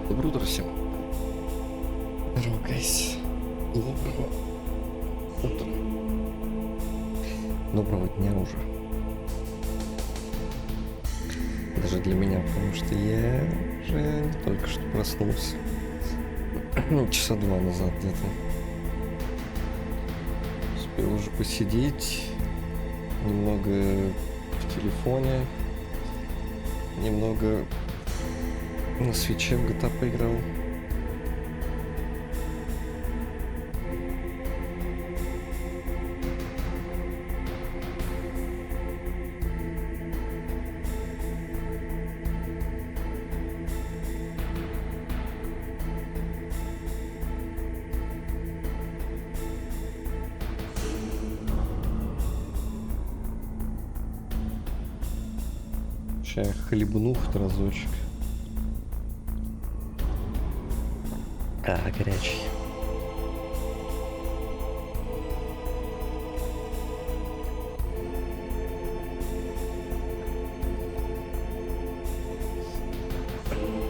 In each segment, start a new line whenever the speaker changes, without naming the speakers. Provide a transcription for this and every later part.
Доброе утро всем. Здорово, гайс. Доброго утра. Доброго дня уже. Даже для меня, потому что я уже только что проснулся. Часа два назад где-то. Успел уже посидеть. Немного в телефоне. Немного на свитче в GTA поиграл. Сейчас я хлебну хоть разочек. Горячий.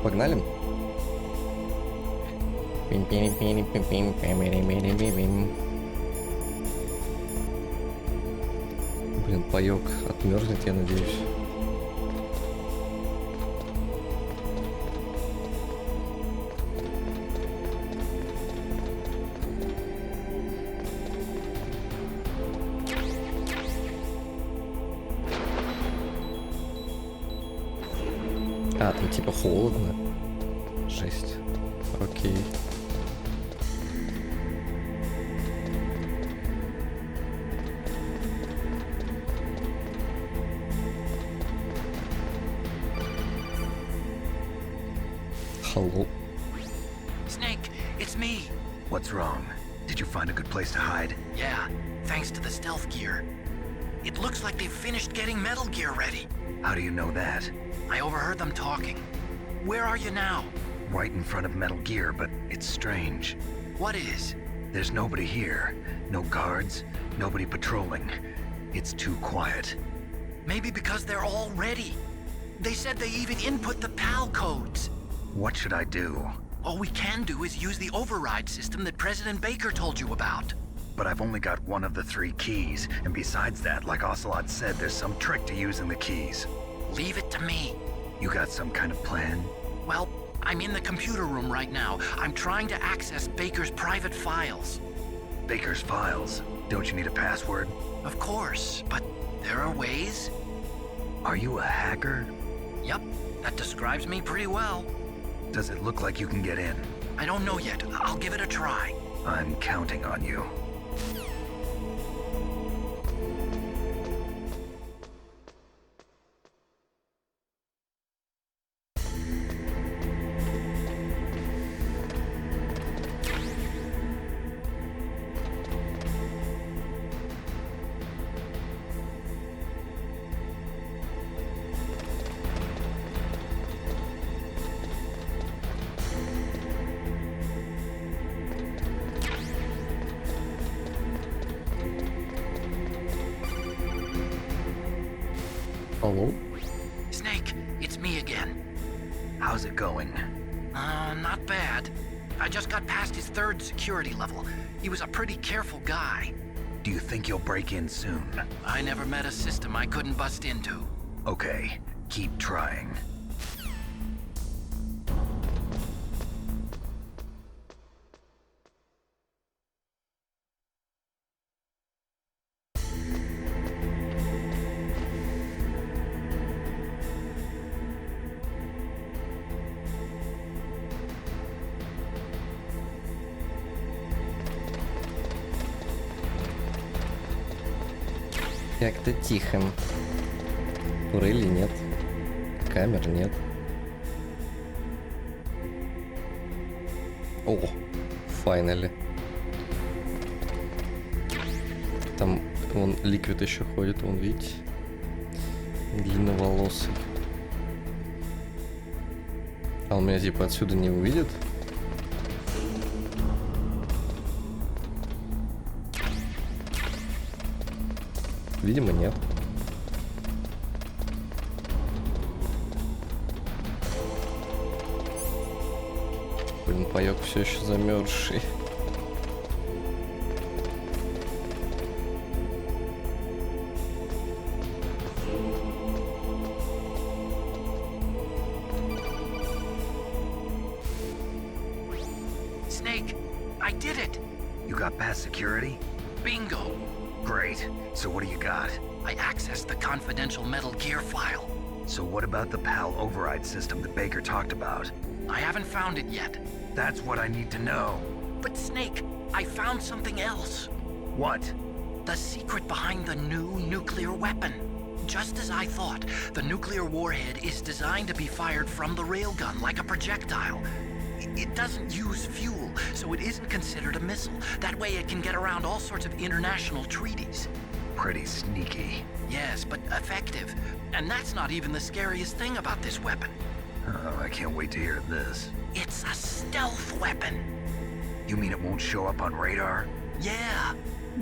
Погнали? Блин, паёк отмёрзнет, я надеюсь. Там типа холодно. Жесть. Окей. Hello.
Snake, it's me.
What's wrong? Did you find a good place to hide?
Yeah, thanks to the stealth gear. It looks like they've finished getting Metal Gear ready.
How do you know that?
I overheard them talking. Where are you now?
Right in front of Metal Gear, but it's strange.
What is?
There's nobody here. No guards, nobody patrolling. It's too quiet.
Maybe because they're all ready. They said they even input the PAL codes.
What should I do?
All we can do is use the override system that President Baker told you about.
But I've only got one of the 3 keys, and besides that, like Ocelot said, there's some trick to using the keys.
Leave it to me.
You got some kind of plan?
Well, I'm in the computer room right now. I'm trying to access Baker's private files.
Baker's files? Don't you need a password?
Of course, but there are ways.
Are you a hacker?
Yep, that describes me pretty well.
Does it look like you can get in?
I don't know yet. I'll give it a try.
I'm counting on you.
Hello?
Snake, it's me again.
How's it going?
Not bad. I just got past his 3rd security level. He was a pretty careful guy.
Do you think you'll break in soon?
I never met a system I couldn't bust into.
Okay, keep trying.
Как-то тихо. Турели нет. Камер нет. О, finally. Там вон ликвид еще ходит, вон видите? Длинноволосый. А он меня типа отсюда не увидит? Видимо, нет. Блин, паёк все еще замерзший.
Snake, I did it!
You got past security?
Bingo!
Great. So what do you got?
I accessed the confidential Metal Gear file.
So what about the PAL override system that Baker talked about?
I haven't found it yet.
That's what I need to know.
But Snake, I found something else.
What?
The secret behind the new nuclear weapon. Just as I thought, the nuclear warhead is designed to be fired from the railgun like a projectile. It doesn't use fuel, so it isn't considered a missile. That way it can get around all sorts of international treaties.
Pretty sneaky.
Yes, but effective. And that's not even the scariest thing about this weapon.
Oh, I can't wait to hear this.
It's a stealth weapon.
You mean it won't show up on radar?
Yeah.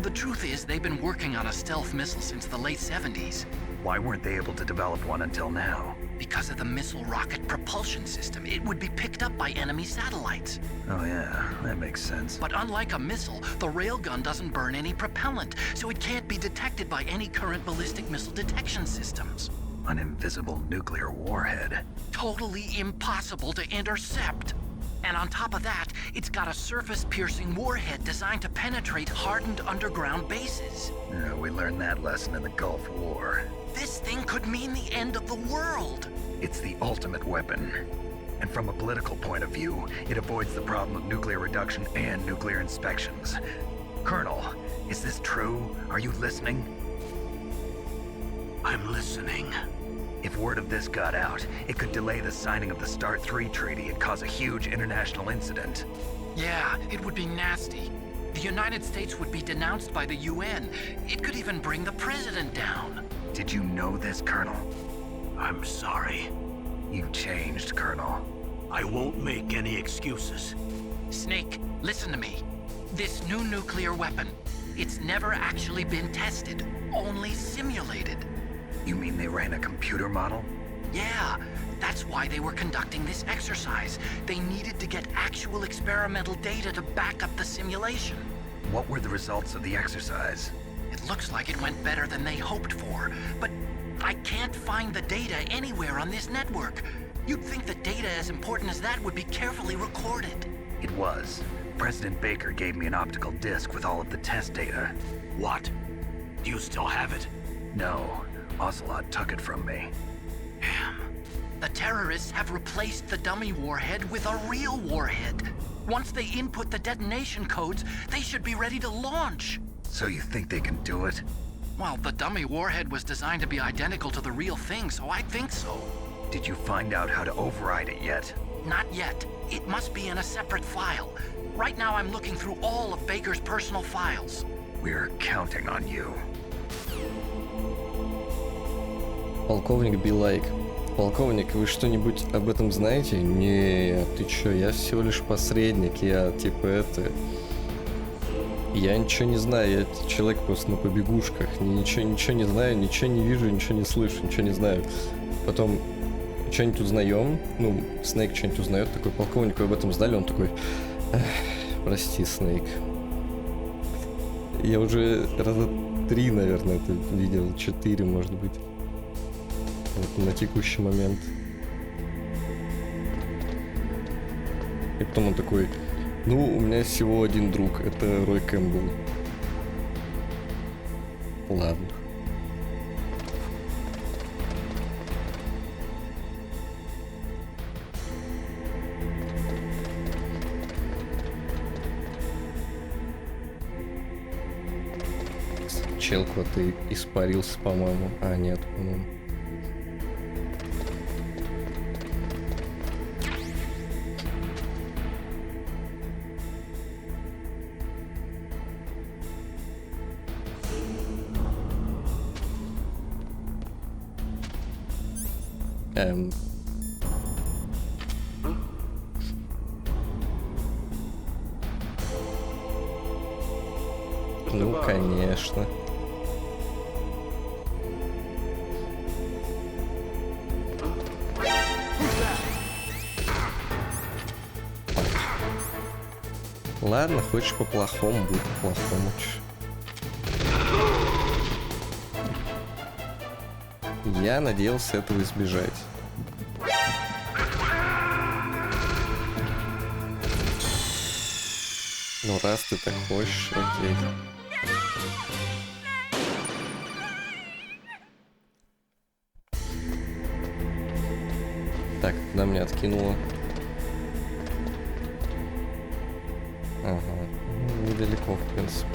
The truth is, they've been working on a stealth missile since the late 70s.
Why weren't they able to develop one until now?
Because of the missile rocket propulsion system, it would be picked up by enemy satellites.
Oh yeah, that makes sense.
But unlike a missile, the railgun doesn't burn any propellant, so it can't be detected by any current ballistic missile detection systems.
An invisible nuclear warhead.
Totally impossible to intercept. And on top of that, it's got a surface-piercing warhead designed to penetrate hardened underground bases.
Yeah, we learned that lesson in the Gulf War.
This thing could mean the end of the world.
It's the ultimate weapon. And from a political point of view, it avoids the problem of nuclear reduction and nuclear inspections. Colonel, is this true? Are you listening?
I'm listening.
If word of this got out, it could delay the signing of the START 3 treaty and cause a huge international incident.
Yeah, it would be nasty. The United States would be denounced by the UN. It could even bring the president down.
Did you know this, Colonel?
I'm sorry.
You've changed, Colonel.
I won't make any excuses.
Snake, listen to me. This new nuclear weapon, it's never actually been tested, only simulated.
You mean they ran a computer model?
Yeah, that's why they were conducting this exercise. They needed to get actual experimental data to back up the simulation.
What were the results of the exercise?
It looks like it went better than they hoped for, but I can't find the data anywhere on this network. You'd think that data as important as that would be carefully recorded.
It was. President Baker gave me an optical disc with all of the test data.
What? Do you still have it?
No, Ocelot took it from me.
Damn. The terrorists have replaced the dummy warhead with a real warhead. Once they input the detonation codes, they should be ready to launch.
So you think they can do it?
Well, the dummy warhead was designed to be identical to the real thing, so I think so.
Did you find out how to override it yet?
Not yet. It must be in a separate file. Right now I'm looking through all of Baker's personal files.
We're counting on you.
Полковник Билайк. Полковник, вы что-нибудь об этом знаете? Не, ты чё, я всего лишь посредник, я типа это... Я ничего не знаю, я человек просто на побегушках, ничего не знаю, ничего не вижу, ничего не слышу, ничего не знаю. Потом что-нибудь узнаем, ну, Снейк что-нибудь узнает, такой, полковник, вы об этом знали? Он такой, прости, Снейк. Я уже раза 3, наверное, это видел, 4, может быть. Вот на текущий момент. И потом он такой, ну, у меня всего один друг, это Рой Кэмпбелл. Ладно. Чел куда-то испарился, по-моему. А, нет, по-моему. Ну, конечно. Ладно, хочешь по-плохому, будет по-плохому. Я надеялся этого избежать. Ну, раз ты так хочешь, окей. Так, куда меня откинуло? Ага, недалеко, в принципе.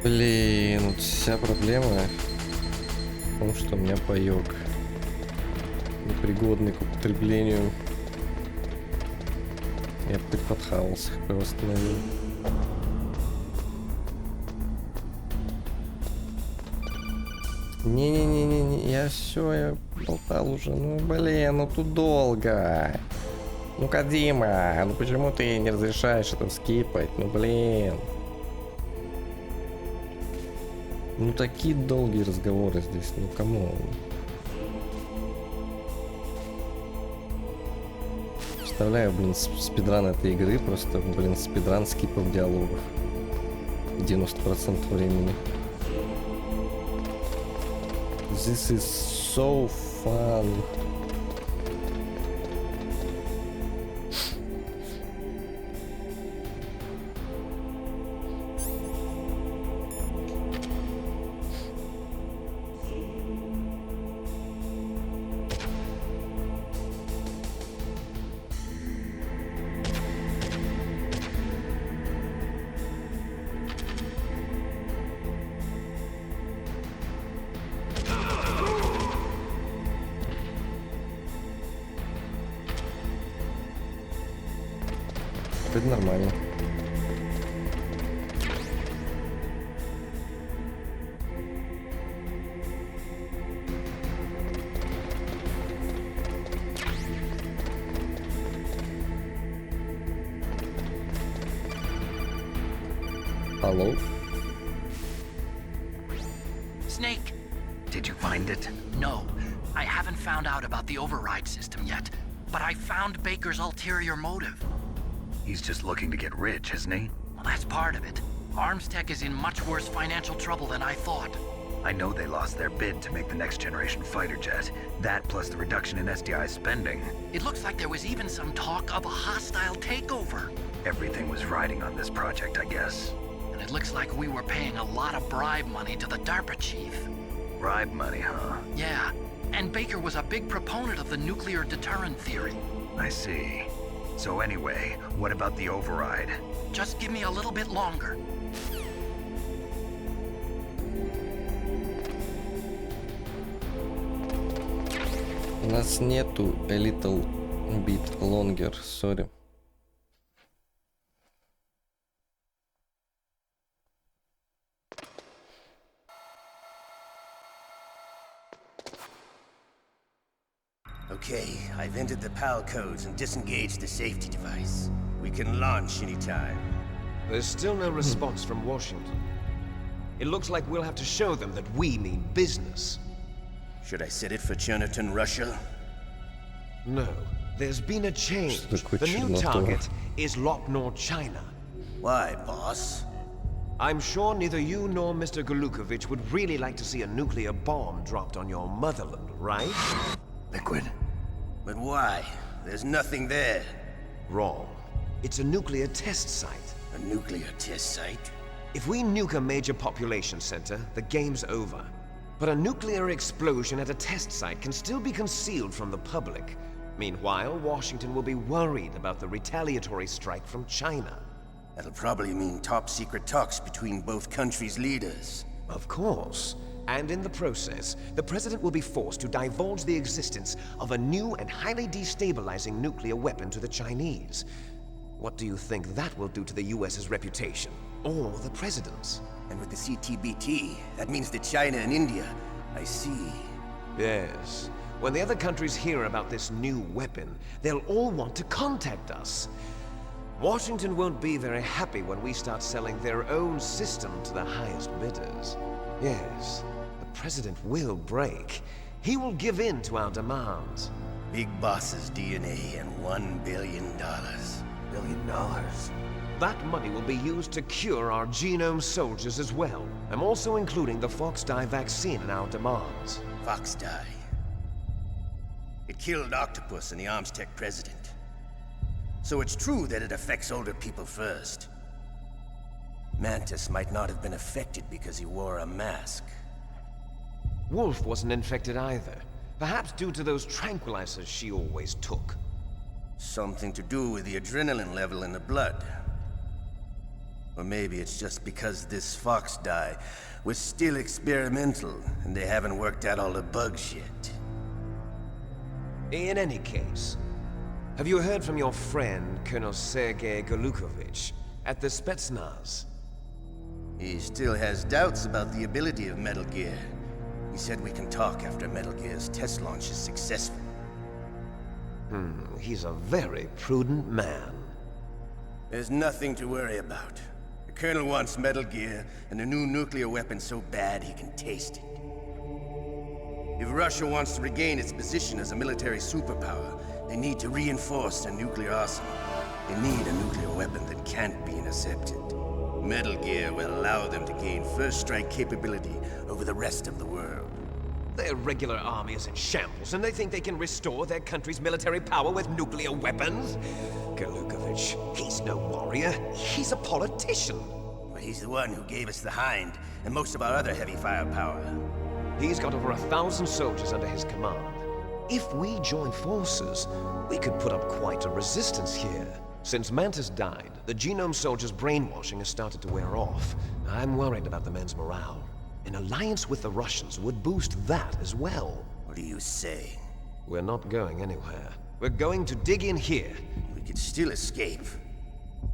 Блин, вот вся проблема в том, что у меня паёк непригодный к употреблению. Я подхавался, хп восстановил. Не-не-не-не, я все, я болтал уже. Ну блин, ну тут долго. Ну Кодзима, ну почему ты не разрешаешь это скипать? Ну блин. Ну такие долгие разговоры здесь, ну кому? Представляю, блин, спидран этой игры, просто, блин, спидран скипов диалогов. 90% времени. This is so fun. Это нормально. Hello?
Snake!
Did you find it?
No, I haven't found out about the override system yet, but I found Baker's ulterior motive.
He's just looking to get rich, isn't he?
Well, that's part of it. Arms Tech is in much worse financial trouble than I thought.
I know they lost their bid to make the next generation fighter jet. That plus the reduction in SDI spending.
It looks like there was even some talk of a hostile takeover.
Everything was riding on this project, I guess.
And it looks like we were paying a lot of bribe money to the DARPA chief.
Bribe money, huh?
Yeah, and Baker was a big proponent of the nuclear deterrent theory.
I see. So anyway, what about the override?
Just give me a little bit longer.
У нас нету a little bit longer, sorry.
Okay, I've entered the PAL codes and disengaged the safety device. We can launch anytime.
There's still no response from Washington. It looks like we'll have to show them that we mean business.
Should I set it for Chernobyl, Russia?
No, there's been a change. The new target is Lopnor, China.
Why, boss?
I'm sure neither you nor Mr. Golukovich would really like to see a nuclear bomb dropped on your motherland, right?
Liquid. But why? There's nothing there.
Wrong. It's a nuclear test site.
A nuclear test site?
If we nuke a major population center, the game's over. But a nuclear explosion at a test site can still be concealed from the public. Meanwhile, Washington will be worried about the retaliatory strike from China.
That'll probably mean top-secret talks between both countries' leaders.
Of course. And in the process, the president will be forced to divulge the existence of a new and highly destabilizing nuclear weapon to the Chinese. What do you think that will do to the US's reputation? Or the president's?
And with the CTBT, that means that China and India... I see.
Yes. When the other countries hear about this new weapon, they'll all want to contact us. Washington won't be very happy when we start selling their own system to the highest bidders. Yes, the president will break. He will give in to our demands.
Big Boss's DNA and $1 billion.
$1 billion? That money will be used to cure our genome soldiers as well. I'm also including the Fox dye vaccine in our demands.
Fox dye. It killed Octopus and the Armstech president. So it's true that it affects older people first. Mantis might not have been affected because he wore a mask.
Wolf wasn't infected either. Perhaps due to those tranquilizers she always took.
Something to do with the adrenaline level in the blood. Or maybe it's just because this Fox dye was still experimental and they haven't worked out all the bugs yet.
In any case, have you heard from your friend, Colonel Sergei Golukovich, at the Spetsnaz?
He still has doubts about the ability of Metal Gear. He said we can talk after Metal Gear's test launch is successful.
He's a very prudent man.
There's nothing to worry about. The Colonel wants Metal Gear and a new nuclear weapon so bad he can taste it. If Russia wants to regain its position as a military superpower, they need to reinforce their nuclear arsenal. They need a nuclear weapon that can't be intercepted. Metal Gear will allow them to gain first strike capability over the rest of the world.
Their regular army is in shambles, and they think they can restore their country's military power with nuclear weapons? Golukovich, he's no warrior. He's a politician.
Well, he's the one who gave us the Hind and most of our other heavy firepower.
He's got over 1,000 soldiers under his command. If we join forces, we could put up quite a resistance here. Since Mantis died, the genome soldiers' brainwashing has started to wear off. I'm worried about the men's morale. An alliance with the Russians would boost that as well.
What are you saying?
We're not going anywhere. We're going to dig in here.
We could still escape.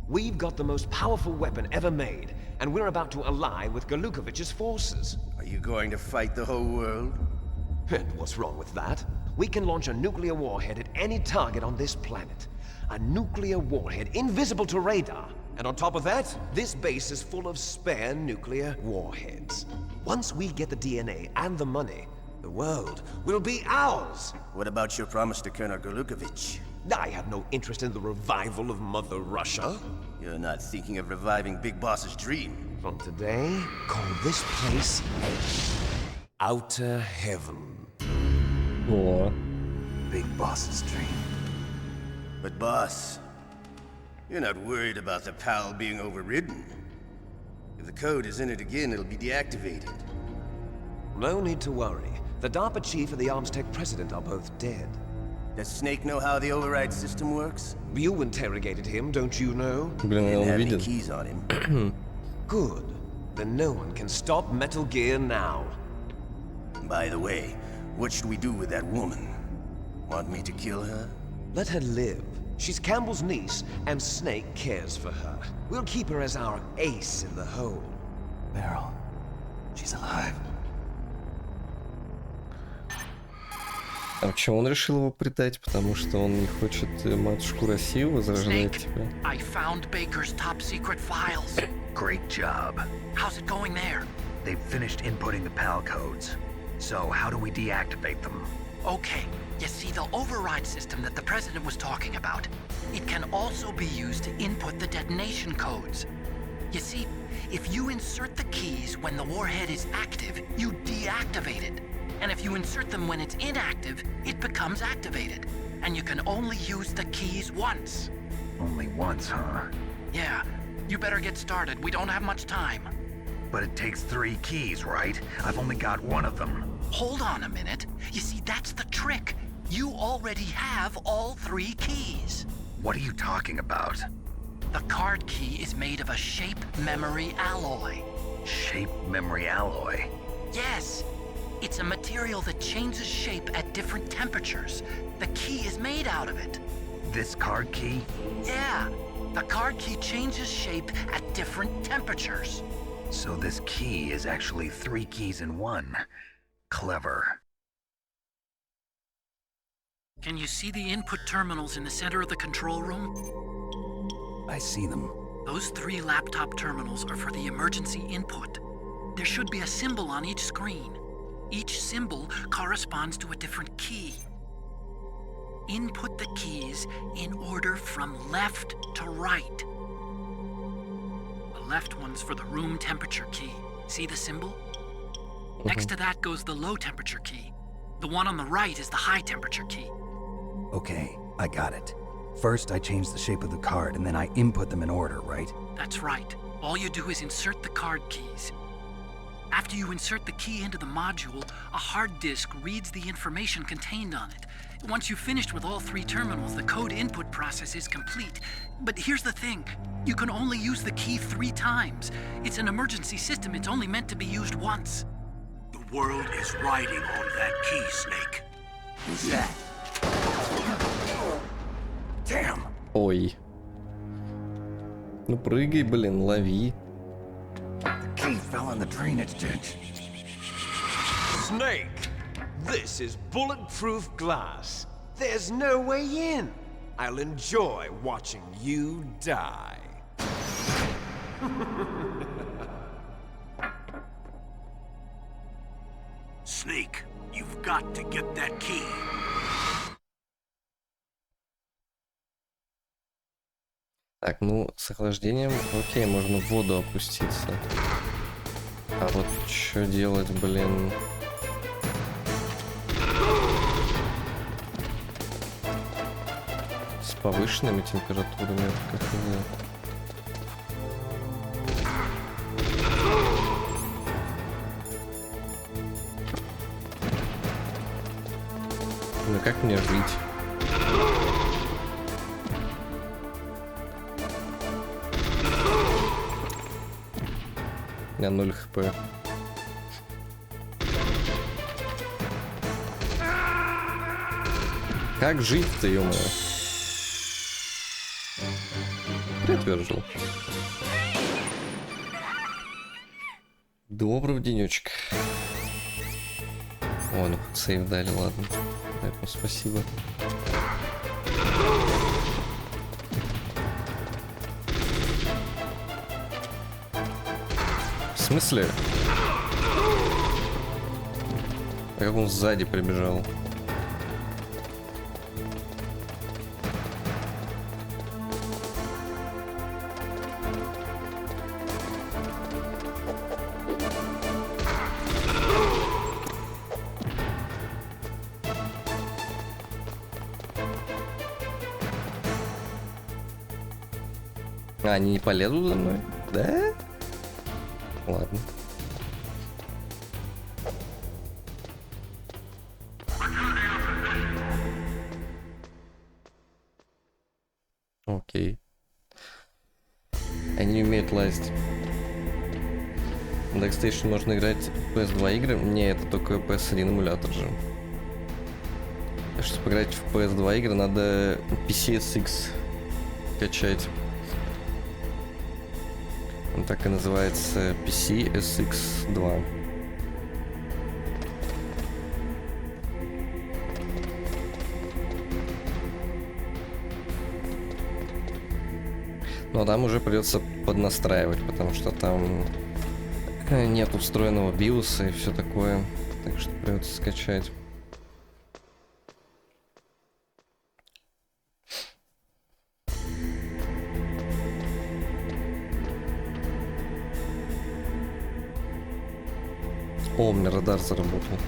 We've got the most powerful weapon ever made, and we're about to ally with Golukovich's forces.
Are you going to fight the whole world?
And what's wrong with that? We can launch a nuclear warhead at any target on this planet. A nuclear warhead invisible to radar. And on top of that, this base is full of spare nuclear warheads. Once we get the DNA and the money, the world will be ours!
What about your promise to Colonel Golukovich?
I have no interest in the revival of Mother Russia.
You're not thinking of reviving Big Boss's dream.
From today, call this place Outer Heaven.
О,
Big Boss's dream.
But boss, you're not worried about the PAL being overridden. If the code is entered again, it'll be deactivated.
No need to worry. The DARPA chief and the Armstech president are both dead.
Does Snake know how the override system works?
You interrogated him, don't you know?
блин,
He
он
didn't have any
видит.
keys on him.
Good. Then no one can stop Metal Gear now.
By the way, what should we do with that woman? Want me to kill her?
Let her live. She's Campbell's niece, and Snake cares for her. We'll keep her as our ace in the hole.
Meryl, she's alive.
А почему он решил его предать? Потому что он не хочет матушку Россию возрождать,
Snake,
типа.
I found Baker's top secret files.
Great job.
How's it going there?
They've finished inputting the PAL codes. So how do we deactivate them?
Okay, you see the override system that the president was talking about. It can also be used to input the detonation codes. You see, if you insert the keys when the warhead is active, you deactivate it. And if you insert them when it's inactive, it becomes activated. And you can only use the keys once.
Only once, huh?
Yeah, you better get started. We don't have much time.
But it takes 3 keys, right? I've only got 1 of them.
Hold on a minute. You see, that's the trick. You already have all 3 keys.
What are you talking about?
The card key is made of a shape memory alloy.
Shape memory alloy.
Yes, it's a material that changes shape at different temperatures. The key is made out of it.
This card key?
Yeah, the card key changes shape at different temperatures.
So this key is actually 3 keys in 1. Clever.
Can you see the input terminals in the center of the control room?
I see them.
Those 3 laptop terminals are for the emergency input. There should be a symbol on each screen. Each symbol corresponds to a different key. Input the keys in order from left to right. The left one's for the room temperature key. See the symbol? Next to that goes the low temperature key. The one on the right is the high temperature key.
Okay, I got it. First, I change the shape of the card, and then I input them in order, right?
That's right. All you do is insert the card keys. After you insert the key into the module, a hard disk reads the information contained on it. Once you've finished with all 3 terminals, the code input process is complete. But here's the thing. You can only use the key 3 times. It's an emergency system. It's only meant to be used once.
The world is riding on that key, Snake.
Who's that? Damn!
Ой. Ну прыгай, блин, лови.
The key fell in the drainage ditch.
Snake! This is bulletproof glass. There's no way in. I'll enjoy watching you die.
Snake, you've got to get that key.
Так, ну, с охлаждением, окей, можно в воду опуститься. А вот что делать, блин? С повышенными температурами, это как это? Ну как мне жить? У меня 0 хп. Как жить-то, ё-моё? Привет, Вержил. Доброго денечка. О, ну хоть сейв дали, ладно. Поэтому спасибо. В смысле? А как он сзади прибежал? А, они не полезут за мной? Да? Ладно. Окей. Они не умеют лазить. На Darkstation можно играть в PS2 игры? Не, это только PS1 эмулятор же. Чтобы поиграть в PS2 игры, надо PCSX качать. Он так и называется PCSX2. Но там уже придется поднастраивать, потому что там нет встроенного биоса и все такое. Так что придется скачать. О, у меня радар заработал.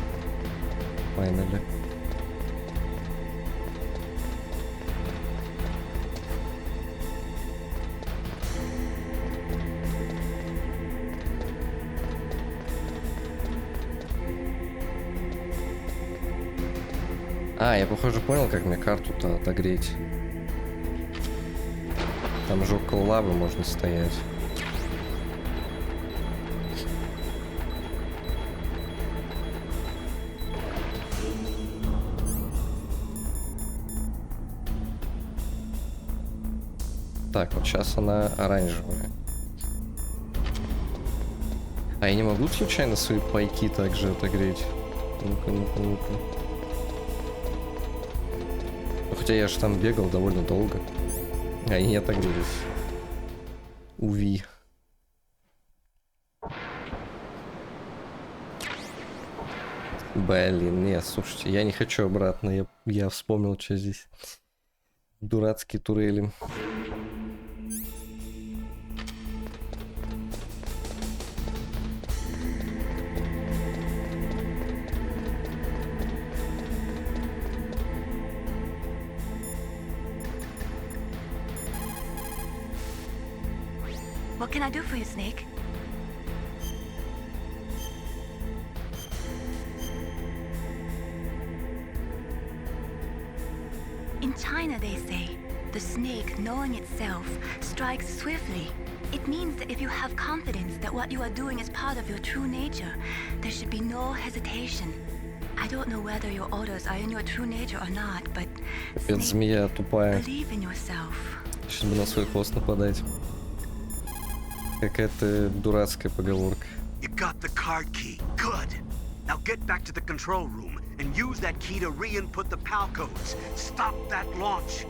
Finally. А, я похоже понял, как мне карту-то отогреть. Там же около лавы можно стоять. Так, вот сейчас она оранжевая. А я не могу случайно свои пайки также отогреть? Ну-ка, ну-ка, ну-ка. Хотя я же там бегал довольно долго. А и не отогрелись. Уви. Блин, нет, слушайте, я не хочу обратно. Я вспомнил, что здесь. Дурацкие турели.
What can I do for you, Snake? In China, they say, the snake, knowing itself, strikes swiftly. It means that if you have confidence that what you are doing is part of your true nature, there should be no hesitation. I don't know whether your orders are in your true nature or not, but
Это змея тупая.
believe in yourself.
Сейчас бы на свой хвост нападать. Какая-то дурацкая поговорка.
You got the card key. Good. Now get back to the control room and use that key to re-input the PAL codes. Stop that launch.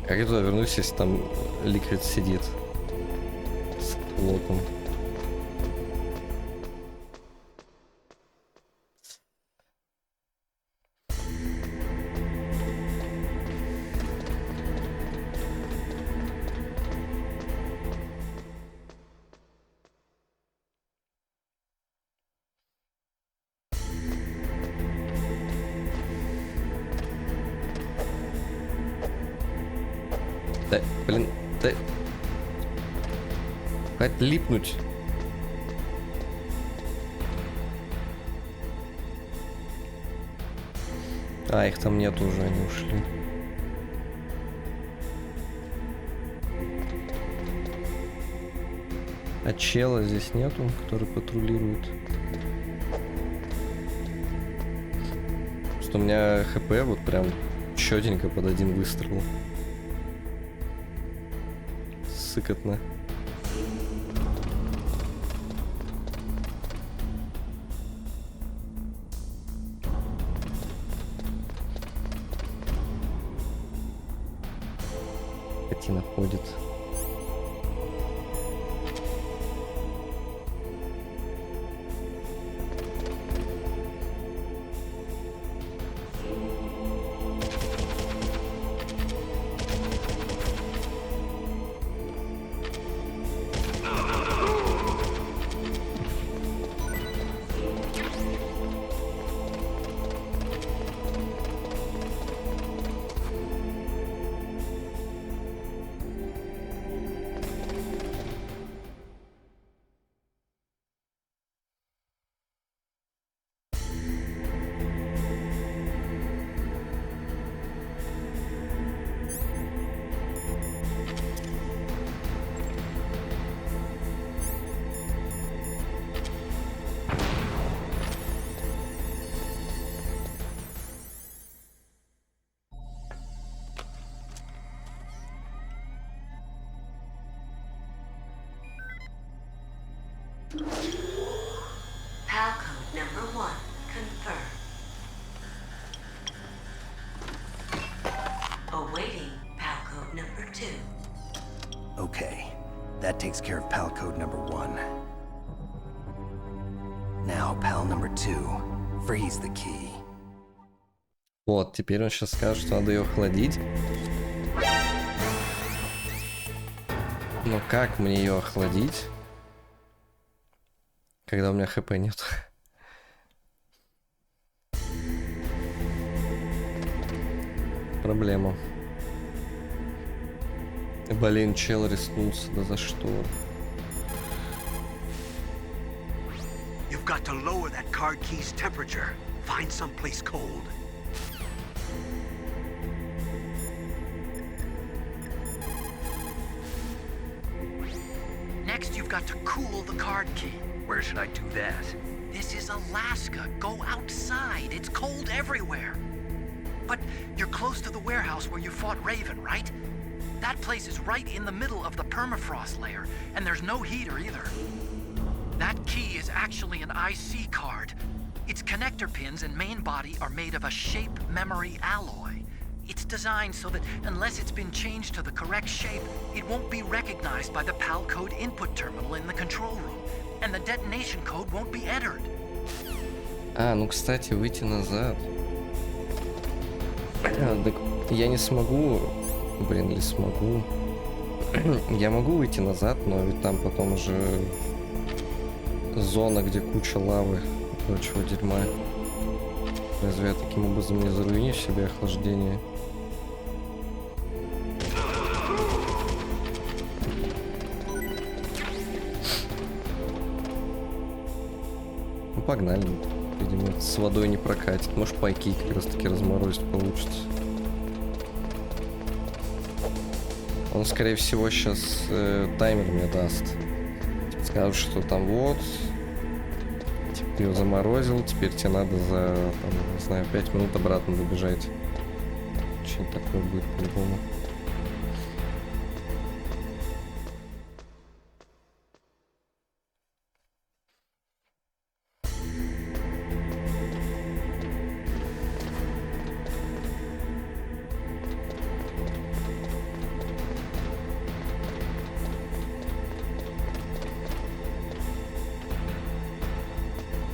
Как я туда вернусь, если там Ликвид сидит с лотом? Да, блин, да... Хватит липнуть. А, их там нет уже, они ушли. А чела здесь нету, который патрулирует. Просто у меня хп вот прям четенько под один выстрел. Сыкотно. Катина ходит.
PAL code number 1, confirmed. Awaiting PAL code number 2.
Okay, that takes care of PAL code number 1. Now, PAL number 2. Freeze the key.
Вот, теперь он сейчас скажет, что надо ее охладить. Но как мне ее охладить, когда у меня хп нет? Проблема. Блин, чел рискнулся, да за что?
You've got to lower that card key's temperature. Find someplace cold.
Next, you've got to cool the card key.
Where should I do that?
This is Alaska. Go outside. It's cold everywhere. But you're close to the warehouse where you fought Raven, right? That place is right in the middle of the permafrost layer, and there's no heater either. That key is actually an IC card. Its connector pins and main body are made of a shape memory alloy. It's designed so that unless it's been changed to the correct shape, it won't be recognized by the PAL code input terminal in the control room, and the detonation code won't be entered.
А, ну, кстати, выйти назад. Так я не смогу... Блин, или смогу? Я могу выйти назад, но ведь там потом уже зона, где куча лавы и прочего дерьма. Разве я таким образом не заруиню себе охлаждение? Ну, погнали. Видимо, с водой не прокатит. Может, пайки как раз таки разморозить получится. Он, скорее всего, сейчас таймер мне даст. Скажут, что там вот... Типа, его заморозил, теперь тебе надо за, там, не знаю, 5 минут обратно добежать. Что-нибудь такое будет по-любому.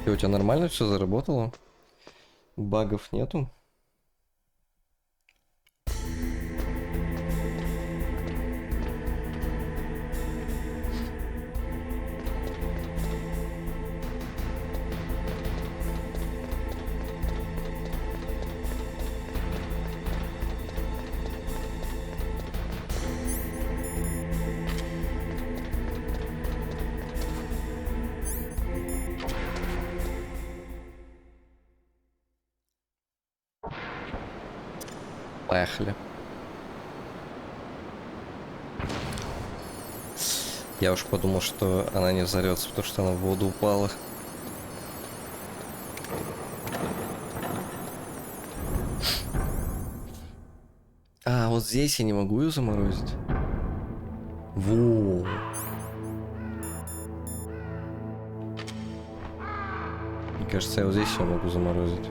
У тебя нормально все заработало? Багов нету? Поехали. Я уж подумал, что она не взорвется, потому что она в воду упала. А, вот здесь я не могу ее заморозить. Во. Мне кажется, я вот здесь ее могу заморозить.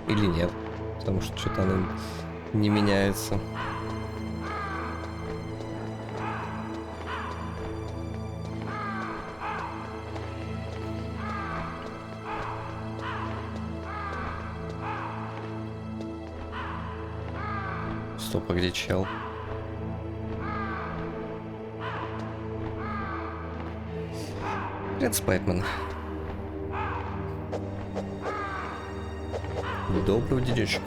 Или нет, потому что что-то она не меняется. Стоп, а где чел? Привет, Спайтман. Доброго денечка.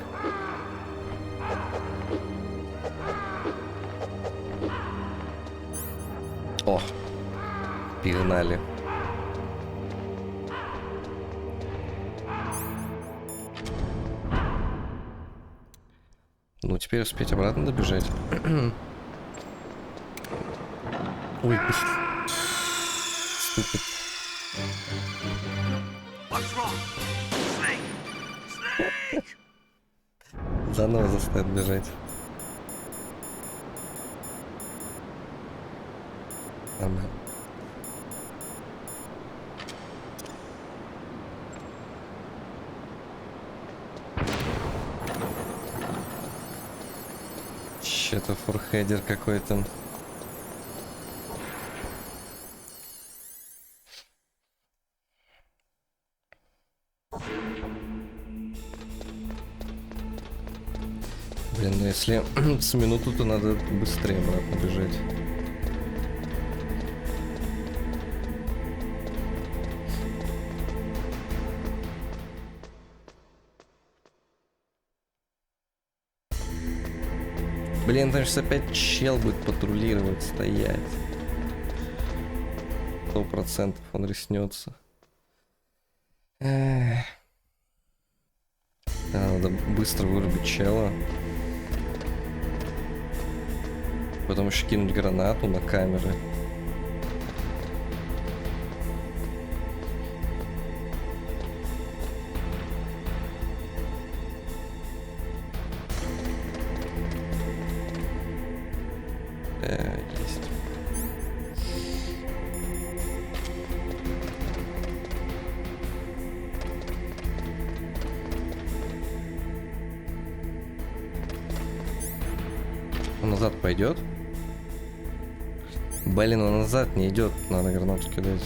О, пигнали. Ну, теперь успеть обратно добежать. Ой, ступит. Заново заставит бежать. Нормально. Че-то форхедер какой-то. Блин, ну если с минуту, то надо быстрее обратно бежать. Блин, там сейчас опять чел будет патрулировать, стоять. 100% он рискнется. Надо быстро вырубить чела. Потом еще кинуть гранату на камеры. назад пойдет? Блин, он назад не идет, надо гранату кидать.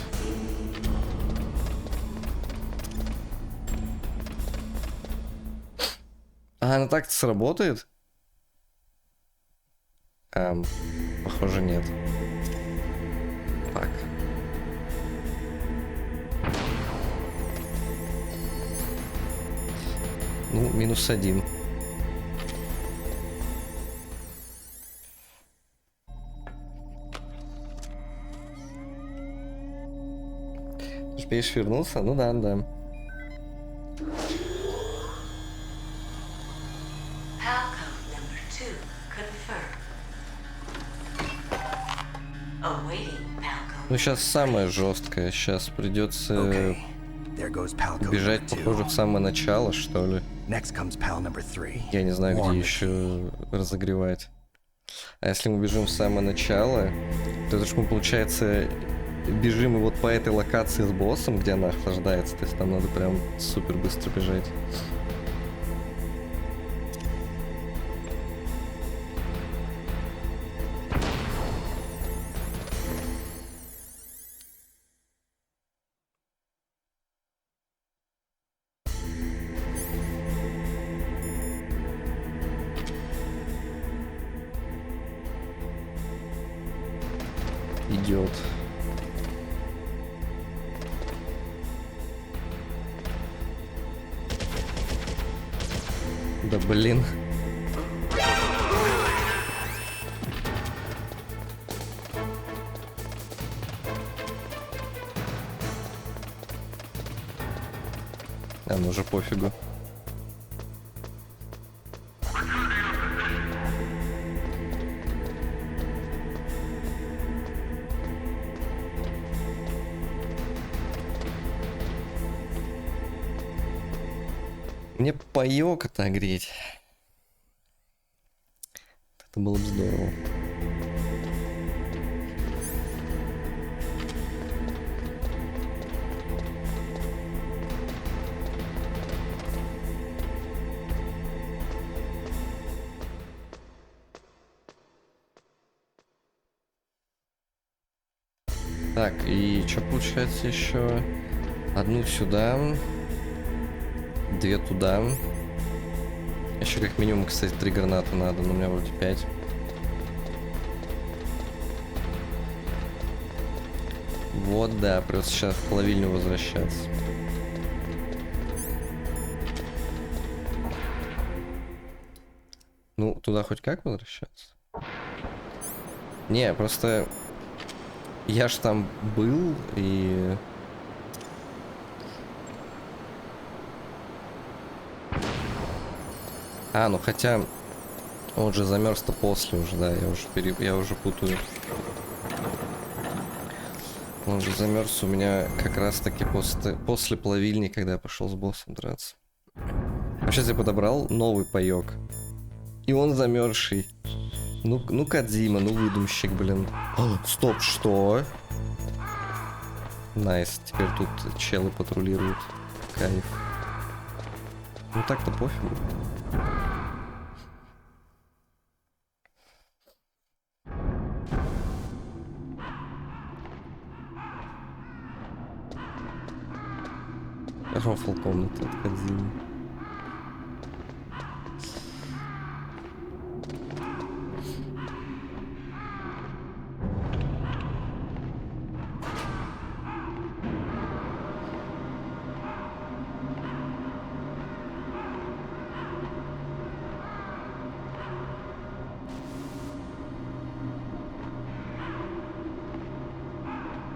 А, она так-то сработает? Похоже, нет. Так. Ну, -1. Успеешь вернуться? Ну да, да. Ну сейчас самое жесткое. Сейчас придется бежать, похоже, в самое начало, что ли. Я не знаю, где еще разогревать. А если мы бежим в самое начало, то это же мы, получается, бежим и вот по этой локации с боссом, где она охлаждается. То есть там надо прям супер быстро бежать. Идет. Да блин. А ну уже пофигу. Мне паёк отогреть. Это было бы здорово. Так, и что получается еще? Одну сюда. 2 туда. Еще как минимум, кстати, 3 гранаты надо, но у меня вроде 5. Вот, да, просто сейчас в плавильню возвращаться. Ну, туда хоть как возвращаться? Не, просто я ж там был и... А, ну хотя он же замерз-то после уже, да, я уже путаю. Он же замерз у меня как раз таки после плавильни, когда я пошел с боссом драться. А сейчас я подобрал новый паёк. И он замерзший. Ну Кодзима, ну выдумщик, блин. Стоп, что? Найс, теперь тут челы патрулируют. Кайф. Ну так-то пофигу. Рофл комната от Кодзимы.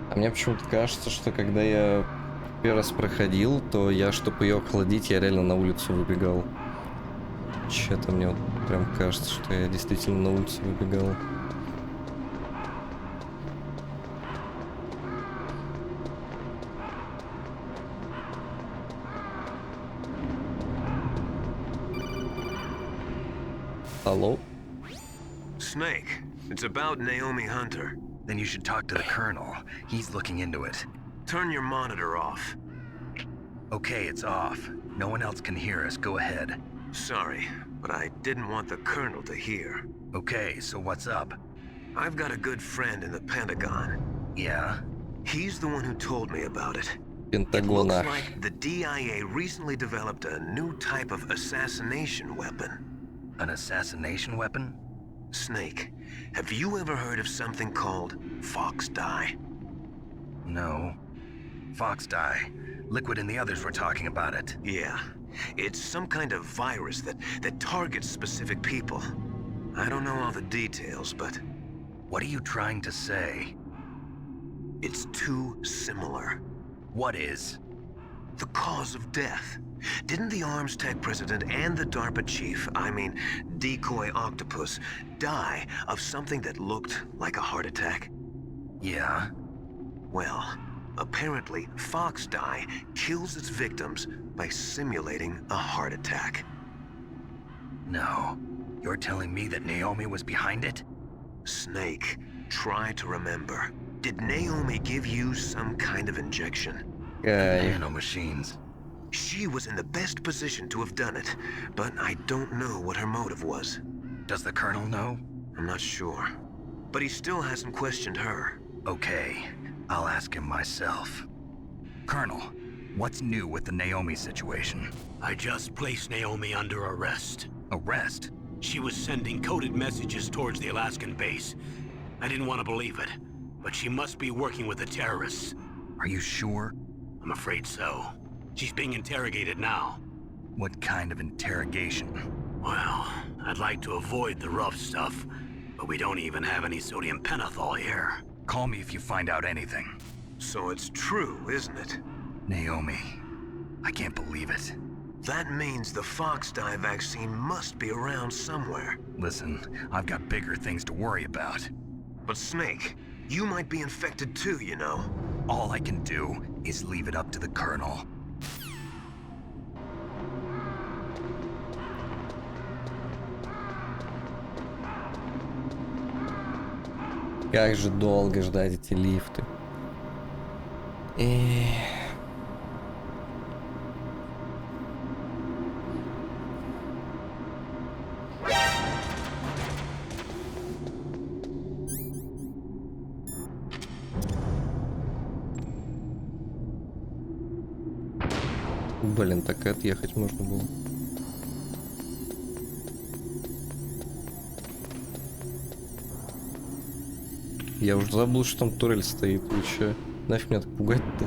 А мне почему-то кажется, что когда я первый раз проходил, то я, чтобы ее охладить, я реально на улицу выбегал. Че-то мне вот прям кажется, что я действительно на улицу выбегал. Алло?
Snake, it's about Naomi Hunter. Then you should talk to the Colonel. He's looking into it. Turn your monitor off. Okay, it's off. No one else can hear us. Go ahead. Sorry, but I didn't want the Colonel to hear. Okay, so what's up?
I've got a good friend in the Pentagon.
Yeah?
He's the one who told me about it. It
Пентагона.
looks like the DIA recently developed a new type of assassination weapon.
An assassination weapon?
Snake, have you ever heard of something called fox dye?
No. Fox dye. Liquid and the others were talking about it.
Yeah. It's some kind of virus that targets specific people. I don't know all the details, but
What are you trying to say?
it's too similar.
What is?
The cause of death. Didn't the Arms Tech president and the DARPA chief, Decoy Octopus, die of something that looked like a heart attack?
Yeah?
Well, apparently, fox dye kills its victims by simulating a heart attack.
No. You're telling me that Naomi was behind it?
Snake, try to remember. Did Naomi give you some kind of injection?
Кайф.
Nanomachines.
She was in the best position to have done it, but I don't know what her motive was.
Does the Colonel know?
I'm not sure. But he still hasn't questioned her.
Okay, I'll ask him myself. Colonel, what's new with the Naomi situation?
I just placed Naomi under arrest.
Arrest?
She was sending coded messages towards the Alaskan base. I didn't want to believe it, but she must be working with the terrorists.
Are you sure?
I'm afraid so. She's being interrogated now.
What kind of interrogation?
Well, I'd like to avoid the rough stuff, but we don't even have any sodium pentothal here.
Call me if you find out anything.
So it's true, isn't it?
Naomi, I can't believe it.
That means the fox dye vaccine must be around somewhere.
Listen, I've got bigger things to worry about.
But Snake, you might be infected too, you know.
All I can do is leave it up to the Colonel.
Как же долго ждать эти лифты. Блин, так и отъехать можно было. Я уже забыл, что там турель стоит. Вы чё? Нафиг меня так пугать-то?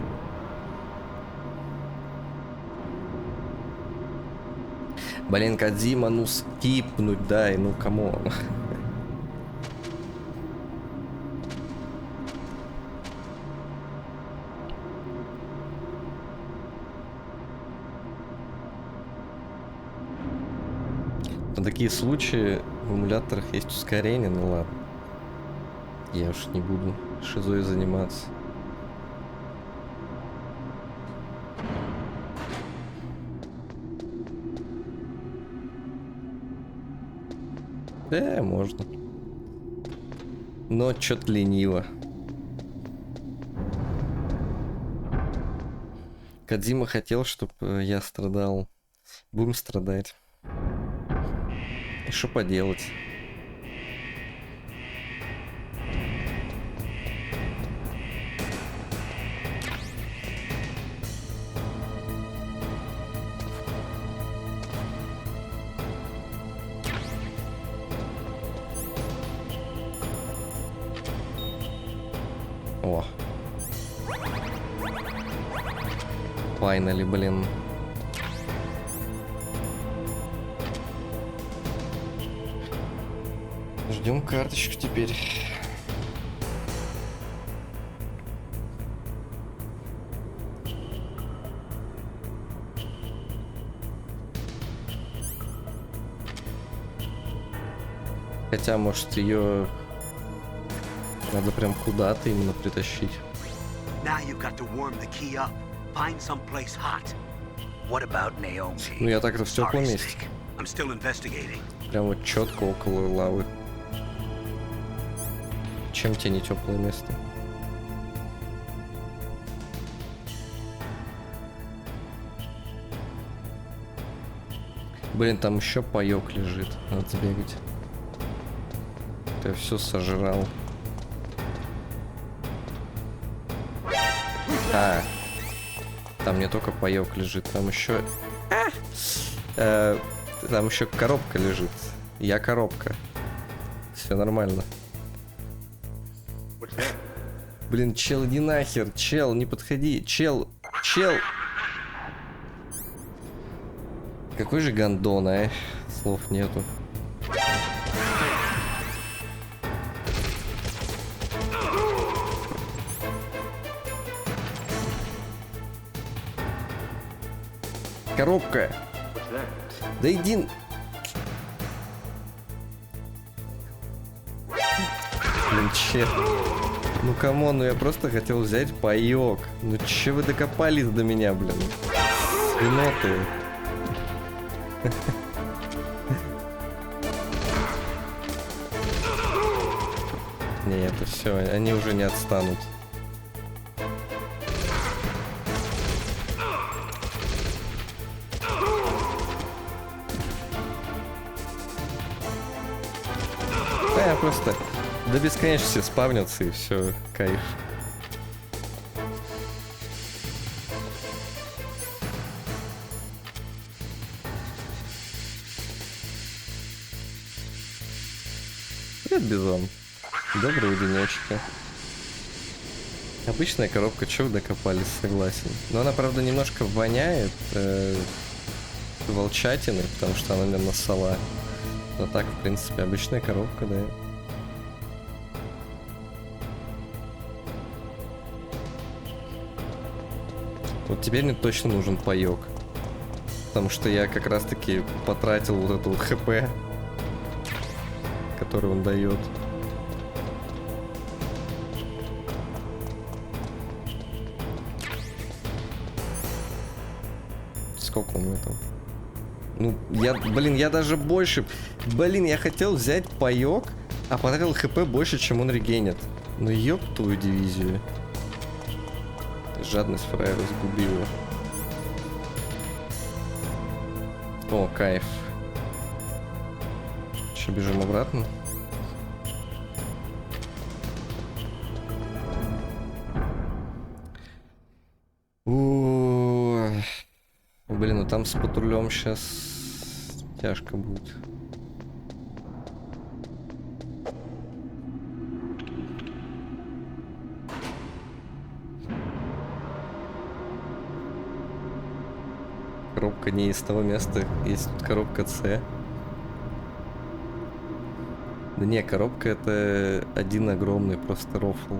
Блин, Кодзима, ну скипнуть дай, ну камон. На такие случаи в эмуляторах есть ускорение, ну ладно. Я уж не буду шизой заниматься. Можно. Но чё-то лениво. Кодзима хотел, чтобы я страдал. Будем страдать. И что поделать? О. Файнали, блин. Ждем карточку теперь. Хотя, может, ее надо прям куда-то именно притащить.
Now you've got to warm the key up. Find someplace hot.
What about Naomi?
Ну, я так-то в теплом
Sorry,
месте.
Snake. I'm still investigating.
Прям вот четко около лавы. Чем тебе не теплое место? Блин, там еще паёк лежит. Надо сбегать. Я все сожрал. Там не только паёк лежит, там еще... Там еще коробка лежит. Я коробка. Все нормально. Блин, чел, иди нахер. Чел, не подходи. Чел. Какой же гандон, а? Слов нету. Коробка. Да иди. Блин, че? Ну камон, ну я просто хотел взять паёк. Ну че вы докопались до меня, блин? Свиноты. Не, это все, они уже не отстанут. Просто до бесконечности спавнятся и все, кайф. Привет, Бизон. Доброго денечка. Обычная коробка, чё вы докопались, согласен. Но она, правда, немножко воняет волчатиной, потому что она, наверное, сола. Но так, в принципе, обычная коробка, да. Вот теперь мне точно нужен паёк. Потому что я как раз таки потратил вот это вот ХП, который он дает. Сколько у меня там? Ну, я даже больше... Блин, я хотел взять паёк, а потратил ХП больше, чем он регенит. Ну ёб твою дивизию. Жадность фраера сгубила. О, кайф. Че, бежим обратно? Блин, ну там с патрулем сейчас тяжко будет. Коробка не из того места, есть тут коробка С. Да не, коробка это один огромный просто рофл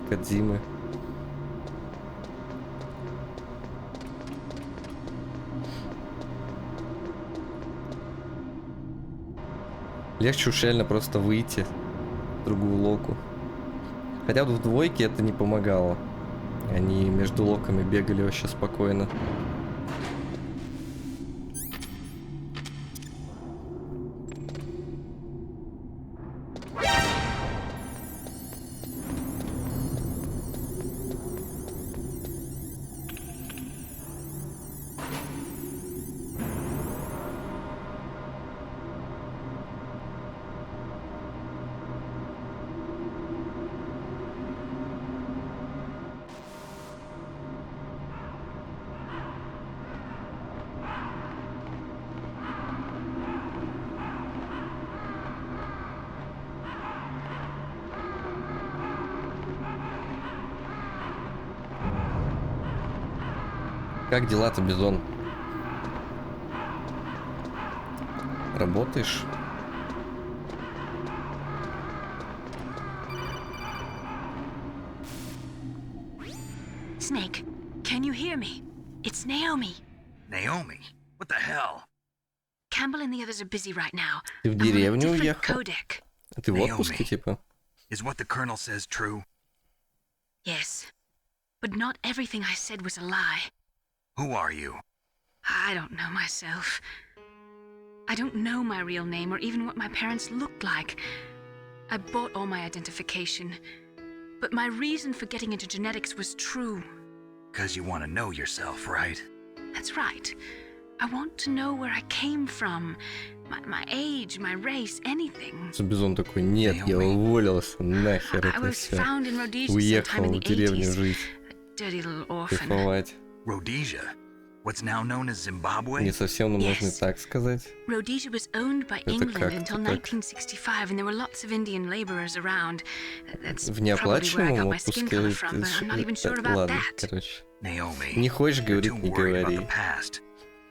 Кодзимы. Легче уж реально просто выйти в другую локу. Хотя вот в двойке это не помогало. Они между локами бегали вообще спокойно. Как дела-то, Бизон? Работаешь?
Snake, can you hear me? It's Naomi.
Naomi? What the hell?
Campbell and the others are busy right now.
Ты в
I'm on a
деревню
different
уехал?
codec.
А ты в отпуске, типа?
Is what the colonel says true?
Yes, but not everything I said was a lie.
Who are you?
I don't know myself. I don't know my real name or even what my parents looked like. I bought all my identification. But my reason for getting into genetics was true.
Because you want to know yourself, right?
That's right. I want to know where I came from. My age, my race, anything.
Бизон такой, нет, я уволился, нахер
I
это
was
все.
found in Rhodesia
Уехал
sometime in
в
the
деревню
80s.
жить,
A dirty little orphan.
кайфовать.
Rhodesia? What's now known as Zimbabwe?
Не совсем, но можно и
Yes.
так сказать.
Rhodesia was owned by
Это
England
как-то
until
так.
1965, and there were lots of Indian laborers around. That's
В
probably where I
неоплачиваемом
got my skin
отпуске...
color from, but I'm not even sure about
Ладно,
that.
короче.
Naomi,
Не хочешь
you're
говорить,
too
не
worried about
говори.
the past.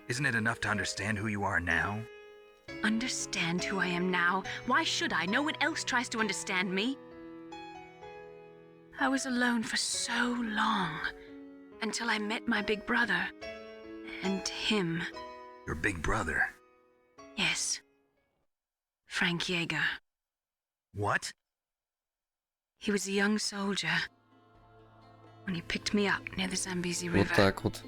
Isn't it enough to understand who you are now?
Understand who I am now? Why should I? No one else tries to understand me. I was alone for so long, until I met my big brother. And him.
Your big brother.
Yes. Frank Yeager.
What?
He was a young soldier when he picked me up near the Zambezi
Вот
River.
так вот.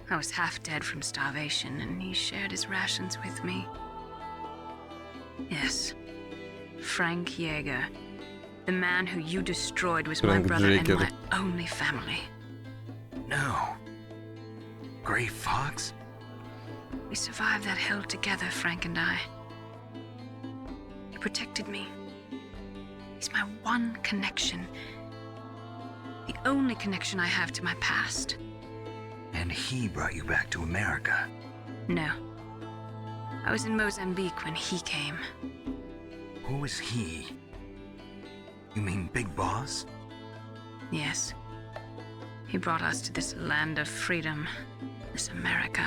I was half dead from starvation, and he shared his rations with me. Yes. Frank Yeager. The man who you destroyed was my
Frank
brother and
Yeager.
my only family.
No. Gray Fox?
We survived that hell together, Frank and I. He protected me. He's my one connection. The only connection I have to my past.
And he brought you back to America.
No. I was in Mozambique when he came.
Who is he? You mean Big Boss?
Yes. He brought us to this land of freedom, this America.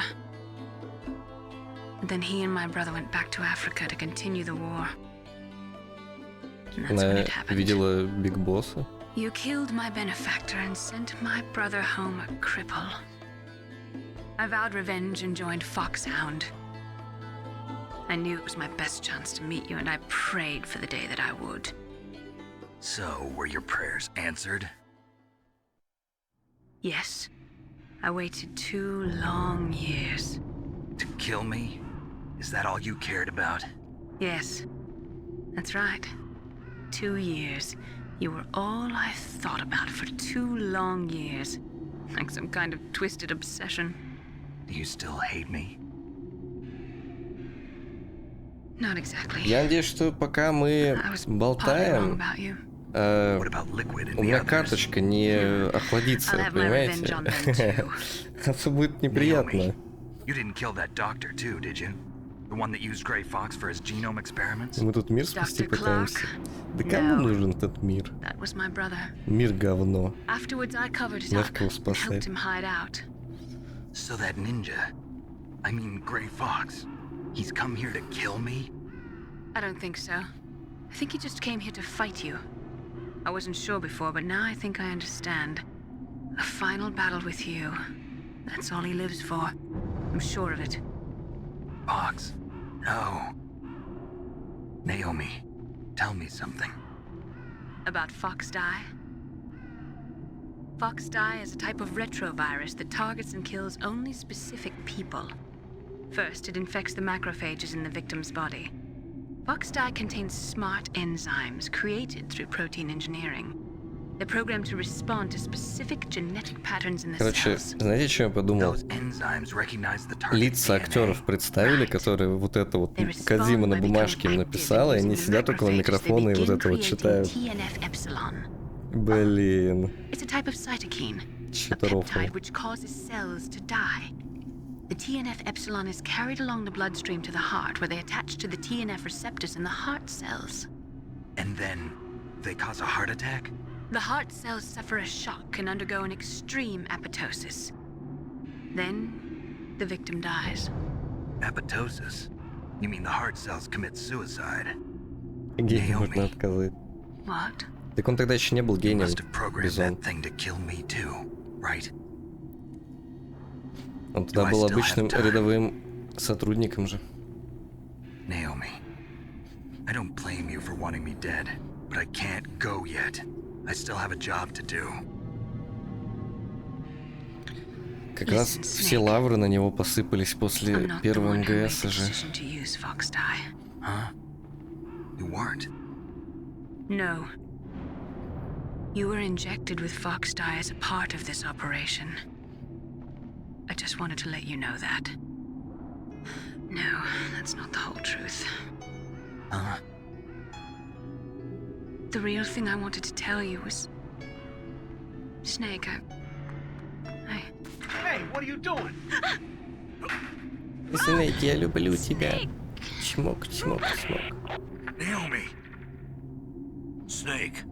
And then he and my brother went back to Africa to continue the war. And that's when
Она
it happened.
видела Биг Босса.
You killed my benefactor and sent my brother home a cripple. I vowed revenge and joined Foxhound. I knew it was my best chance to meet you, and I prayed for the day that I would.
So, were your prayers answered?
Yes. I waited 2 long years.
To kill me? Is that all you cared about?
Yes. That's right. 2 years. You were all I thought about for 2 long years. Like some kind of twisted obsession.
Do you still hate me?
Not exactly.
Я надеюсь, что пока мы
I was partly wrong
болтаем,
about you.
What about Liquid and
у
the
меня
others?
карточка не охладится,
I'll have my revenge on them
понимаете?
too.
Это будет неприятно.
Naomi, you didn't kill that doctor too, did you? The one that used Gray Fox for his genome experiments?
Мы тут мир спасти
Dr.
пытаемся.
Clark?
Да кому
No.
нужен этот мир?
That was my brother.
Мир говно.
Afterwards, I covered it
Знаешь,
up
кого
and
спасать?
helped him hide out.
So that ninja, I mean Gray Fox, he's come here to kill me?
I don't think so. I think he just came here to fight you. I wasn't sure before, but now I think I understand. A final battle with you. That's all he lives for. I'm sure of it.
Fox, no. Naomi, tell me something.
About Fox Die? Fox Die is a type of retrovirus that targets and kills only specific people. First, it infects the macrophages in the victim's body. Fox Die contains smart enzymes created through protein engineering. They're programmed to respond to specific genetic patterns in the
Короче,
cells.
знаете, что я подумал?
Those enzymes recognize the target
Лица
DNA.
актеров представили, которые вот это вот
They respond
Кодзима на
by
бумажке им
becoming
написала, и
active
они
and using
сидят
the
около
macrophages,
микрофона и
they
вот
begin
это вот
creating
читают.
TNF-epsilon.
Блин,
It's a type of cytokine, a
что-то рофл.
peptide which causes cells to die. The TNF-epsilon is carried along the bloodstream to the heart, where they attach to the TNF receptors in the heart cells.
And then they cause a heart attack?
The heart cells suffer a shock and undergo an extreme apoptosis. Then, the victim dies.
Apoptosis? You mean the heart cells commit suicide?
Гений
Naomi.
можно отказать.
What?
Так он тогда еще не был
You
гением,
must have programmed
Бизон.
that thing to kill me too, right?
Он тогда
Do I
был
still
обычным
have time?
рядовым сотрудником же.
Naomi, I don't blame you for wanting me dead, but I can't go yet. I still have a job to do.
Как раз
Listen,
все
Snake.
лавры на него посыпались
I'm
после
not the
первого
one who made
МГС
the
же.
decision to use Fox Die.
Huh? You weren't.
No. You were injected with Fox Die as a part of this operation. I just wanted to let you know that. No, that's not the whole truth. The real thing I wanted to tell you was... Snake,
Hey, what are you doing?
Snake, я люблю тебя. Чмок, чмок, чмок.
Naomi! Snake,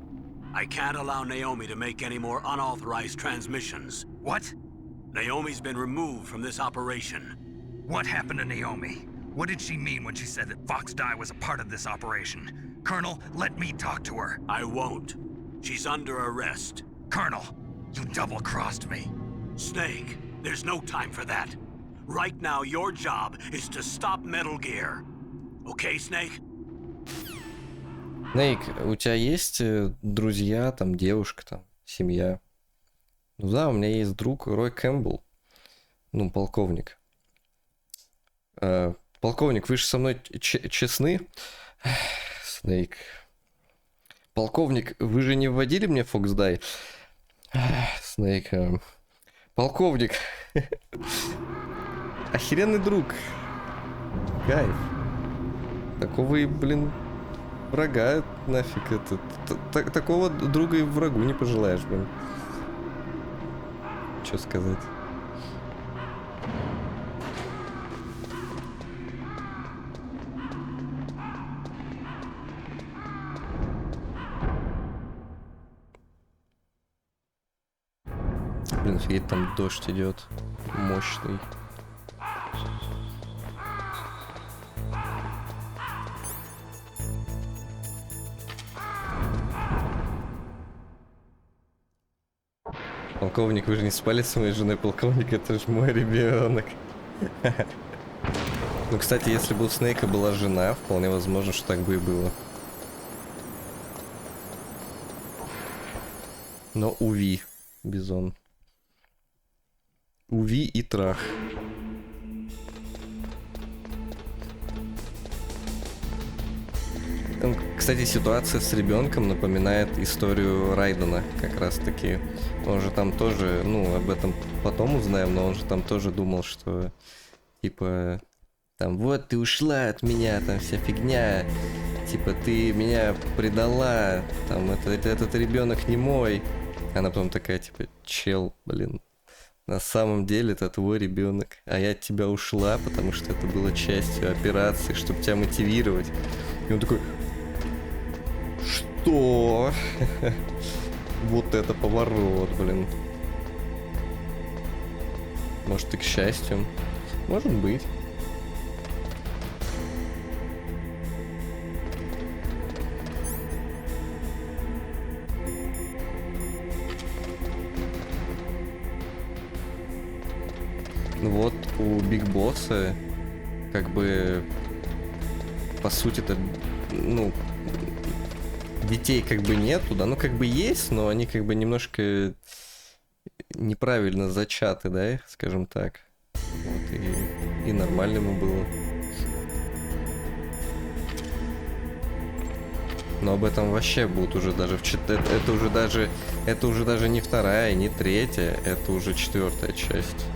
I can't allow Naomi to make any more unauthorized transmissions.
What?
Naomi's been removed from this operation.
What happened to Naomi? What did she mean when she said that Fox Die was a part of this operation? Colonel, let me talk to her.
I won't. She's under arrest.
Colonel, you double-crossed me.
Snake, there's no time for that. Right now, your job is to stop Metal Gear. Okay, Snake?
Snake, у тебя есть друзья, там, девушка, там, семья? Ну да, у меня есть друг Рой Кэмпбелл. Ну, полковник. Полковник, вы же со мной честны? Snake. Полковник, вы же не вводили мне Fox Die? Snake. Полковник. Охеренный друг. Кайф. Такого и, блин, врага нафиг это. Такого друга и врагу не пожелаешь, блин. Что сказать? Блин, офигеть, там дождь идет. Мощный. Полковник, вы же не спали с моей женой, полковник, это же мой ребенок. Ну, кстати, если бы у Снейка была жена, вполне возможно, что так бы и было. Но уви, бизон. Уви и трах. Кстати, ситуация с ребенком напоминает историю Райдена, как раз таки. Он же там тоже, ну, об этом потом узнаем, но он же там тоже думал, что типа там вот ты ушла от меня, там вся фигня, типа ты меня предала, там этот ребенок не мой. Она потом такая, типа, чел, блин, на самом деле это твой ребенок, а я от тебя ушла, потому что это было частью операции, чтобы тебя мотивировать. И он такой: что? Вот это поворот, блин. Может, и к счастью. Может быть. Вот у Биг Босса как бы по сути это, ну, детей как бы нету, да, ну как бы есть, но они как бы немножко неправильно зачаты, да, скажем так. Вот, и нормально ему было. Но об этом вообще будут уже даже это уже даже не вторая, не третья, это уже 4-я часть.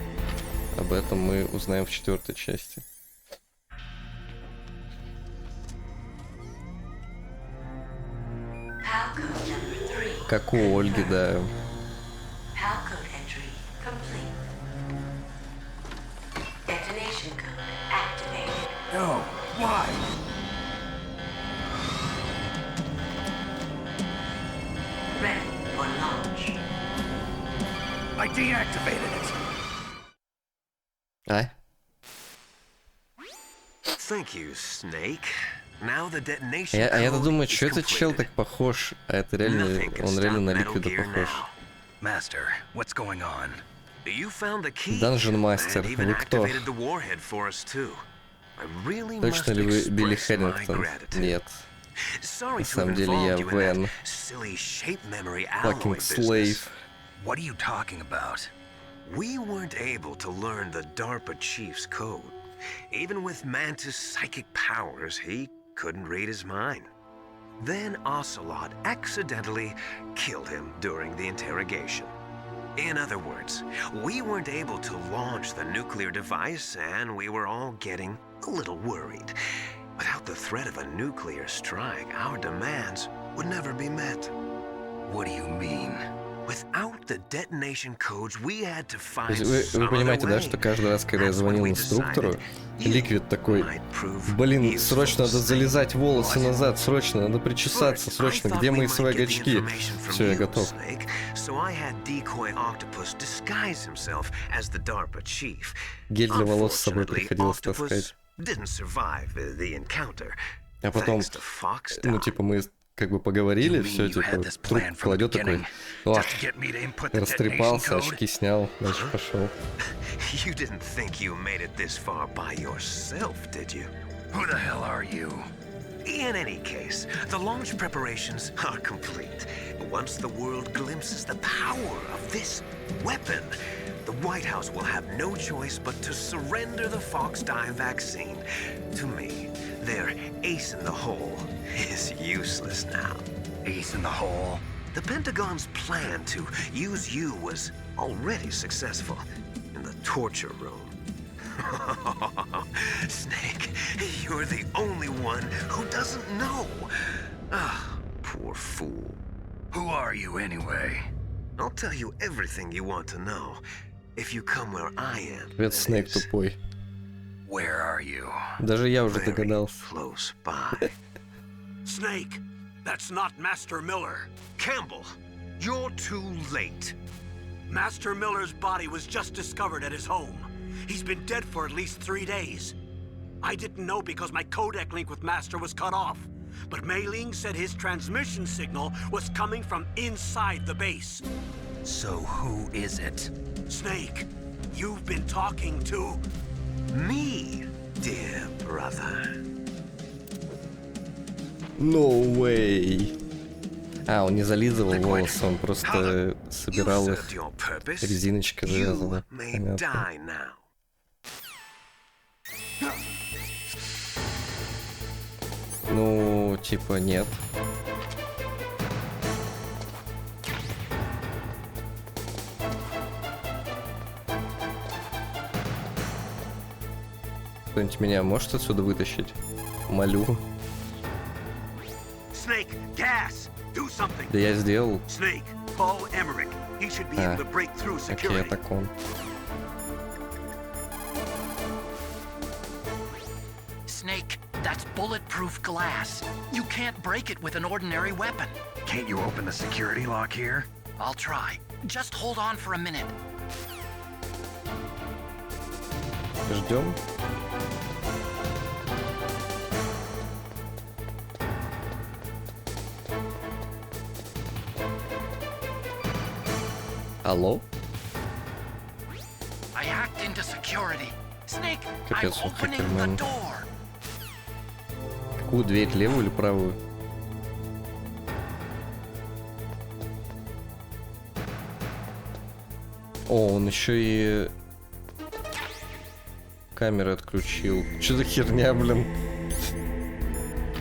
Об этом мы узнаем в 4-й части. Как у Ольги, да.
No, why?
Ready for launch.
I deactivated it.
А?
Thank you, Snake. Now the detonation
А я-то
code
думаю,
is
что этот чел
completed.
так похож, а это реально,
Nothing can
он реально
stop
на
Metal
Ликвида
Gear
похож.
now.
Master, what's going on?
You found the key.
Dungeon Master,
and even
вы кто?
activated the warhead for us too. I really
Точно
must
ли вы Билли
express my
Хэррингтон?
gratitude.
Нет.
Sorry
На
to
самом
have
деле я
involved you in that
Вен.
silly shape memory
Fucking
alloy business.
slave.
What are you talking about?
We weren't able to learn the DARPA chief's code. Even with Mantis' psychic powers, he couldn't read his mind. Then Ocelot accidentally killed him during the interrogation. In other words, we weren't able to launch the nuclear device, and we were all getting a little worried. Without the threat of a nuclear strike, our demands would never be met.
What do you mean?
Without the detonation codes, we had to
То
find
есть
some
вы
other
понимаете, да,
way.
что каждый раз, когда я
That's when
звонил
we
инструктору,
decided
Ликвид такой:
you might prove
блин,
useful,
срочно надо
Snake.
залезать волосы назад, срочно, надо причесаться,
First, I
срочно,
thought
где
we
мои
might
свои
get the
очки?
information from
Все, я
you,
готов.
Snake, so I had Decoy Octopus disguise himself as the DARPA chief.
Гель для волос с собой
Unfortunately,
приходилось
Octopus
таскать.
didn't survive the encounter.
А потом,
Thanks to Fox
ну,
Down.
типа, мы как бы поговорили,
You mean
все,
you
типа,
had this
труп
plan from the
кладет такой,
beginning,
о,
just to get me to input the
растрепался,
detonation code?
очки снял, дальше пошел.
You didn't think you made it this far by yourself, did you?
Who the hell are you?
In any case, the launch preparations are complete. Once the world glimpses the power of this weapon, the White House will have no choice but to surrender the Fox dye vaccine to me. Their ace in the hole is useless now.
Ace in the hole?
The Pentagon's plan to use you was already successful in the torture room. Snake, you're the only one who doesn't know. Ah, poor fool.
Who are you anyway?
I'll tell you everything you want to know. If you come where I am,
Привет, Снейк
that is
тупой.
Where are you?
Даже я уже
very
догадался.
close by.
Snake, that's not Master Miller.
Campbell, you're too late.
Master Miller's body was just discovered at his home. He's been dead for at least 3 days. I didn't know because my codec link with Master was cut off. But Mei Ling said his transmission signal was coming from inside the base.
So who is it?
Snake, you've been talking to...
Me, dear brother.
No way. А, он не зализывал волосы, он просто собирал
You
их
served your purpose.
резиночкой
You
завязанной.
may
Понятно.
die now.
Ну, типа, нет. Кто-нибудь меня может отсюда вытащить? Молю.
Snake, gas! Do something!
Да я сделал.
Snake, call Emmerich. He should be able to break through
Окей,
security.
так он.
Snake, that's bulletproof glass. You can't break it with an ordinary weapon.
Can't you open the security lock here?
I'll try. Just hold on for a minute.
Ждем. Алло?
I hacked into security. Snake, I'm
Капец, он
opening the
хакермен.
door.
Какую дверь, левую или правую? О, он еще и камеры отключил. Что за херня, блин?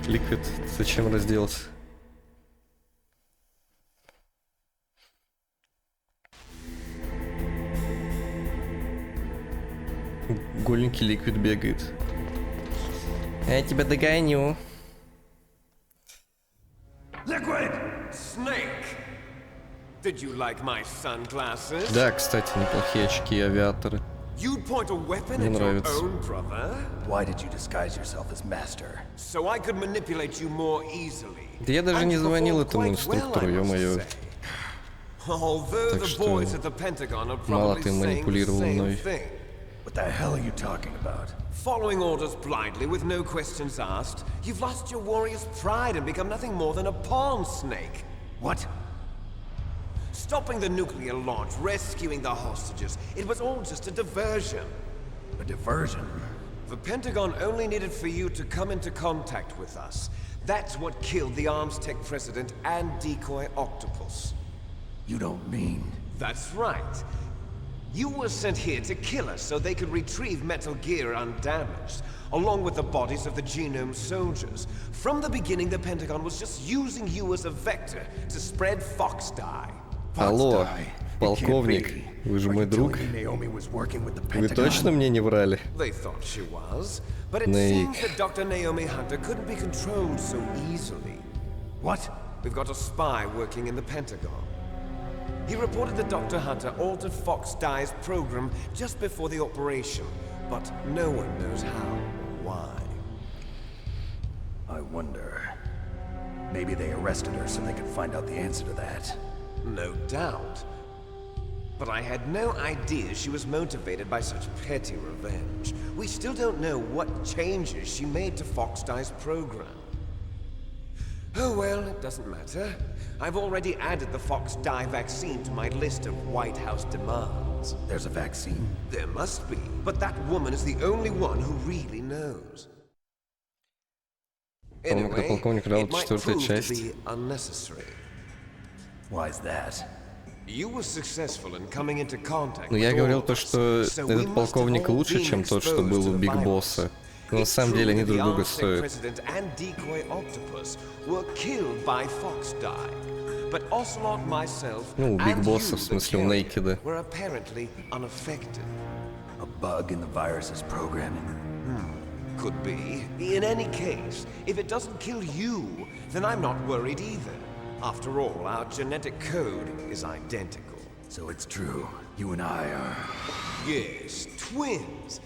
Ликвид, зачем разделся? Голенький Ликвид бегает. Я тебя догоню.
Liquid!
Snake! Did you like my sunglasses?
Да, кстати, неплохие очки авиаторы.
You'd point a weapon
Мне
at your
нравится.
own brother,
Why did you disguise yourself as master?
so I could manipulate you more easily.
Да я даже не
And
звонил
perform
этому
quite
инструктору,
well, I must
ё-моё.
say. Although
Так
the
что
boys at the Pentagon are
мало
probably
ты
saying the
манипулировал
same
мной.
thing.
What the hell are you talking about?
Following orders blindly with no questions asked, you've lost your warrior's pride and become nothing more than a pawn, Snake.
What?
Stopping the nuclear launch, rescuing the hostages, it was all just a diversion.
A diversion?
The Pentagon only needed for you to come into contact with us. That's what killed the Arms Tech president and Decoy Octopus.
You don't mean...
That's right. You were sent here to kill us so they could retrieve Metal Gear undamaged, along with the bodies of the Genome soldiers. From the beginning, the Pentagon was just using you as a vector to spread Fox dye.
Алло, Полковник, вы же мой друг. Вы точно мне не врали?
They thought she was, but it
Nick.
seems that Dr. Naomi Hunter couldn't be controlled so easily.
What?
We've got a spy working in the Pentagon. He reported that Dr. Hunter altered Fox Dye's program just before the operation, but no one knows how or why.
I wonder. Maybe they arrested her so they could find out the answer to that.
No doubt. But I had no idea she was motivated by such petty revenge. We still don't know what changes she made to Fox Dye's program. Oh well, it doesn't matter. I've already added the Fox Dye vaccine to my list of White House demands.
There's a vaccine?
There must be, but that woman is the only one who really knows. Anyway,
полковник играл
it might
четвертая
prove to
часть.
be unnecessary.
Why is that?
You were successful in coming into contact
Ну, я
with
говорил
all
то,
of us,
что
so we
этот
must
полковник
have all
лучше,
been
чем тот, что
exposed
был
to
у
the
Биг
virus.
Босса. Но на
It's
самом деле
true
они
that
друг
the
друга
Arctic
стоят.
President and Decoy Octopus were killed by Fox Dye. But Ocelot, myself,
Ну, у Биг
and
Босса,
you,
в
the
смысле, у
carrier,
Нейкеда.
were apparently unaffected.
A bug in the virus's programming?
Could be. In any case, if it doesn't kill you, then I'm not worried either. After all, our genetic code is identical.
So it's true. You and I are...
Yes, twins.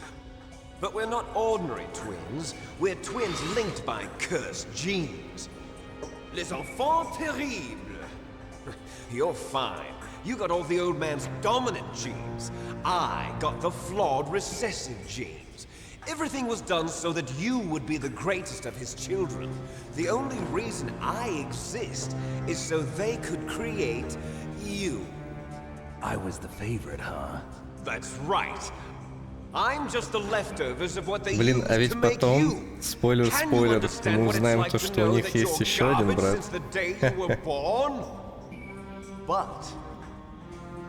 But we're not ordinary twins. We're twins linked by cursed genes. Les enfants terribles. You're fine. You got all the old man's dominant genes. I got the flawed recessive genes. Everything was done so that you would be the greatest of his children. The only reason I exist is so they could create you.
I was the favorite, huh?
That's right. I'm just the leftovers of what they
Блин,
used
а ведь
to make
потом,
you.
спойлер,
Can you
спойлер,
understand
мы
what it's
узнаем
like
то,
to
что у
know
них
that
есть
you're
еще один
garbage
брат.
since the day you were born? But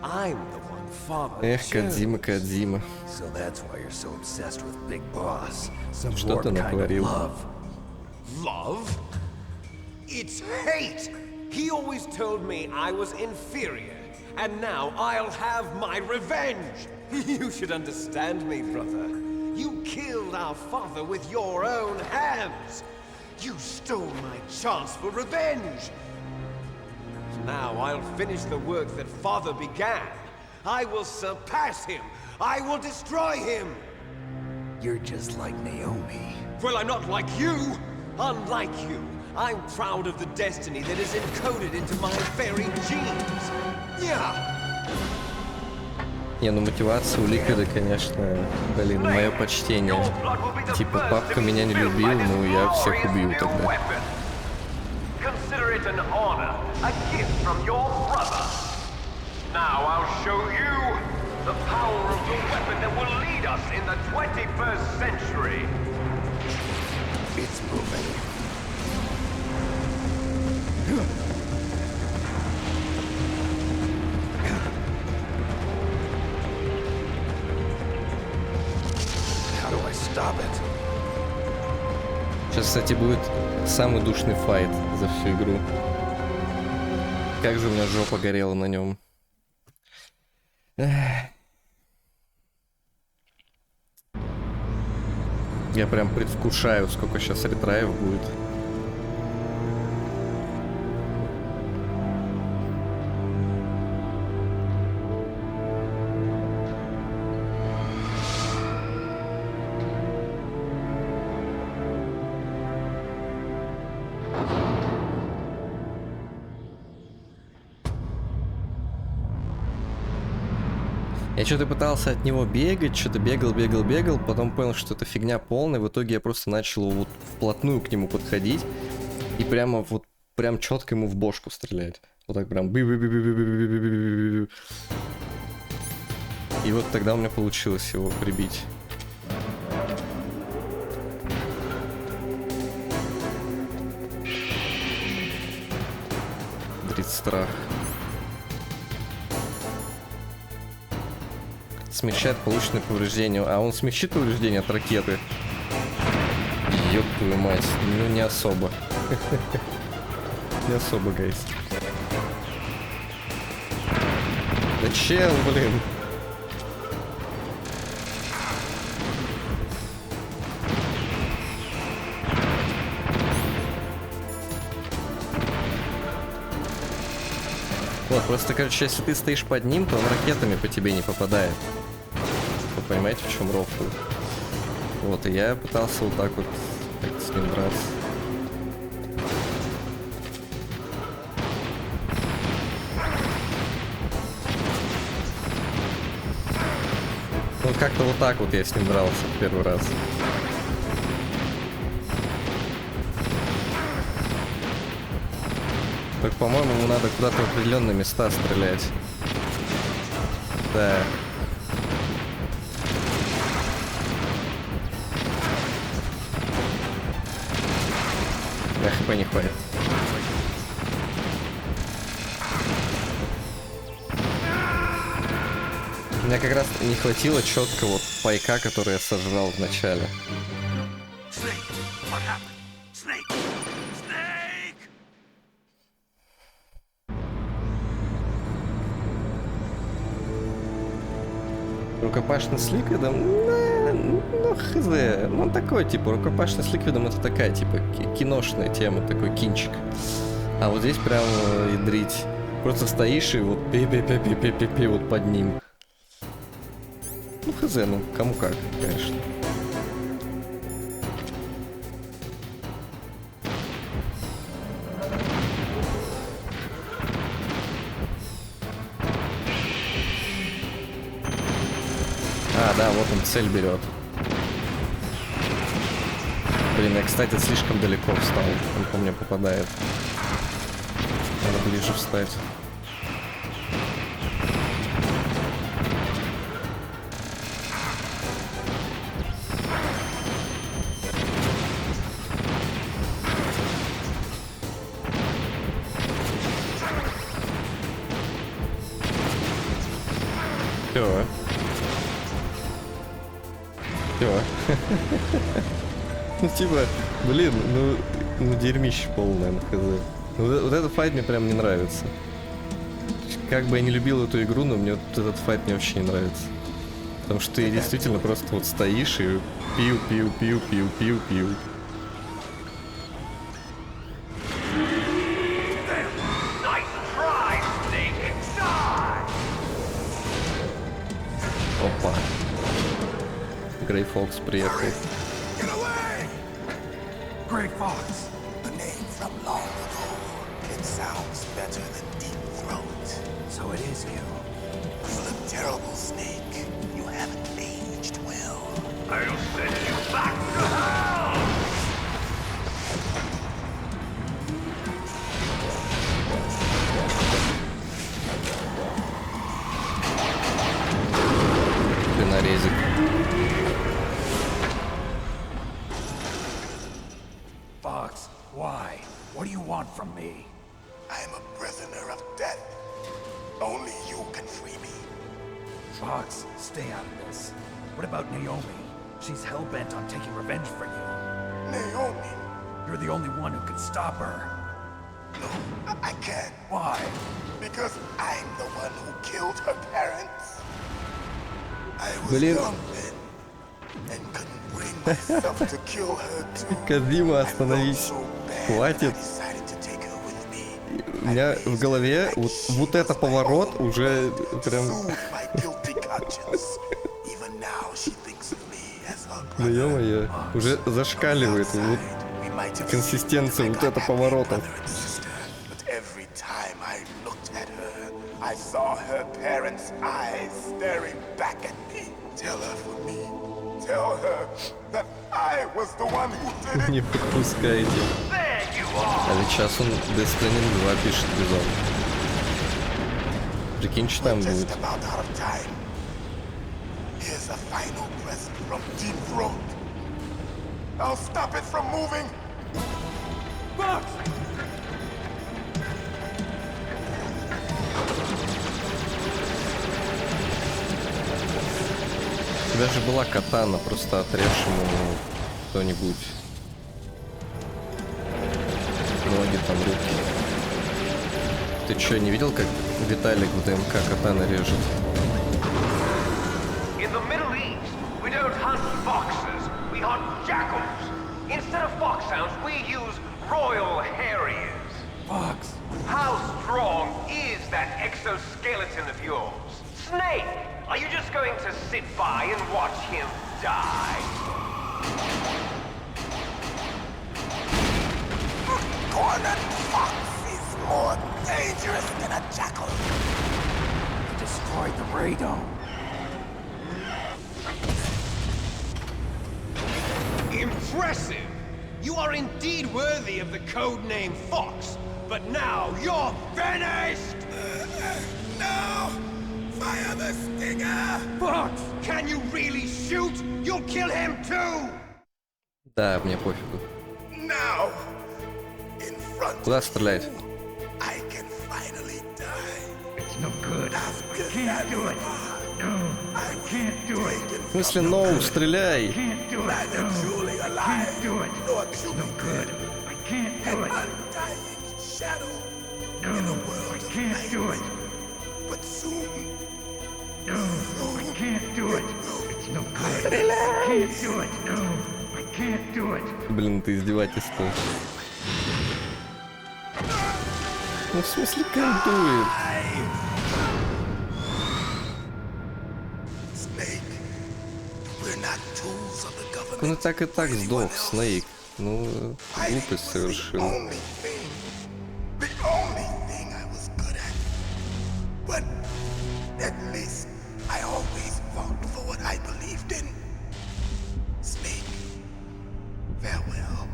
I'm the one father
Эх,
chose.
Кодзима, Кодзима.
So that's why you're so obsessed with Big Boss. Some
Что
warped
ты
kind of
натворил?
love.
Love? It's hate! He always told me I was inferior, and now I'll have my revenge! You should understand me, brother. You killed our father with your own hands! You stole my chance for revenge! Now I'll finish the work that father began. I will surpass him! I will destroy him!
You're just like Naomi.
Well, I'm not like you! Unlike you, I'm proud of the destiny that is encoded into my very genes. Yeah!
Не, ну мотивация у Ликвида, конечно, блин, мое почтение. Типа, папка меня не любил, ну я всех убью тогда.
Consider it an honor, a gift from your brother. Now I'll show you the power of the weapon that will lead us in the 21st century.
It's moving. How do I stop it?
Сейчас, кстати, будет самый душный файт за всю игру. Как же у меня жопа горела на нем. Я прям предвкушаю, сколько сейчас ретраев будет. Я что-то пытался от него бегать, что-то бегал, потом понял, что это фигня полная, в итоге я просто начал вот вплотную к нему подходить и прямо вот прям четко ему в бошку стрелять. Вот так прям бы. И вот тогда у меня получилось его прибить. Дрит страх. Смягчает полученное повреждение. А он смягчит повреждение от ракеты? Ёб твою мать. Ну, не особо. Не особо, гайс. Да чел, блин. Вот, просто, короче, если ты стоишь под ним, то он ракетами по тебе не попадает. Вы понимаете, в чем рофл? Вот, и я пытался вот так вот как-то с ним драться. Ну, как-то вот так вот я с ним дрался в первый раз. Так, по-моему, ему надо куда-то в определенные места стрелять. Да. хп не хватит. Мне как раз не хватило четко вот пайка, который я сожрал в начале. Рукопашный с Ликвидом? Ну, хз. Ну, такой, типа, рукопашный с Ликвидом это такая, типа, киношная тема, такой кинчик. А вот здесь прям ядрить. Просто стоишь и вот пи-пи-пи-пи-пи-пи вот под ним. Ну, хз, ну, кому как, конечно. А, да, вот он цель берет. Блин, я, кстати, слишком далеко встал. Он по мне попадает. Надо ближе встать. Всё. Всё. Ну типа, блин, ну дерьмище полное, ну хз. Вот этот файт мне прям не нравится. Как бы я не любил эту игру, но мне вот этот файт мне вообще не нравится. Потому что ты действительно просто вот стоишь и пиу-пиу-пиу-пиу-пиу-пиу. Опа. Грей Фокс приехал.
Grey Fox, the name from long ago. It sounds better than Deep Throat. So it is you. You look terrible, Snake. You haven't aged well.
I'll send you back to hell!
Ты нарезик.
Fox, why? What do you want from me? I am a prisoner of death. Only you can free me. Fox, stay out of this. What about Naomi? She's hell-bent on taking revenge for you. Naomi? You're the only one who can stop her. No, I can't. Why? Because I'm the one who killed her parents. I was young then, and couldn't bring myself to kill her too.
Кодзима, остановись. Хватит. У меня в голове вот это поворот уже прям... Ну ё-моё, уже зашкаливает вот консистенция вот это поворота. Не подпускайте. А ведь сейчас он Death Stranding 2 пишет Бизон. Прикинь, что там будет. У тебя же была катана, просто отрежь ему кто-нибудь. Ноги там, руки. Ты что, не видел, как Виталик в ДМК кота нарежет.
In the Middle East, we don't hunt foxes, we hunt jackals. Instead of foxhounds, we use royal harriers.
Fox!
How strong is that exoskeleton of yours? Snake, are you just going to sit by and watch him die?
Cornered fox is more dangerous than a jackal. He destroyed the radome.
Impressive! You are indeed worthy of the codename Fox, but now you're finished!
No! Fire the stinger!
Fox! Can you really shoot? You'll kill him too!
Да, мне пофигу.
Now! In front
Куда
of
стрелять?
you, I can finally die.
It's no good.
After
I can't do it. No, I can't do it.
В смысле, ноу, стреляй!
Can't do it.
neither
No,
truly
I
alive
can't do it.
nor
It's
truly
no good. I can't do it.
undying shadow
No,
in a world
I
of
can't
light.
do it.
But soon,
No, I can't do it. It's no good. I can't do it. No, I can't do it.
Блин, это издевательство. Ну, в смысле, колдует?
Snake, we're not tools of the government.
Он и так сдох, Снейк. Ну, глупость совершил.
The only thing I was good at. But at least I always fought for what I believed in. Snake, farewell.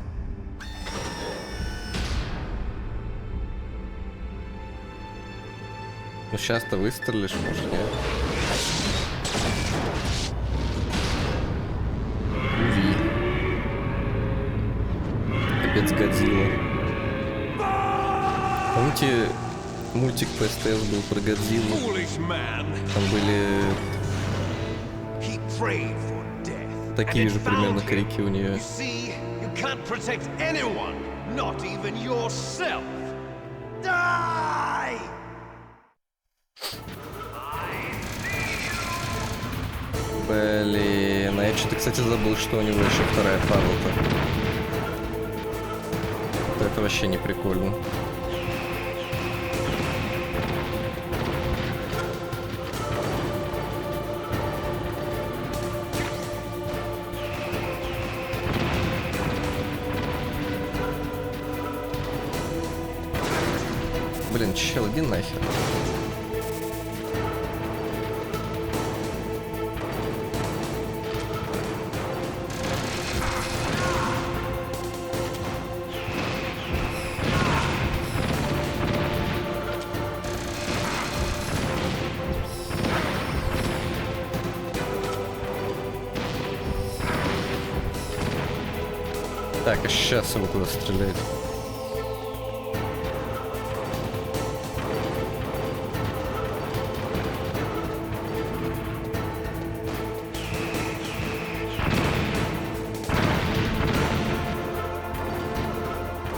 Ну, сейчас-то выстрелишь, может, нет? Уви. Капец, Годзилла. Помните, мультик по СТС был про Годзиллу?
Foolish man!
Там были
He prayed for death.
такие
and
же
it
примерно
found him.
крики у нее.
You see, you can't protect anyone, not even yourself. Die!
Блин, а я что-то, кстати, забыл, что у него еще вторая падла-то. Вот это вообще не прикольно. Блин, чел, иди нахер. Так, а сейчас его куда стрелять?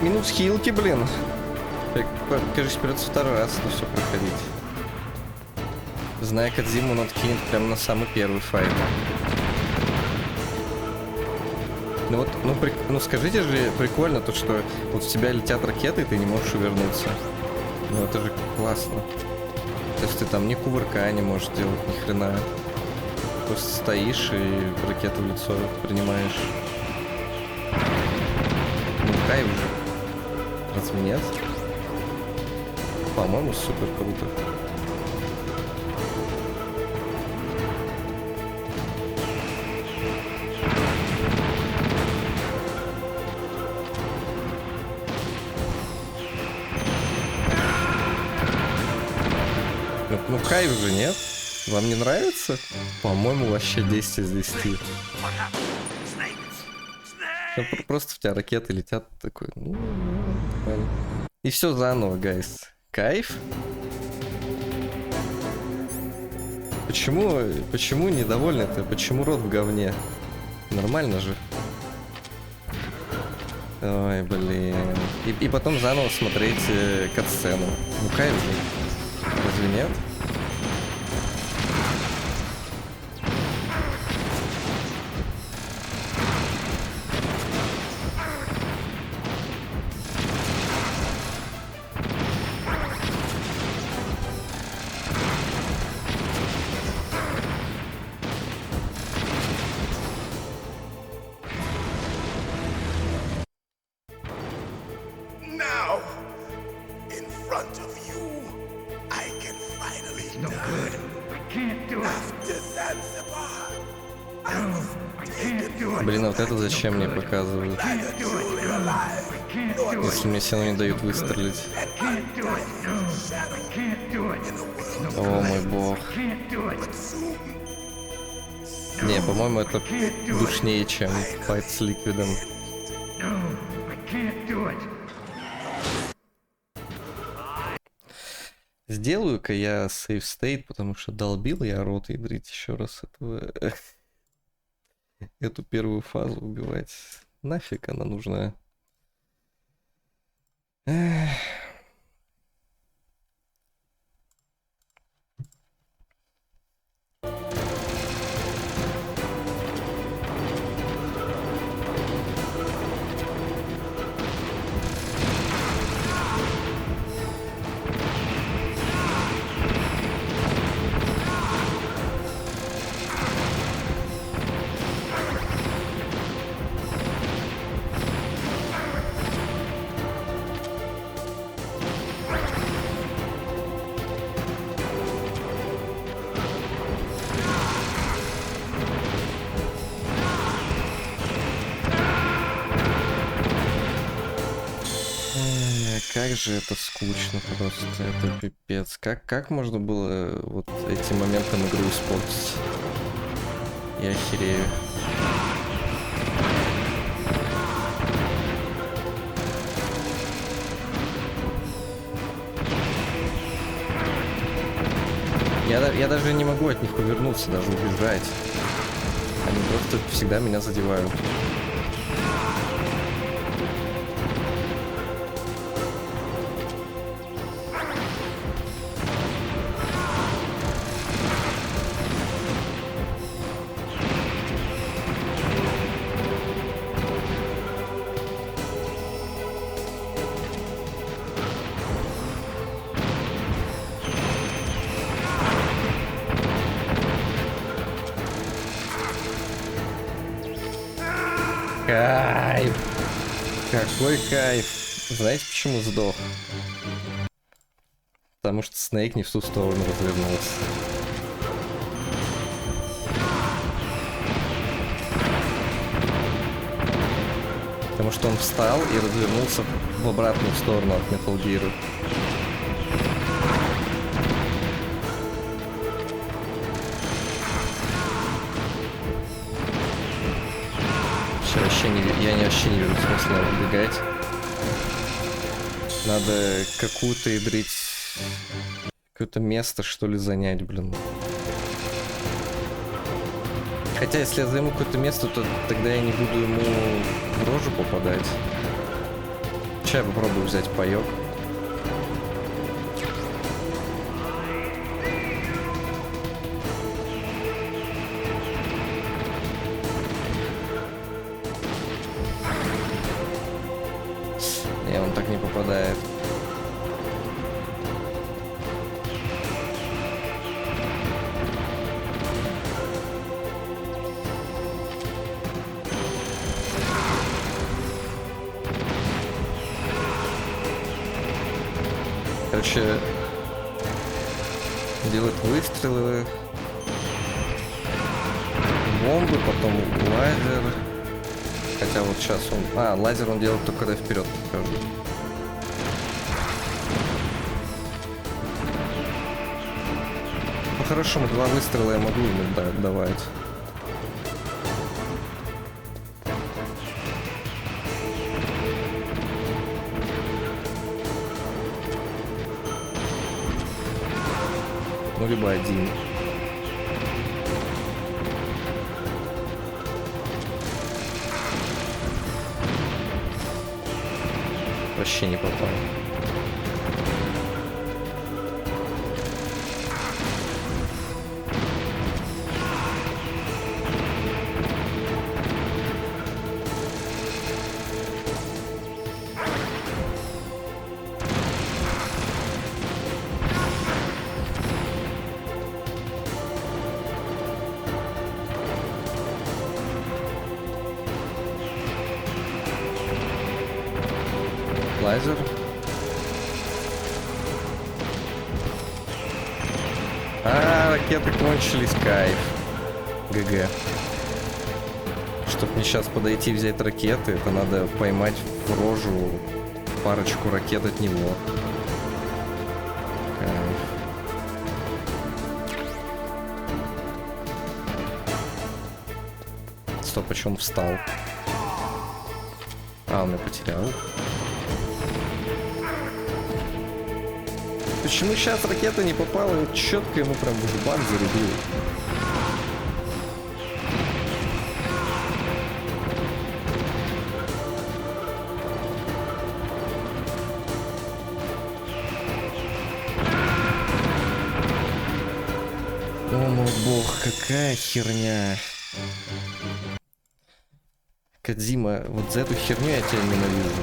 Минус хилки, блин. Так, кажется, придется второй раз это все проходить. Зная Кодзиму, он откинет прямо на самый первый файт. Ну вот, ну скажите же, прикольно то, что вот в тебя летят ракеты, и ты не можешь увернуться. Ну это же классно. То есть ты там ни кувырка не можешь делать, ни хрена. Просто стоишь и ракету в лицо принимаешь. Ну кайф же. Разве нет? По-моему, супер круто. Ну кайф же, нет? Вам не нравится? По-моему, вообще 10 из 10. Ну, просто в тебя ракеты летят такой. Ну, нормально. И все заново, гайс. Кайф? Почему недовольны-то? Почему рот в говне? Нормально же. Ой, блин. И потом заново смотреть катсцену. Ну кайф же. Разве нет?
Now, in front of you, I can finally die. I can't do it. After Zanzibar, I was taken.
Блин, а вот это зачем мне показывают? Если мне все равно не дают выстрелить. О мой бог. Не, по-моему, это душнее, чем файт с ликвидом. Сделаю-ка я сейв стейт, потому что долбил я рот и дрить еще раз этого эту первую фазу убивать. Нафиг она нужна. Эх. Как же это скучно просто, это пипец. Как можно было вот этим моментом игру испортить? Я охерею. Я даже не могу от них увернуться, даже убежать. Они просто всегда меня задевают. Кайф! Какой кайф! Знаете, почему сдох? Потому что Снейк не в ту сторону развернулся. Потому что он встал и развернулся в обратную сторону от Metal Gear. Я вообще не вижу смысла убегать. Надо какую-то ядрить... Какое-то место, что ли, занять, блин. Хотя, если я займу какое-то место, то тогда я не буду ему в рожу попадать. Сейчас я попробую взять паёк. Он так не попадает. Короче, делает выстрелы, бомбы, потом лазер. Хотя вот сейчас он... лазер он делает только когда вперед покажу. По-хорошему, 2 выстрела я могу ему давать. Ну, либо 1. Вообще не попал. Лазер. Ракеты кончились, кайф. ГГ. Чтоб мне сейчас подойти и взять ракеты, это надо поймать в рожу парочку ракет от него. Кайф. Стоп, о чем встал? Он меня потерял. Почему сейчас ракета не попала? Я четко ему прям в жбан зарядил. О мой бог, какая херня. Кодзима, вот за эту херню я тебя ненавижу.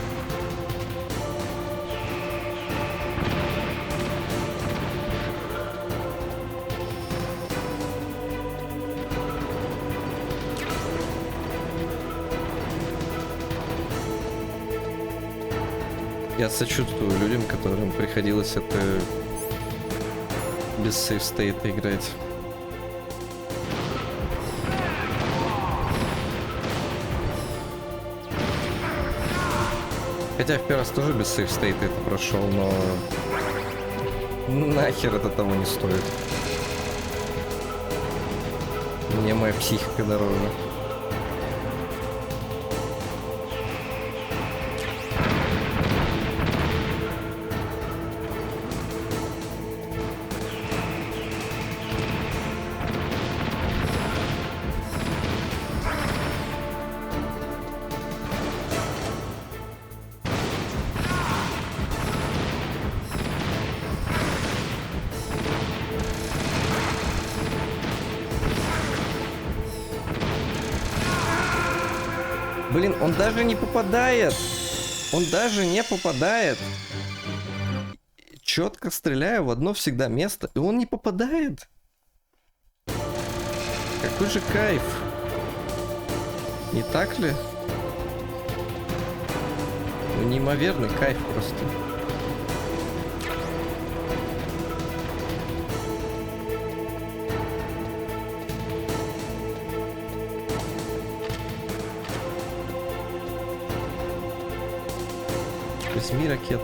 Я сочувствую людям, которым приходилось это без сейф-стейта играть. Хотя в первый раз тоже без сейф-стейта это прошел, но нахер это того не стоит. Мне моя психика дороже. Блин, он даже не попадает. Он даже не попадает. Четко стреляю в одно всегда место, и он не попадает. Какой же кайф. Не так ли? Ну, неимоверный кайф просто. Возьми ракету.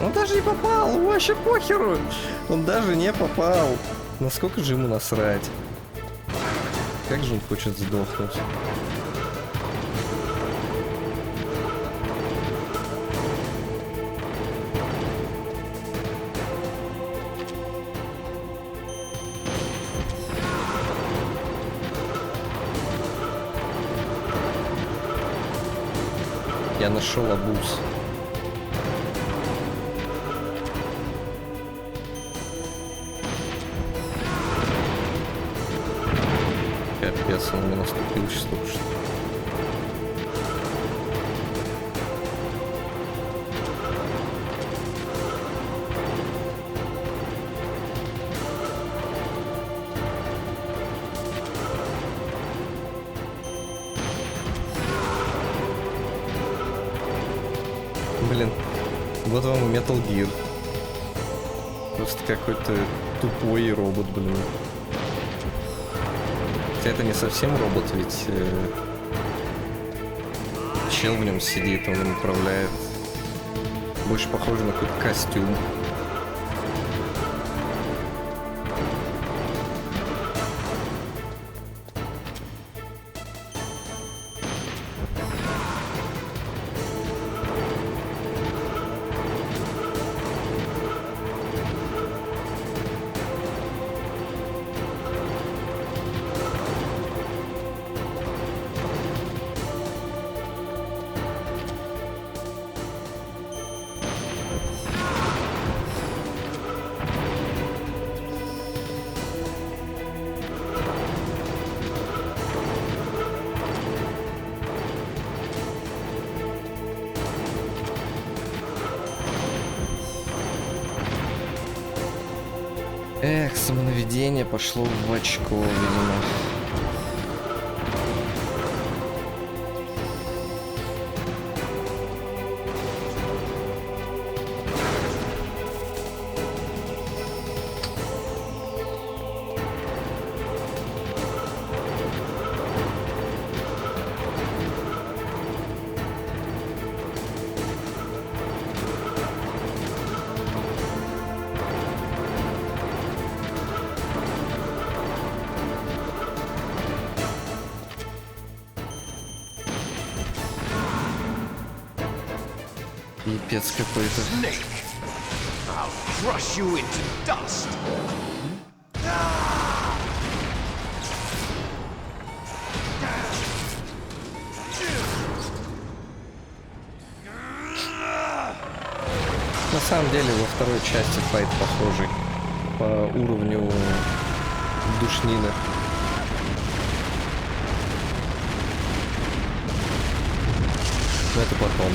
Он даже не попал, вообще похеру. Он даже не попал. Насколько же ему насрать? Как же он хочет сдохнуть? Я нашел обуз. Капец, он меня наступил сейчас только что. Блин, вот вам и Metal Gear. Просто какой-то тупой робот, блин. Хотя это не совсем робот, ведь чел в нем сидит, он им управляет. Больше похоже на какой-то костюм. Самонаведение пошло в очко, видимо. Пипец какой-то.
I'll crush you into dust.
На самом деле во второй части файт похожий по уровню душнины. Но это потом.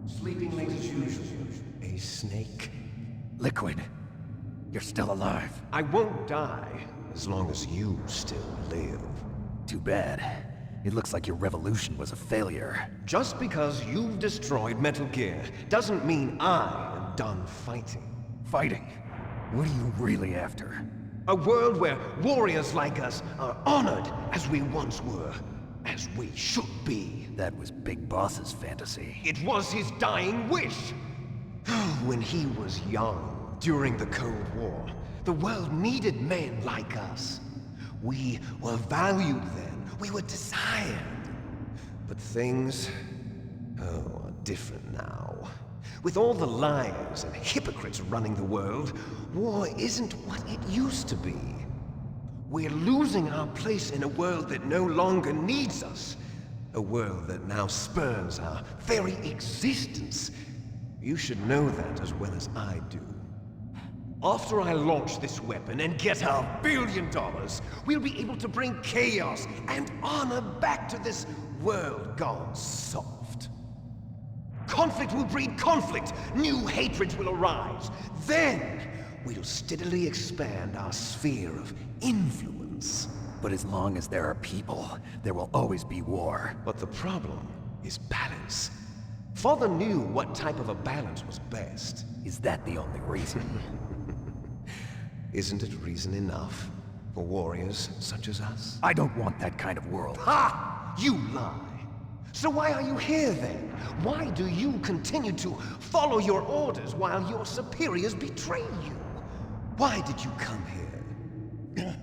Sleeping late as usual. A snake.
Liquid, you're still alive.
I won't die as long as you still live.
Too bad. It looks like your revolution was a failure.
Just because you've destroyed Metal Gear doesn't mean I am done fighting.
Fighting? What are you really after?
A world where warriors like us are honored as we once were, as we should be.
That was Big Boss's fantasy.
It was his dying wish. When he was young, during the Cold War, the world needed men like us. We were valued then. We were desired. But things, are different now. With all the liars and hypocrites running the world, war isn't what it used to be. We're losing our place in a world that no longer needs us. A world that now spurns our very existence. You should know that as well as I do. After I launch this weapon and get our $1 billion, we'll be able to bring chaos and honor back to this world gone soft. Conflict will breed conflict. New hatreds will arise. Then, we'll steadily expand our sphere of influence.
But as long as there are people, there will always be war.
But the problem is balance. Father knew what type of a balance was best.
Is that the only reason?
Isn't it reason enough for warriors such as us?
I don't want that kind of world.
Ha! You lie! So why are you here then? Why do you continue to follow your orders while your superiors betray you? Why did you come here?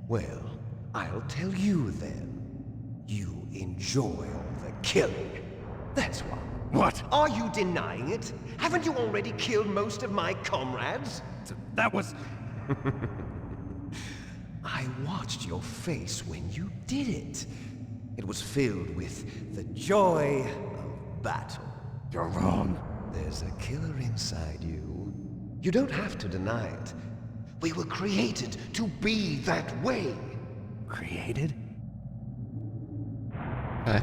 Well, I'll tell you then. You enjoy all the killing. That's why.
What?
Are you denying it? Haven't you already killed most of my comrades?
That was...
I watched your face when you did it. It was filled with the joy of battle.
You're wrong.
There's a killer inside you. You don't have to deny it. We were created to be that way.
Created?
Huh?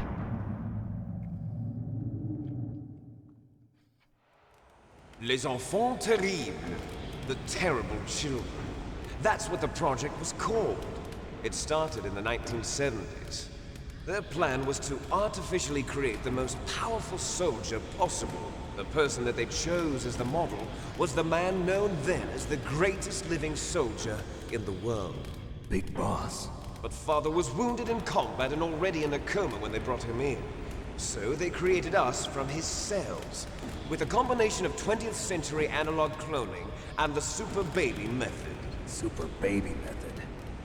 Les enfants terribles. The terrible children. That's what the project was called. It started in the 1970s. Their plan was to artificially create the most powerful soldier possible. The person that they chose as the model was the man known then as the greatest living soldier in the world.
Big Boss.
But Father was wounded in combat and already in a coma when they brought him in. So they created us from his cells, with a combination of 20th century analog cloning and the super baby method.
Super baby method.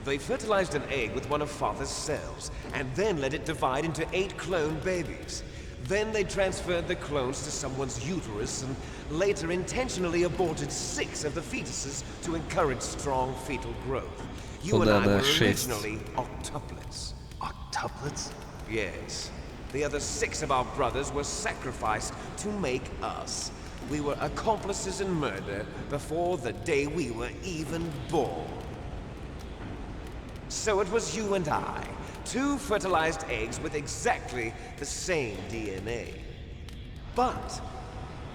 They fertilized an egg with one of Father's cells, and then let it divide into 8 clone babies. Then they transferred the clones to someone's uterus, and later intentionally aborted 6 of the fetuses to encourage strong fetal growth. You and I were originally octuplets.
Octuplets?
Yes. The other 6 of our brothers were sacrificed to make us. We were accomplices in murder before the day we were even born. So it was you and I, 2 fertilized eggs with exactly the same DNA. But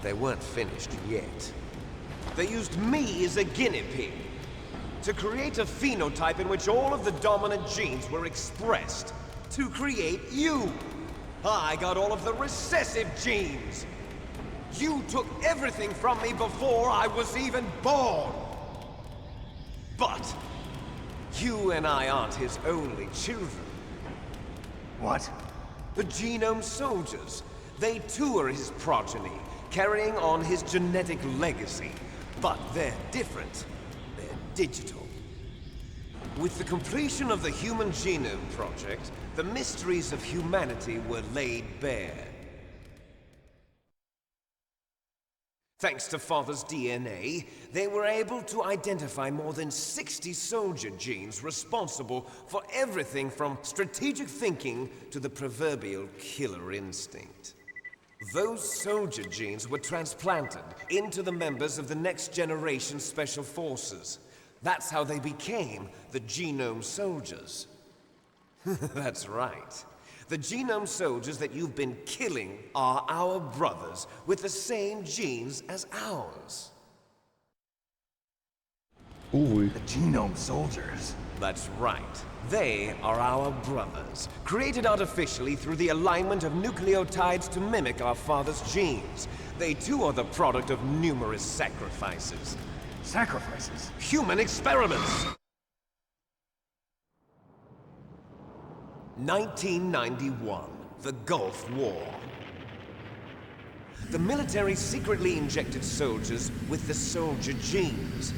they weren't finished yet. They used me as a guinea pig to create a phenotype in which all of the dominant genes were expressed to create you. I got all of the recessive genes. You took everything from me before I was even born. But you and I aren't his only children.
What?
The Genome Soldiers. They too are his progeny, carrying on his genetic legacy. But they're different. They're digital. With the completion of the Human Genome Project, the mysteries of humanity were laid bare. Thanks to Father's DNA, they were able to identify more than 60 soldier genes responsible for everything from strategic thinking to the proverbial killer instinct. Those soldier genes were transplanted into the members of the next generation Special Forces. That's how they became the Genome Soldiers. That's right. The Genome Soldiers that you've been killing are our brothers with the same genes as ours.
Увы.
The Genome Soldiers?
That's right. They are our brothers, created artificially through the alignment of nucleotides to mimic our father's genes. They too are the product of numerous sacrifices.
Sacrifices?
Human experiments! 1991, the Gulf War. The military secretly injected soldiers with the soldier genes.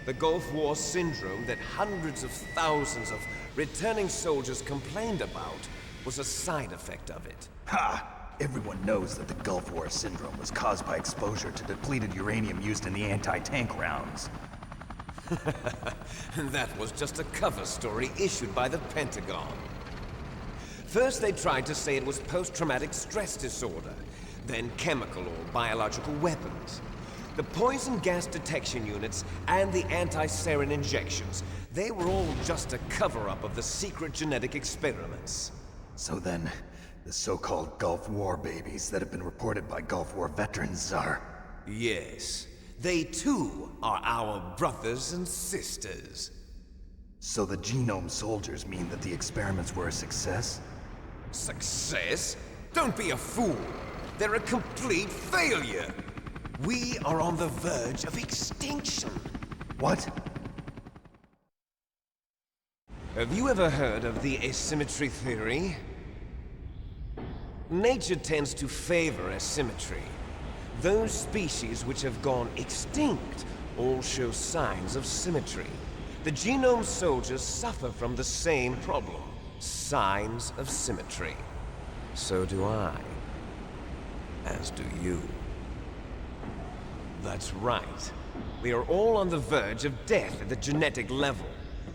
The Gulf War syndrome that hundreds of thousands of returning soldiers complained about was a side effect of it.
Ha! Everyone knows that the Gulf War syndrome was caused by exposure to depleted uranium used in the anti-tank rounds.
That was just a cover story issued by the Pentagon. First they tried to say it was post-traumatic stress disorder, then chemical or biological weapons. The poison gas detection units and the anti-sarin injections, they were all just a cover-up of the secret genetic experiments.
So then, the so-called Gulf War babies that have been reported by Gulf War veterans are...
Yes. They too are our brothers and sisters.
So the Genome Soldiers mean that the experiments were a success?
Success? Don't be a fool. They're a complete failure. We are on the verge of extinction.
What?
Have you ever heard of the asymmetry theory? Nature tends to favor asymmetry. Those species which have gone extinct all show signs of symmetry. The Genome Soldiers suffer from the same problem. Signs of symmetry. So do I. As do you. That's right. We are all on the verge of death at the genetic level.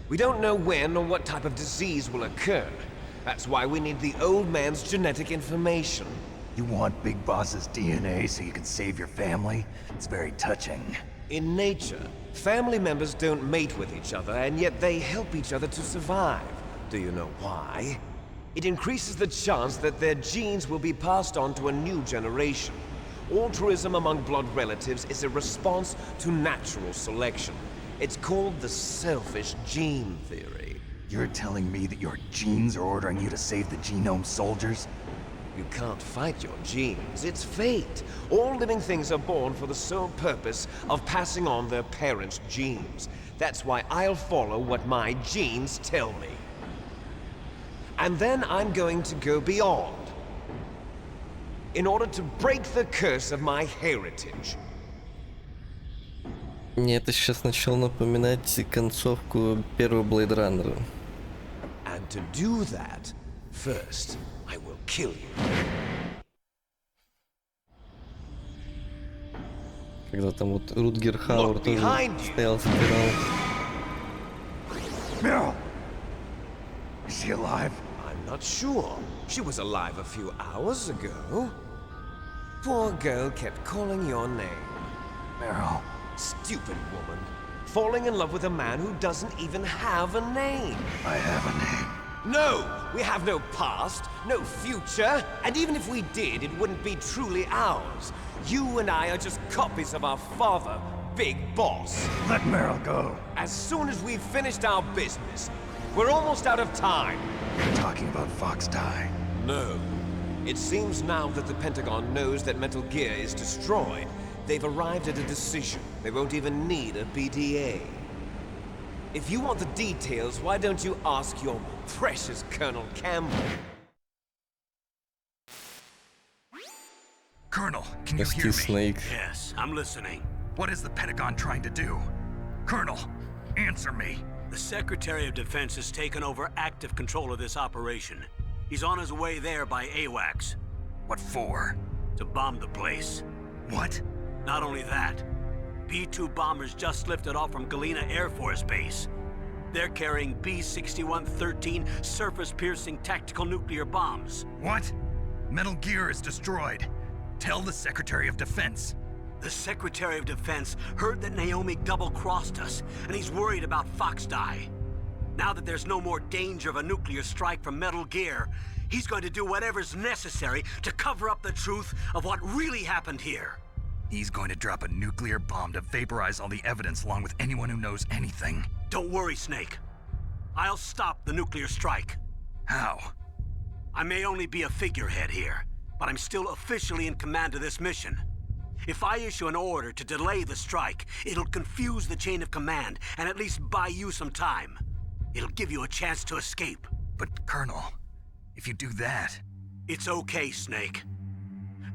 We don't know when or what type of disease will occur. That's why we need the old man's genetic information.
You want Big Boss's DNA so you can save your family? It's very touching.
In nature, family members don't mate with each other, and yet they help each other to survive. Do you know why? It increases the chance that their genes will be passed on to a new generation. Altruism among blood relatives is a response to natural selection. It's called the selfish gene theory.
You're telling me that your genes are ordering you to save the Genome Soldiers?
You can't fight your genes. It's fate. All living things are born for the sole purpose of passing on their parents' genes. That's why I'll follow what my genes tell me. And then I'm going to go beyond. In order to break the curse of my heritage.
Мне это сейчас начало напоминать концовку первого Blade Runner.
And to do that, first, I will kill you.
Когда там вот Рутгер Хауэр тоже стоял, собирал.
Meryl! Is she alive?
I'm not sure. She was alive a few hours ago. Poor girl kept calling your name.
Meryl.
Stupid woman. Falling in love with a man who doesn't even have a name.
I have a name.
No! We have no past, no future, and even if we did, it wouldn't be truly ours. You and I are just copies of our father, Big Boss.
Let Meryl go.
As soon as we've finished our business, we're almost out of time.
You're talking about Fox Die.
No. It seems now that the Pentagon knows that Metal Gear is destroyed, they've arrived at a decision. They won't even need a BDA. If you want the details, why don't you ask your precious Colonel Campbell?
Colonel, can you hear
Прости,
me?
Снейк.
Yes, I'm listening.
What is the Pentagon trying to do? Colonel, answer me.
The Secretary of Defense has taken over active control of this operation. He's on his way there by AWACS.
What for?
To bomb the place.
What?
Not only that, B-2 bombers just lifted off from Galena Air Force Base. They're carrying B-6113 surface-piercing tactical nuclear bombs.
What? Metal Gear is destroyed. Tell the Secretary of Defense.
The Secretary of Defense heard that Naomi double-crossed us, and he's worried about Fox Die. Now that there's no more danger of a nuclear strike from Metal Gear, he's going to do whatever's necessary to cover up the truth of what really happened here.
He's going to drop a nuclear bomb to vaporize all the evidence along with anyone who knows anything.
Don't worry, Snake. I'll stop the nuclear strike.
How?
I may only be a figurehead here, but I'm still officially in command of this mission. If I issue an order to delay the strike, it'll confuse the chain of command and at least buy you some time. It'll give you a chance to escape.
But, Colonel, if you do that...
It's okay, Snake.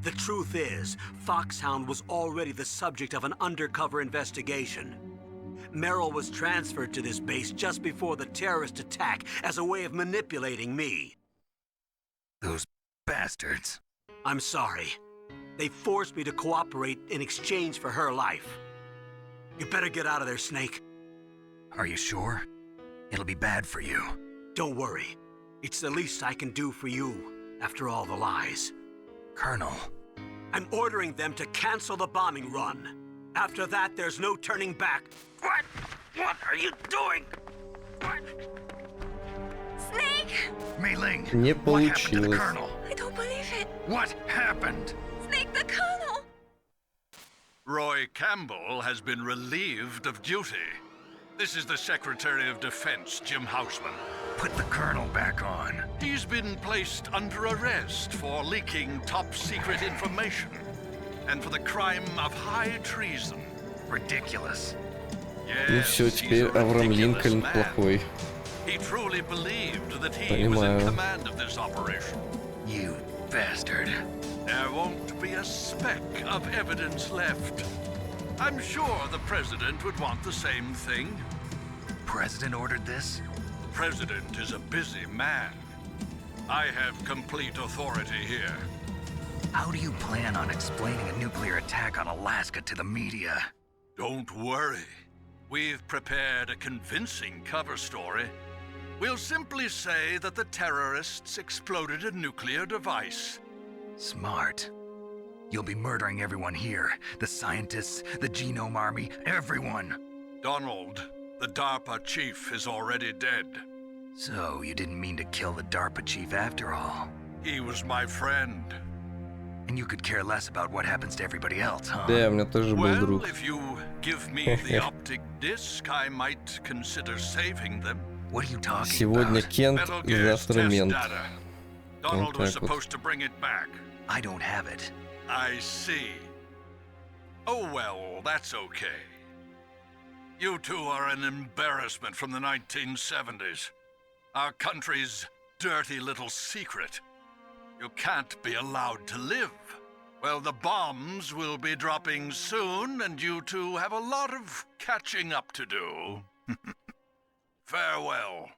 The truth is, Foxhound was already the subject of an undercover investigation. Merrill was transferred to this base just before the terrorist attack as a way of manipulating me.
Those bastards.
I'm sorry. They forced me to cooperate in exchange for her life. You better get out of there, Snake.
Are you sure? It'll be bad for you.
Don't worry. It's the least I can do for you, after all the lies.
Colonel.
I'm ordering them to cancel the bombing run. After that, there's no turning back. What? What are you doing? What?
Snake!
Mei Ling,
Не
what happened to the
получилось.
Colonel?
I don't believe it.
What happened?
Snake the Colonel!
Roy Campbell has been relieved of duty. This is the Secretary of Defense, Jim Houseman.
Put the Colonel back on.
He's been placed under arrest for leaking top-secret information and for the crime of high treason.
Ridiculous.
Ну все,
Yes,
теперь
he's a
Авраам
ridiculous
Линкольн
man.
плохой.
He truly believed that he was in
Понимаю.
command of this operation.
You bastard.
There won't be a speck of evidence left. I'm sure the President would want the same thing.
President ordered this?
President is a busy man. I have complete authority here.
How do you plan on explaining a nuclear attack on Alaska to the media?
Don't worry. We've prepared a convincing cover story. We'll simply say that the terrorists exploded a nuclear device.
Smart. You'll be murdering everyone here. The scientists, the Genome Army, everyone.
Donald, the DARPA chief, is already dead.
So, you didn't mean to kill the DARPA chief after all.
He was my friend.
And you could care less about what happens to everybody else, huh?
Да, у меня тоже был
Well,
друг.
if you give me the optic disc, I might consider saving them.
What are you talking
Сегодня
about?
Кент
Metal
и
Gear's
завтра
test
Мент.
data. Donald was
так вот.
supposed to bring it back.
I don't have it.
I see. Oh well, that's okay. You two are an embarrassment from the 1970s. Our country's dirty little secret. You can't be allowed to live. Well, the bombs will be dropping soon, and you two have a lot of catching up to do. Farewell.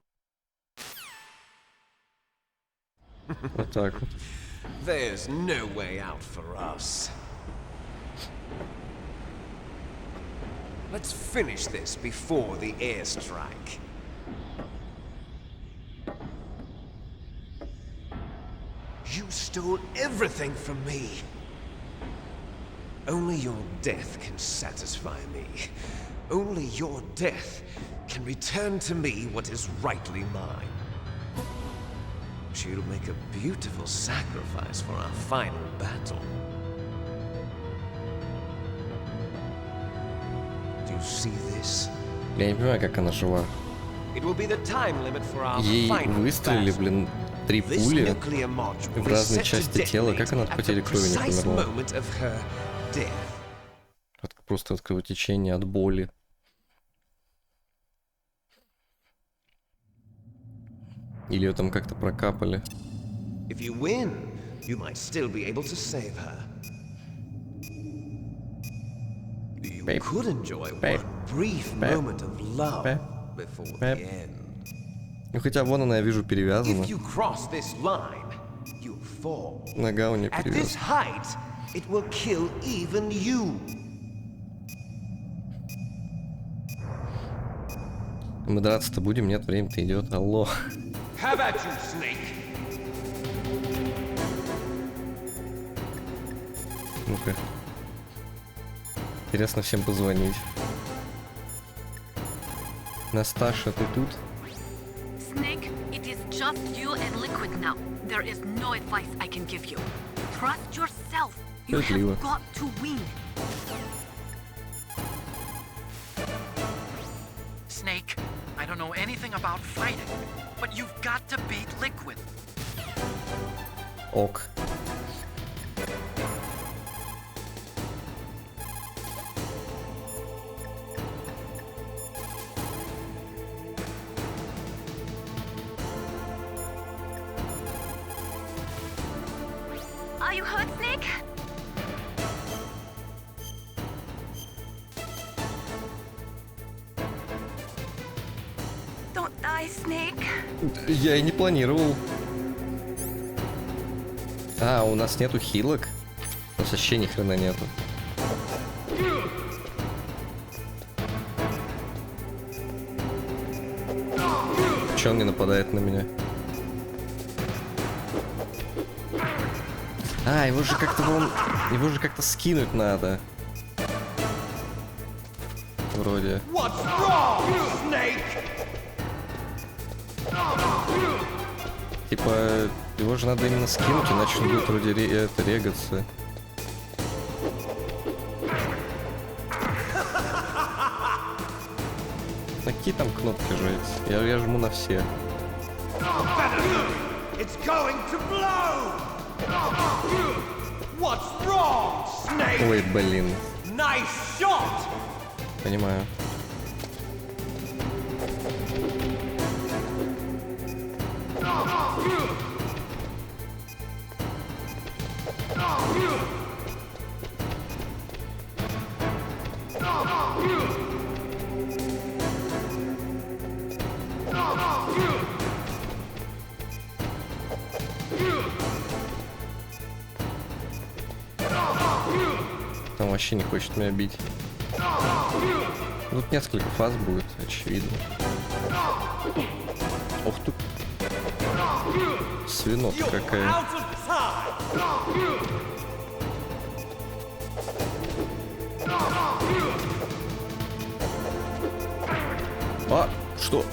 Вот так вот.
There's no way out for us. Let's finish this before the airstrike. You stole everything from me. Only your death can satisfy me. Only your death can return to me what is rightly mine. She'll make a beautiful sacrifice for our final battle. Do you see this?
Я не понимаю, как она жива.
It will be the time limit for our
Ей
final
выстрелили,
battle.
блин, 3
This
пули
nuclear module
в
will
разные
set to
части тела. Как она от
detonate
потери
at the
крови не
precise
померла?
moment of her death.
Просто от кровотечения, от боли. Или ее там как-то прокапали.
If you win, you might still be able to save her. You
Babe.
could enjoy
Babe.
one brief
Babe.
moment of love
Babe.
before
Babe.
the end.
Ну хотя вон она, я вижу, перевязана.
If you cross this line, you fall.
Нога у нее
At this
перевязана.
height, it will kill even you.
Мы драться-то будем? Нет, время-то идет. Алло.
How about you, Snake?
Ну-ка. Интересно всем позвонить. Насташа, ты тут?
Snake, it is just you and Liquid now. There is no advice I can give you. Trust yourself. You
Справедливо.
have got to win.
Snake, I don't know anything about fighting, but you've got to beat Liquid.
Ок.
Are you hurt, Snake? Don't die, Snake.
Я и не планировал. А, у нас нету хилок? У нас вообще ни хрена нету. Че он не нападает на меня? А, его же как-то его же как-то скинуть надо. Вроде.
What's wrong, Snake?
Типа, его же надо именно скинуть, иначе он будет вроде регаться. На какие там кнопки жать? Я жму на все.
It's going to blow. What's wrong, Snake?
Ой, блин.
Nice shot.
Понимаю. Там вообще не хочет меня бить. Тут несколько фаз будет, очевидно. Ох ты. Свинота какая. А, что?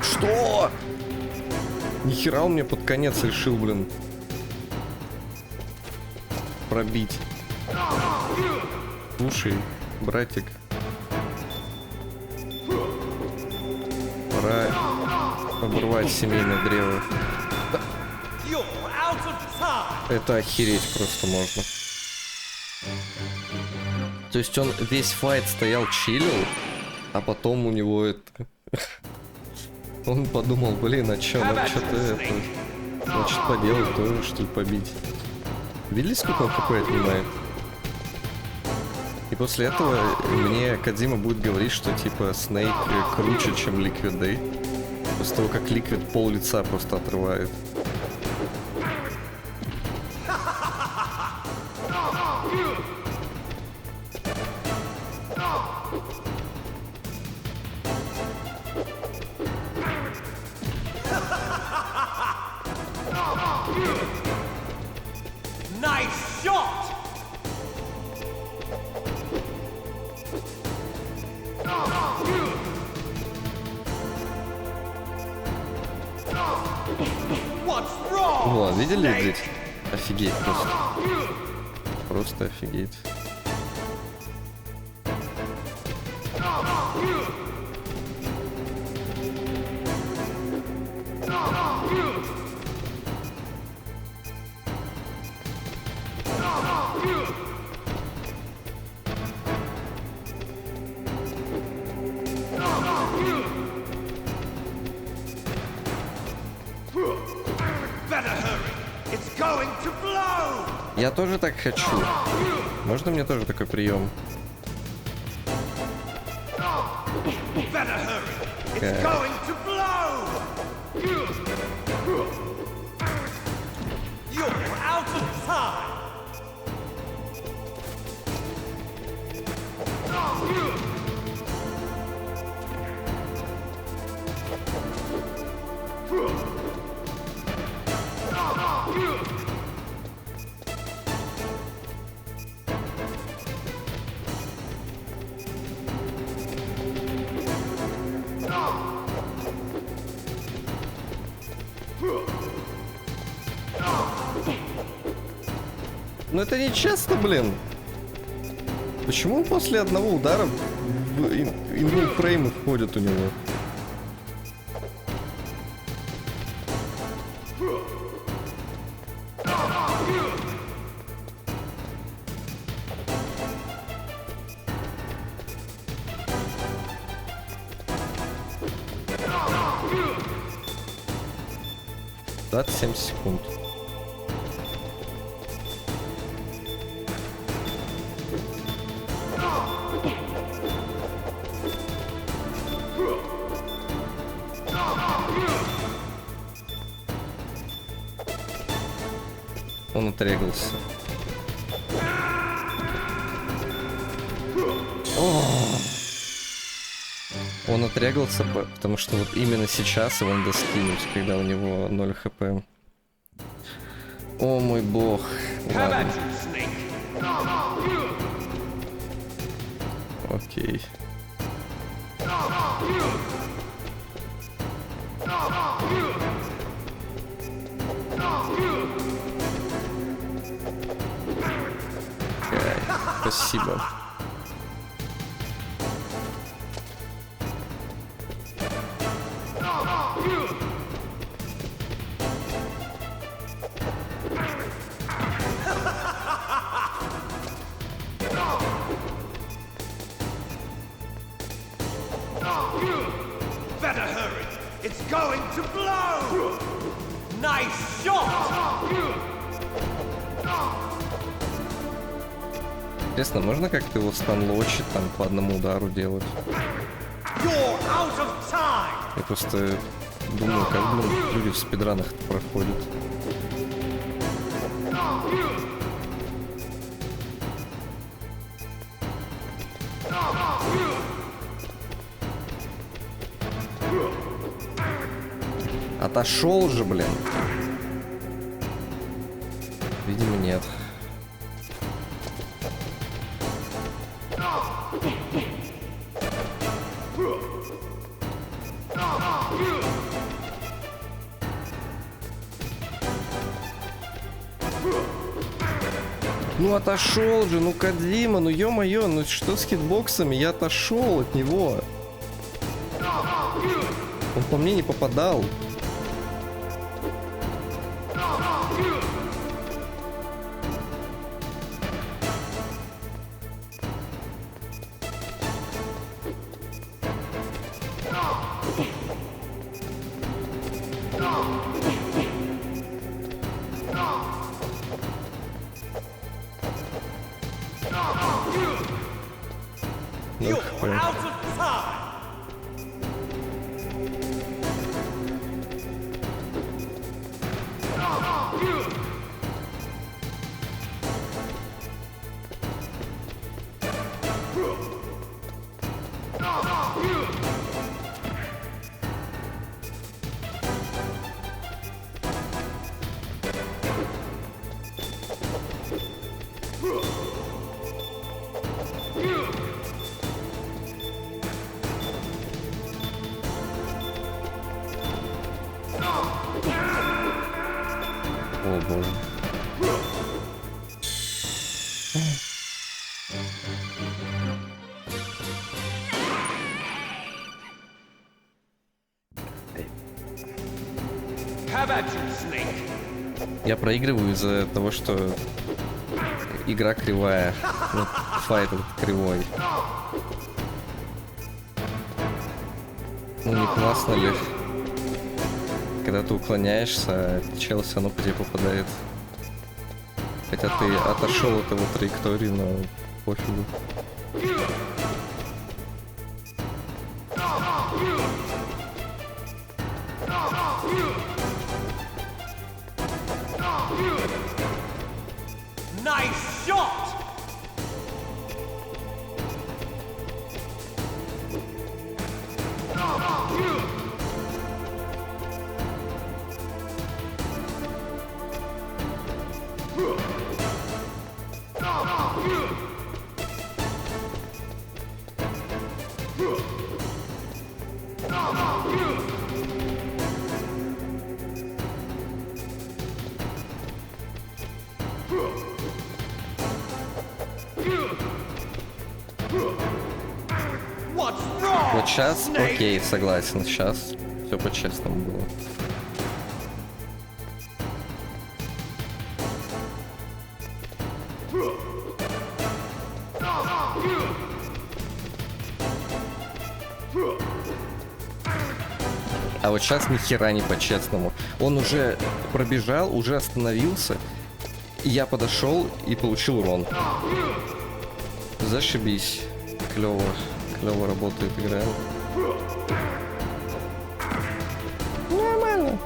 Что? Нихера он мне под конец решил, блин, пробить. Слушай, братик, пора оборвать семейное древо. Да. Это охереть просто можно. То есть он весь файт стоял, чилил, а потом у него это... Он подумал, блин, а чё, надо что-то это... Значит, поделать тоже, что ли, побить. Видели, сколько он хп отнимает? И после этого мне Кодзима будет говорить, что типа Снейк круче, чем Liquid Day. После того, как Liquid пол лица просто отрывает.
Nice shot!
О, видели, блядь? Офигеть просто. Просто офигеть. Я тоже так хочу. Можно мне тоже такой прием? Ну это нечестно, блин. Почему после одного удара в фреймы входят у него? Да, 7 секунд. Он отрегался. Он отрегался, потому что вот именно сейчас его надо скинуть, когда у него 0 хп. О мой бог. Ладно. Окей. Спасибо.
Better hurry! It's going to blow! Nice shot!
Интересно, можно как-то его станлочить там по одному удару делать? Я просто думаю, как, блин, люди в спидранах это проходят. Отошел же, блин. Видимо, нет. Ну отошел же, ну Кодзима, ну ё-моё, ну что с хитбоксами? Я отошел от него. Он по мне не попадал. 0 хп. О боже. Я проигрываю из-за того, что игра кривая. Ну, файт этот кривой. Ну не классно ли? Когда ты уклоняешься, чел все равно по тебе попадает. Хотя ты отошел от его траектории, но пофигу.
Nice shot!
Вот сейчас, окей, согласен, сейчас все по-честному было. А вот сейчас ни хера не по-честному. Он уже пробежал, уже остановился. И я подошел и получил урон. Зашибись. Клево. Клево работает игра. Нормально.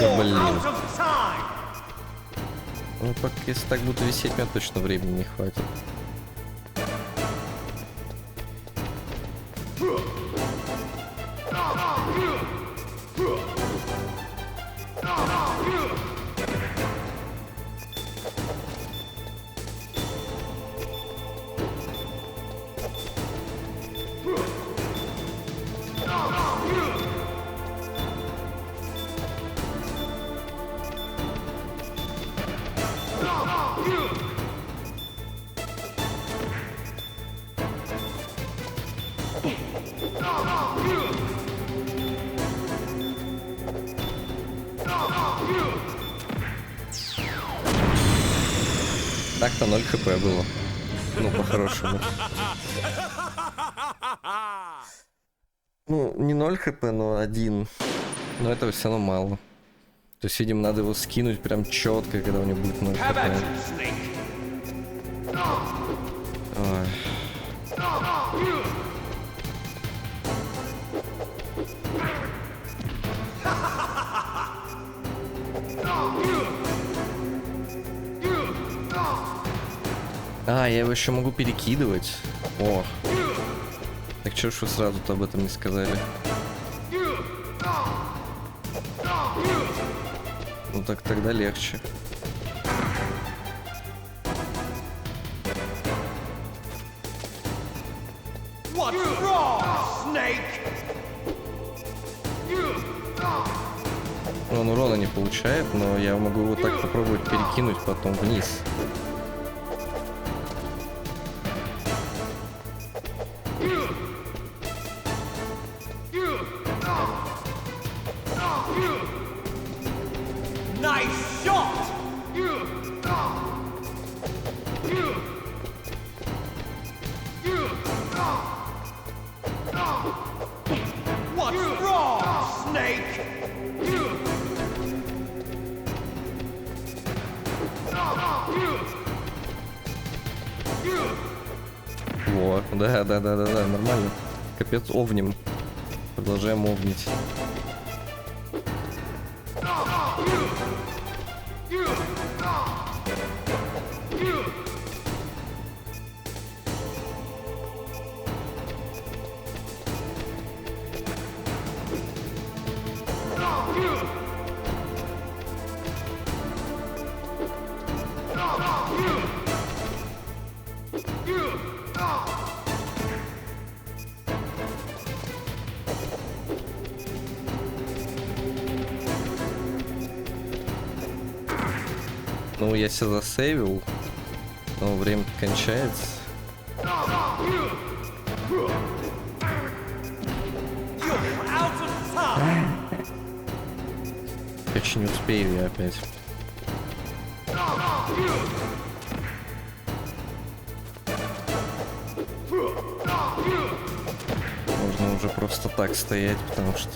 Да блин. Ну, пока если так буду висеть, мне точно времени не хватит. Так-то 0 хп было. Ну, по-хорошему. Ну, не 0 хп, но 1. Но этого все равно мало. То есть, видимо, надо его скинуть прям четко, когда у него будет 0 хп. Ой. А, я его еще могу перекидывать. О. Так чё ж вы сразу-то об этом не сказали? Ну так тогда легче.
What's wrong, Snake?
Он урона не получает, но я могу его так попробовать перекинуть потом вниз.
Nice shot! What's wrong, Snake?
Во, да, нормально. Капец, овним. Продолжаем овнить. Ну, я себя засейвил, но время кончается. Короче, не успею я опять. Можно уже просто так стоять, потому что...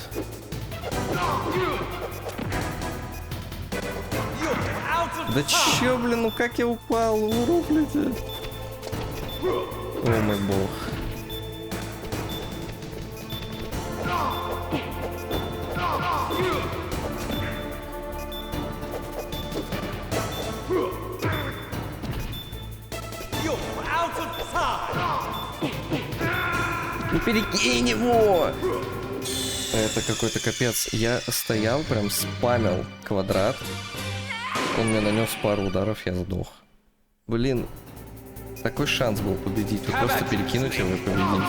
Да чё, блин, ну как я упал, урок, блядь. О мой бог. Ну перекинь его! Это какой-то капец. Я стоял, прям спамил квадрат. Он мне нанес пару ударов, я сдох. Блин, такой шанс был победить. Вот просто перекинуть его и победить.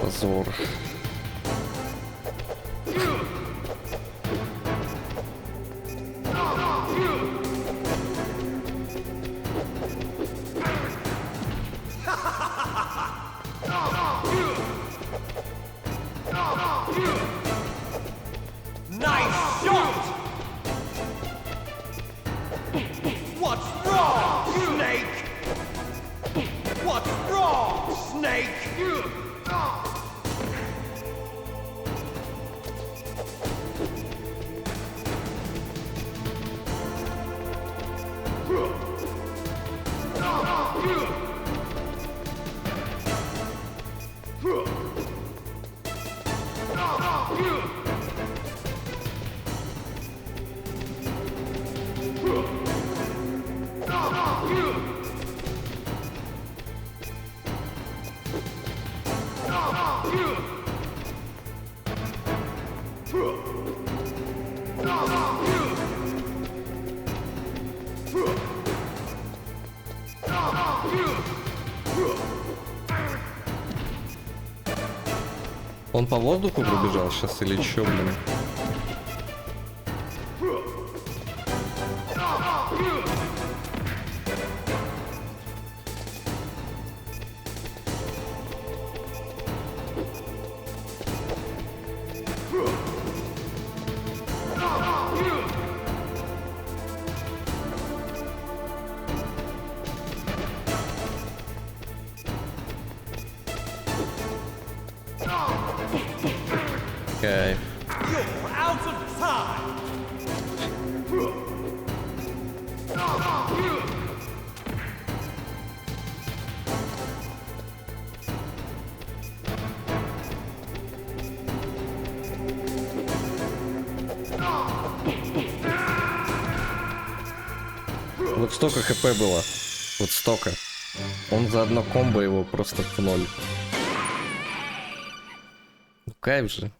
Позор.
Nice shot! What's wrong, Snake? What's wrong, Snake?
Он по воздуху пробежал сейчас или чё, блин? Кайф. Вот столько хп было. Вот столько. Он за одно комбо его просто в ноль. Ну, кайф же.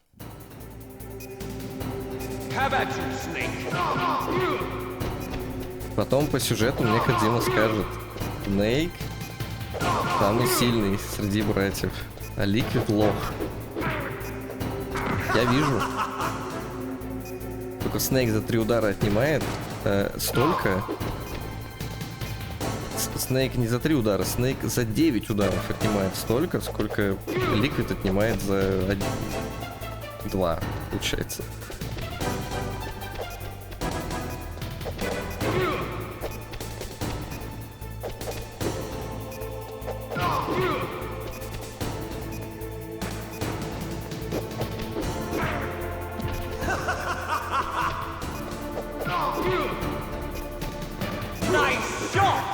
Потом по сюжету мне Кодзима скажет: Снейк самый сильный среди братьев, а Ликвид лох. Я вижу. Только Снейк за 3 удара отнимает столько. Снейк не за 3 удара, Снейк за 9 ударов отнимает столько, сколько Ликвид отнимает за 2, получается.
Nice shot!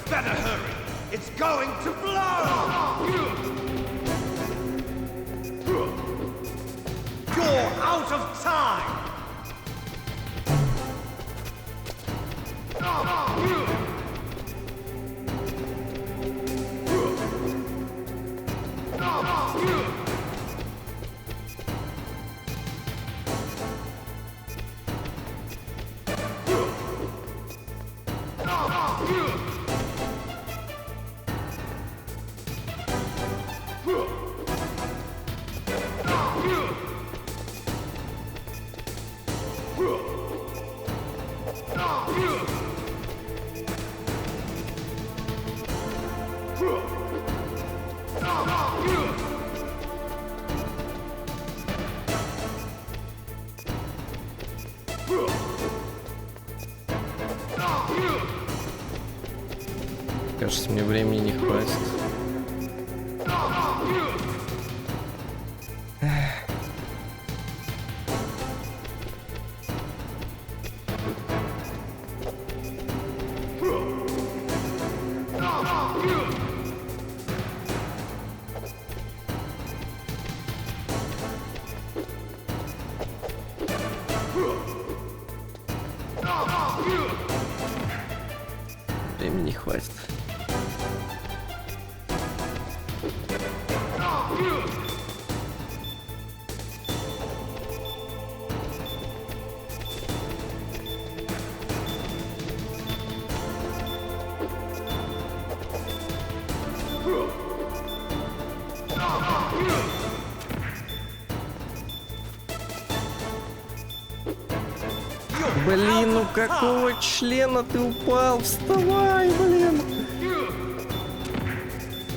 Better hurry! It's going to blow! You're out of time!
Кажется, мне времени не хватит. Времени не хватит. Блин, ну какого члена ты упал? Вставай, блин!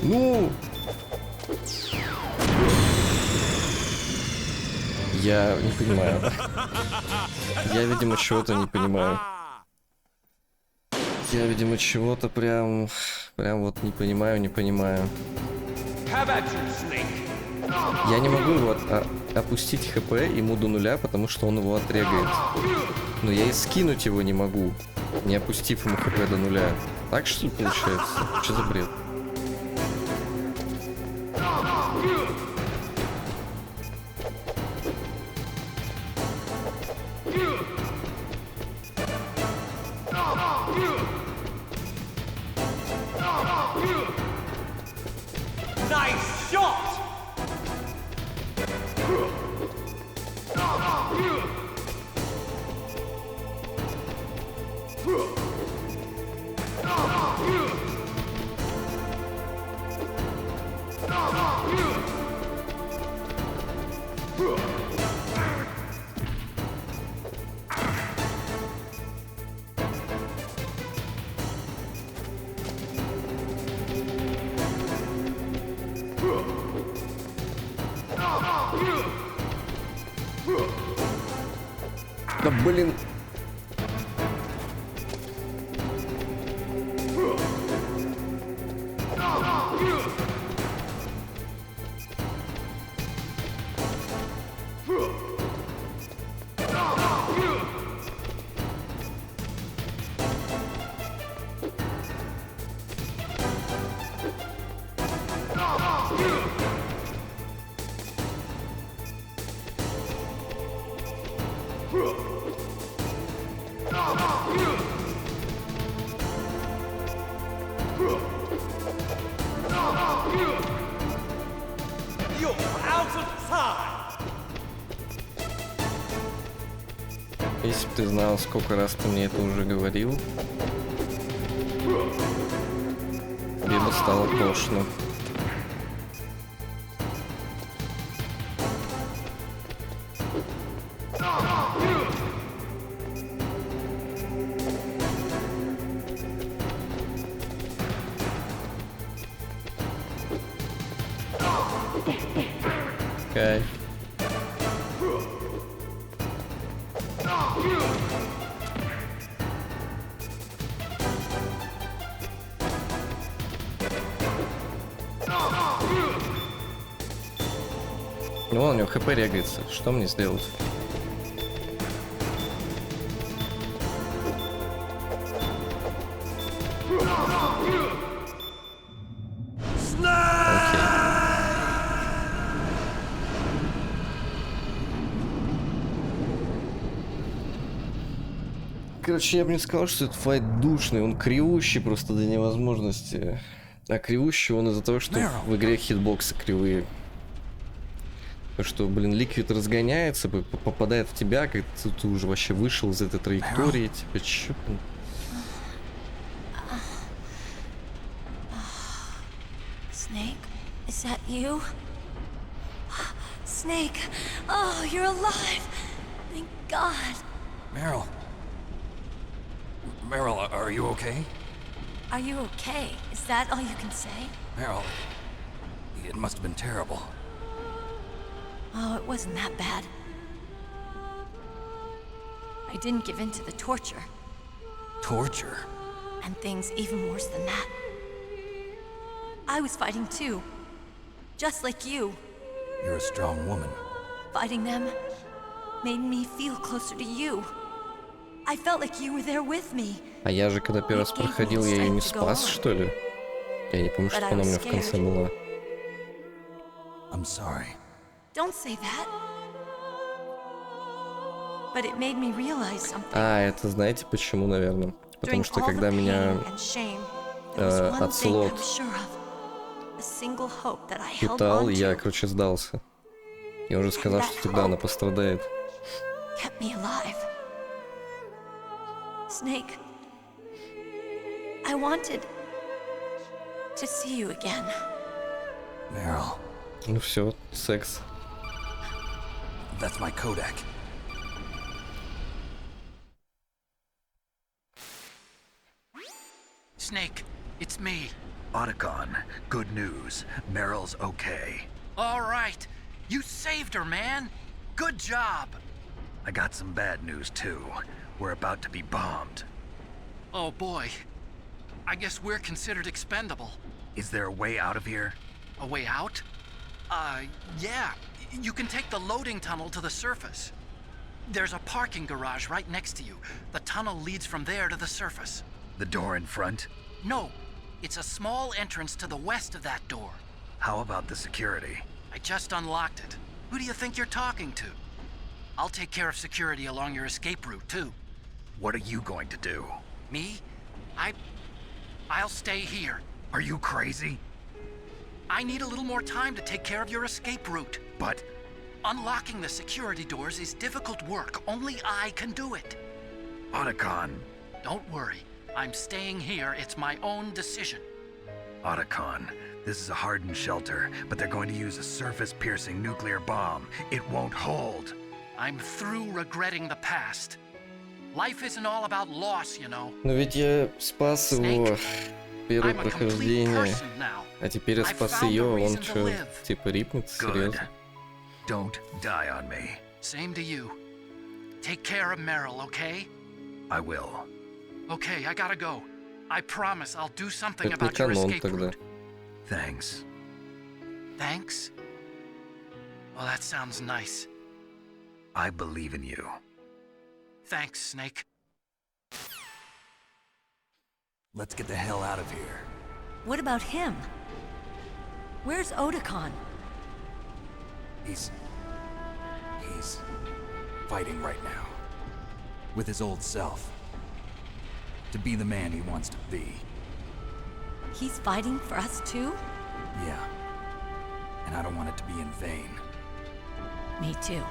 Ну! Я не понимаю. Я, видимо, чего-то не понимаю. Я, видимо, чего-то прям вот не понимаю. Я не могу его опустить хп ему до нуля, потому что он его отрегает. Но я и скинуть его не могу, не опустив ему хп до нуля. Так что ли получается? Что за бред?
Nice shot!
Да блин. Если бы ты знал, сколько раз ты мне это уже говорил, тебе бы стало тошно. Кайф. Ну, вон у него хп регается. Что мне сделать? Короче, я бы не сказал, что этот файт душный, он кривущий просто до невозможности. А кривущий он из-за того, что в игре хитбоксы кривые. Потому что, блин, ликвид разгоняется, попадает в тебя, как ты уже вообще вышел из этой траектории, типа, чё, блин.
Snake, is that you? Snake, oh, you're alive! Thank God.
Meryl. Meryl, are you okay?
Are you okay? Is that all you can say?
Meryl, it must have been terrible.
Oh, it wasn't that bad. I didn't give in to the torture.
Torture?
And things even worse than that. I was fighting too. Just like you.
You're a strong woman.
Fighting them made me feel closer to you. I felt like you were there with me.
А я же когда первый раз проходил, я ее не спас, что ли? Я не помню, что она у меня в конце была.
I'm sorry.
Don't say that. But it made me realize something.
А, это знаете почему, наверное? Потому что когда меня отслот питал, я, короче, сдался. Я уже сказал, что тогда она пострадает.
Snake, I wanted to see you again.
Meryl.
Ну все, секс.
That's my Kodak.
Snake, it's me.
Otacon, good news. Meryl's okay.
All right. You saved her, man. Good job.
I got some bad news, too. We're about to be bombed.
Oh, boy. I guess we're considered expendable.
Is there a way out of here?
A way out? Yeah. You can take the loading tunnel to the surface. There's a parking garage right next to you. The tunnel leads from there to the surface.
The door in front?
No. It's a small entrance to the west of that door.
How about the security?
I just unlocked it. Who do you think you're talking to? I'll take care of security along your escape route, too.
What are you going to do?
Me? I'll stay here.
Are you crazy?
I need a little more time to take care of your escape route.
But...
Unlocking the security doors is difficult work. Only I can do it.
Otacon.
Don't worry. I'm staying here. It's my own decision.
Otacon, this is a hardened shelter, but they're going to use a surface-piercing nuclear bomb. It won't hold.
I'm through regretting the past. Life isn't all about loss, you know.
Но ведь я спас его первое прохождение, а теперь я спас ее, он что, типа рипнется, серьезно?
Don't die on me.
Same to you. Take care of Meryl, okay?
I will.
Okay, I gotta go. I promise I'll do something about your escape route.
Thanks.
Thanks? Well, that sounds nice.
I believe in you.
Thanks, Snake.
Let's get the hell out of here.
What about him? Where's Otacon?
He's fighting right now. With his old self. To be the man he wants to be.
He's fighting for us too?
Yeah. And I don't want it to be in vain.
Me too.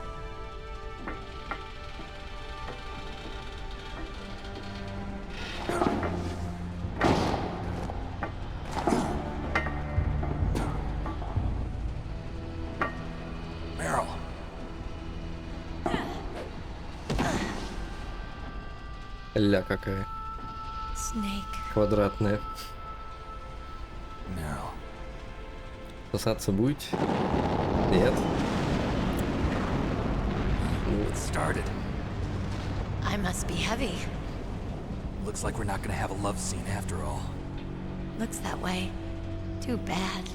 Meryl.
Ля какая.
Snake.
Квадратная.
Meryl.
Спасаться будете? Нет?
It started.
I must be heavy.
Looks like we're not gonna have a love scene after all.
Looks that way. Too bad.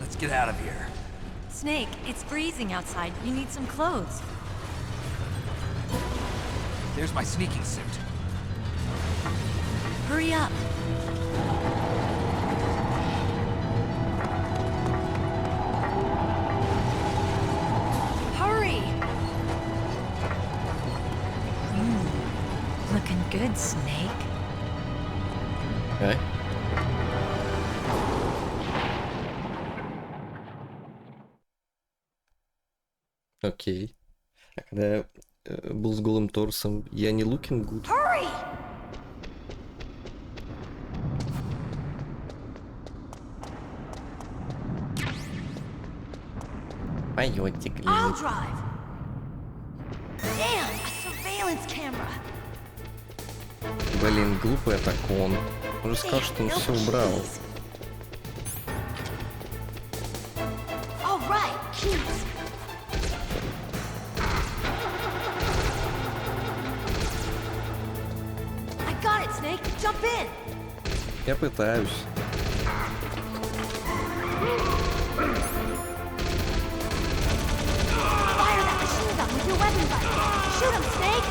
Let's get out of here.
Snake, it's freezing outside. You need some clothes.
There's my sneaking suit.
Hurry up. Hurry! Looking good, Snake.
Okay. Окей. А когда я был с голым торсом, я не looking good.
Hurry!
Поётик.
I'll drive. Damn, a surveillance camera.
Блин, глупый атакон. Он же сказал, что он все убрал.
All right, keys. I got it, Snake. Jump in.
Я пытаюсь.
Fire that machine gun with your weapon button. Shoot him, Snake.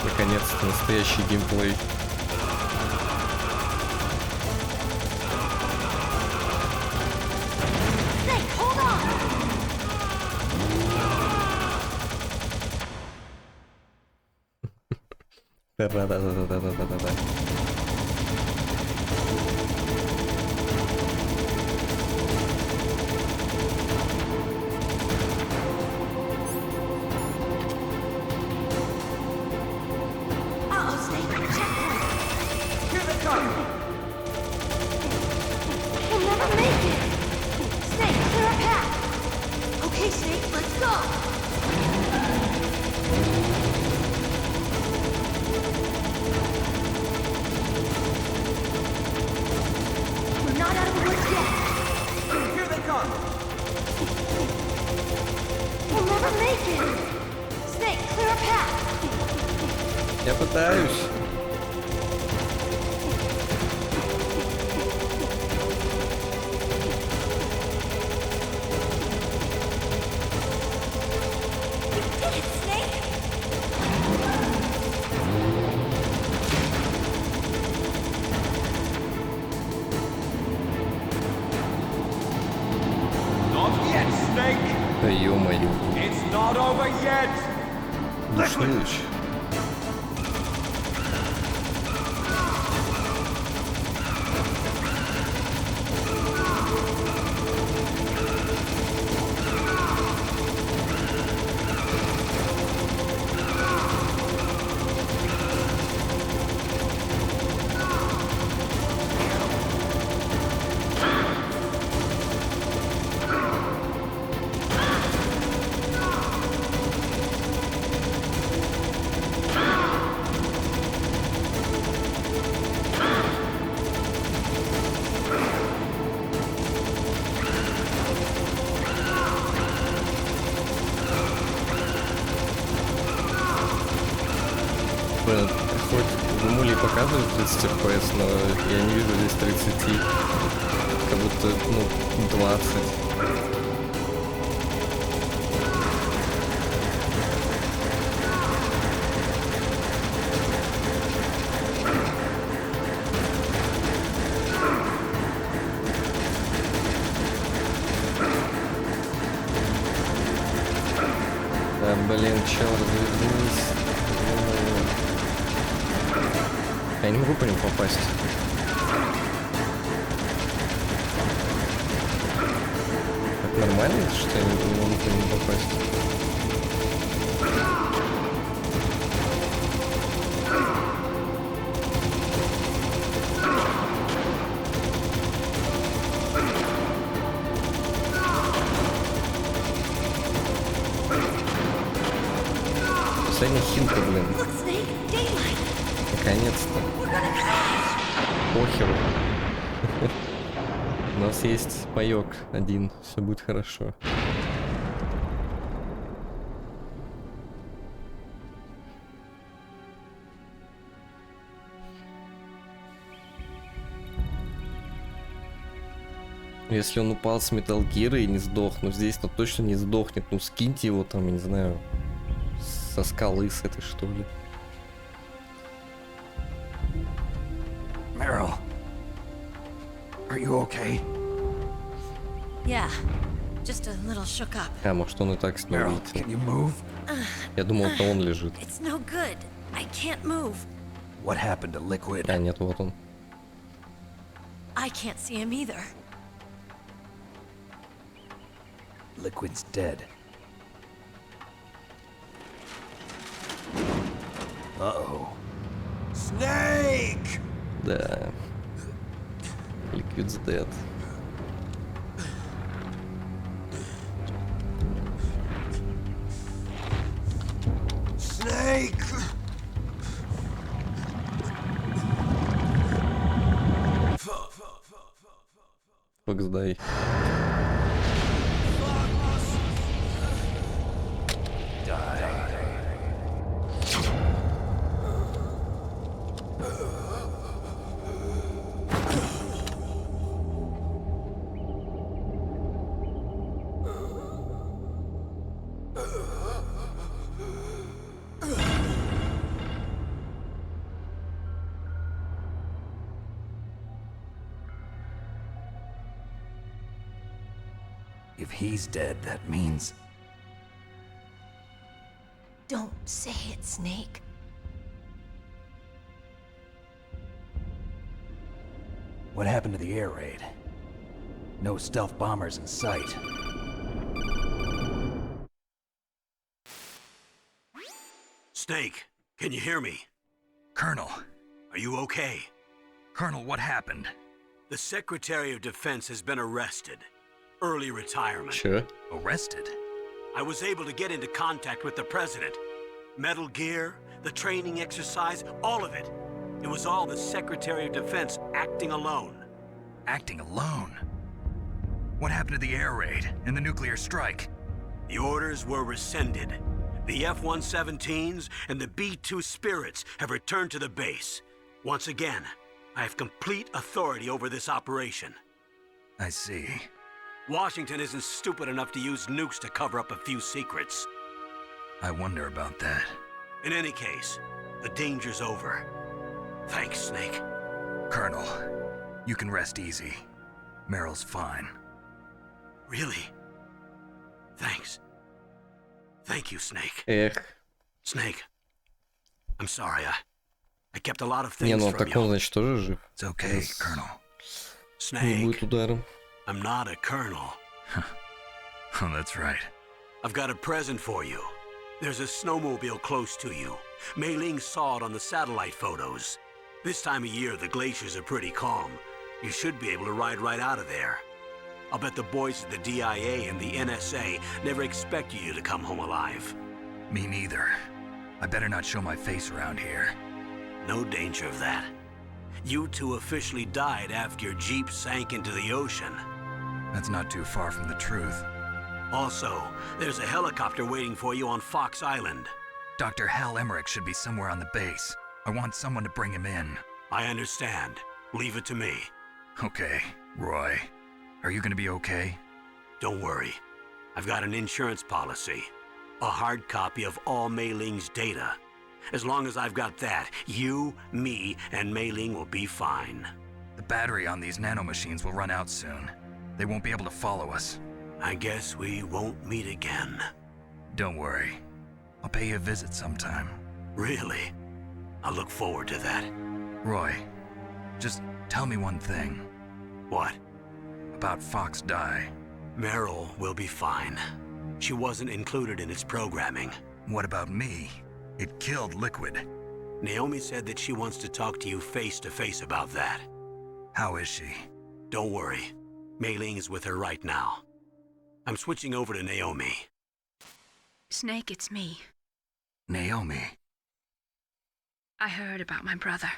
Наконец-то настоящий геймплей.
Snake, hold on.
Да-да-да-да-да-да-да-да.
Uh-oh, Snake. Checkpoint.
Here they come!
We'll never make it. Snake, clear a path. Okay, Snake, let's go. We're not out of the woods yet.
Here they come!
We'll never make it. Snake, clear a path.
Я пытаюсь.
You did it, Snake.
Not yet, Snake!
Да ё-моё.
It's not over yet!
Душнилыч. Блин, хоть в эмуле показывают 30 FPS, но я не вижу здесь 30. Как будто, 20. Да, блин, чел, развернись. Я не могу по нему попасть. Так нормально, что я не могу по нему попасть? Последняя хилка, блин.
Look, Snake, daylight.
Наконец-то. Похеру. У нас есть паёк один, все будет хорошо. Если он упал с Metal Gear и не сдох, ну здесь-то точно не сдохнет. Ну скиньте его там, я не знаю, со скалы с этой, что ли.
Meryl, are you okay?
Yeah, just a little shook up.
А, может он и так с ним
Meryl,
улетел.
can you move?
Я думал, это он лежит.
It's no good. I can't move.
What happened to Liquid?
А, нет, вот он.
I can't see him either.
Liquid's dead. Uh-oh.
Snake!
Да. Liquid's dead.
Snake!
Фокс, дай.
If he's dead, that means...
Don't say it, Snake.
What happened to the air raid? No stealth bombers in sight.
Snake, can you hear me?
Colonel.
Are you okay?
Colonel, what happened?
The Secretary of Defense has been arrested. Early retirement.
Че?
Arrested?
I was able to get into contact with the President. Metal Gear, the training exercise, all of it. It was all the Secretary of Defense acting alone.
Acting alone? What happened to the air raid and the nuclear strike?
The orders were rescinded. The F-117s and the B-2 Spirits have returned to the base. Once again, I have complete authority over this operation.
I see.
Washington isn't stupid enough to use nukes to cover up a few secrets.
I wonder about that.
In any case, the danger's over. Thanks, Snake.
Colonel, you can rest easy. Meryl's fine.
Really? Thanks. Thank you, Snake.
Эх.
Snake, I'm sorry, I kept a lot of
Не,
things
ну
from
так он,
you.
значит, тоже жив.
It's okay,
Yes.
Colonel.
Не
Snake,
будет ударом.
I'm not a colonel.
Oh, that's right.
I've got a present for you. There's a snowmobile close to you. Mei Ling saw it on the satellite photos. This time of year, the glaciers are pretty calm. You should be able to ride right out of there. I'll bet the boys at the DIA and the NSA never expect you to come home alive.
Me neither. I better not show my face around here.
No danger of that. You two officially died after your Jeep sank into the ocean.
That's not too far from the truth.
Also, there's a helicopter waiting for you on Fox Island.
Dr. Hal Emmerich should be somewhere on the base. I want someone to bring him in.
I understand. Leave it to me.
Okay, Roy. Are you gonna be okay?
Don't worry. I've got an insurance policy. A hard copy of all Mei Ling's data. As long as I've got that, you, me, and Mei Ling will be fine.
The battery on these nanomachines will run out soon. They won't be able to follow us.
I guess we won't meet again.
Don't worry. I'll pay you a visit sometime.
Really? I look forward to that.
Roy, just tell me one thing.
What?
About Fox Die.
Meryl will be fine. She wasn't included in its programming.
What about me? It killed Liquid.
Naomi said that she wants to talk to you face to face about that.
How is she?
Don't worry. Mei Ling is with her right now. I'm switching over to Naomi.
Snake, it's me.
Naomi.
I heard about my brother.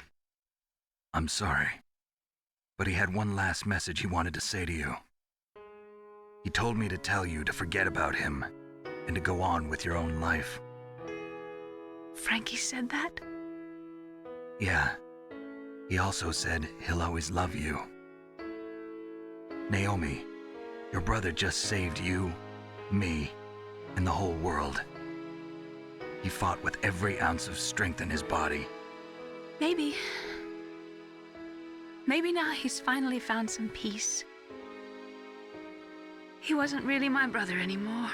I'm sorry, but he had one last message he wanted to say to you. He told me to tell you to forget about him and to go on with your own life.
Frankie said that?
Yeah. He also said he'll always love you. Naomi, your brother just saved you, me, and the whole world. He fought with every ounce of strength in his body.
Maybe now he's finally found some peace. He wasn't really my brother anymore.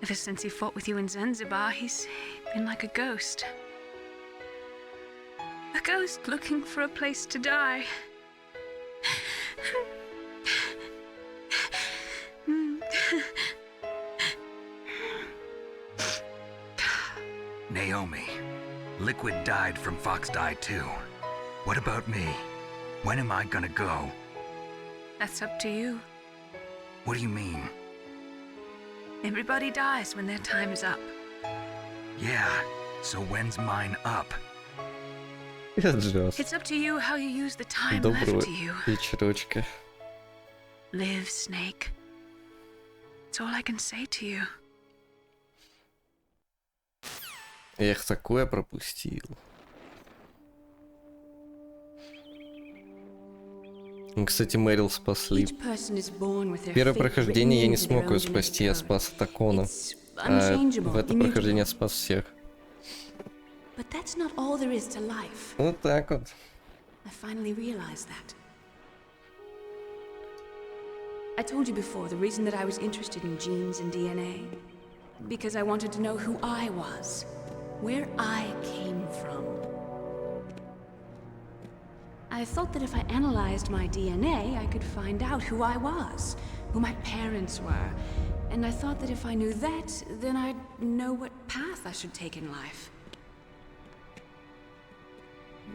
Ever since he fought with you in Zanzibar, he's been like a ghost. A ghost looking for a place to die.
Naomi, Liquid died from Fox Die too. What about me? When am I gonna go?
That's up to you.
What do you mean?
Everybody dies when their time's up.
Yeah, so when's mine up?
It's up to you how you use the time left to you.
Вечерочка.
Live, Snake. That's all I can say to you.
Эх, такое пропустил. Кстати, Мэрил спасли. Первое прохождение я не смог ее спасти, я спас Такона. А в это прохождение я спас всех. Вот так вот.
I told you before the reason that I was interested in genes and DNA. Because I wanted to know who I was. Where I came from. I thought that if I analyzed my DNA, I could find out who I was, who my parents were. And I thought that if I knew that, then I'd know what path I should take in life.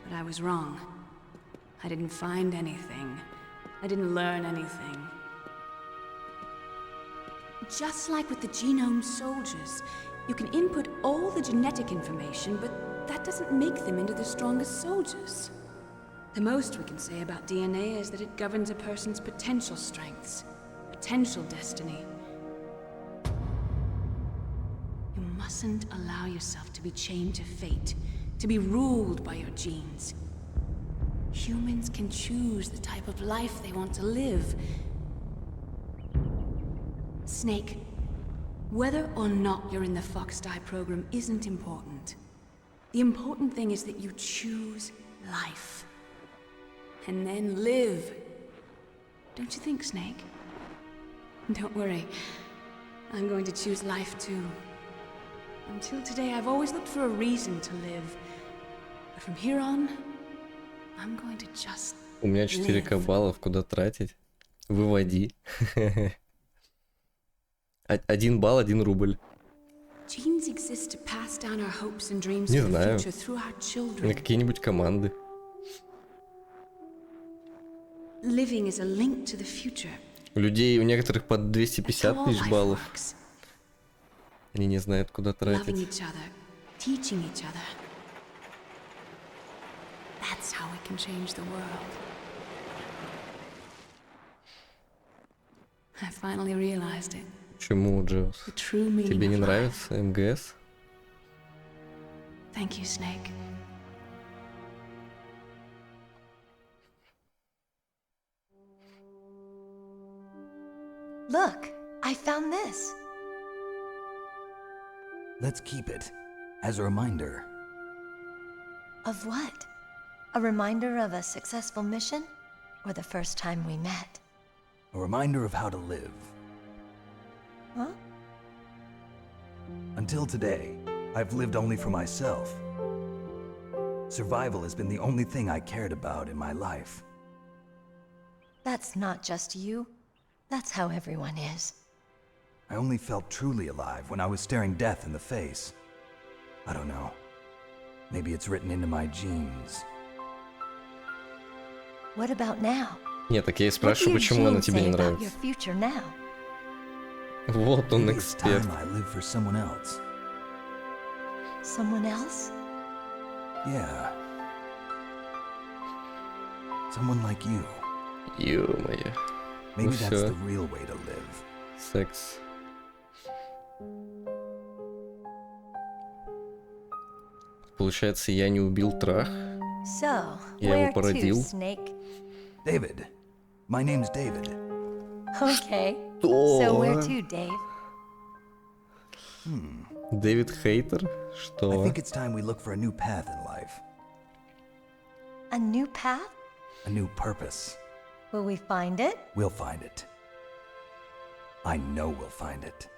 But I was wrong. I didn't find anything. I didn't learn anything. Just like with the genome soldiers, you can input all the genetic information, but that doesn't make them into the strongest soldiers. The most we can say about DNA is that it governs a person's potential strengths, potential destiny. You mustn't allow yourself to be chained to fate, to be ruled by your genes. Humans can choose the type of life they want to live. Snake, whether or not you're in the Fox Die program isn't important. The important thing is that you choose life. And then live. Don't you think, Snake? Don't worry. I'm going to choose life too. Until today, I've always looked for a reason to live. But from here on, I'm going to just
У меня 4К баллов, куда тратить? Выводи. 1 балл, 1 рубль. Не знаю. На какие-нибудь команды. У людей, у некоторых под 250 тысяч баллов. Они не знают, куда тратить.
I finally realized it.
Почему, Джоус? Тебе не нравится МГС?
Thank you, Snake.
Look, I found this.
Let's keep it as a reminder.
Of what? A reminder of a successful mission? Or the first time we met?
A reminder of how to live.
Huh?
Until today, I've lived only for myself. Survival has been the only thing I cared about in my life.
That's not just you. That's how everyone is.
I only felt truly alive when I was staring death in the face. I don't know. Maybe it's written into my genes.
What about now?
Нет, так я и спрашиваю, почему она тебе не нравится. Вот он, эксперт.
Someone else?
Yeah. Someone like you.
Ё-моё.
Maybe
Ну
that's
всё.
the real way to live.
Секс. Получается, я не убил Трах.
So,
Я его
where to,
породил.
Snake?
David. My name's David.
Okay.
Что?
So where to, Dave?
Дэвид Хейтер?
I
Что?
think it's time we look for a new path in life.
A new path?
A new purpose.
Will we find it?
We'll find it. I know we'll find it.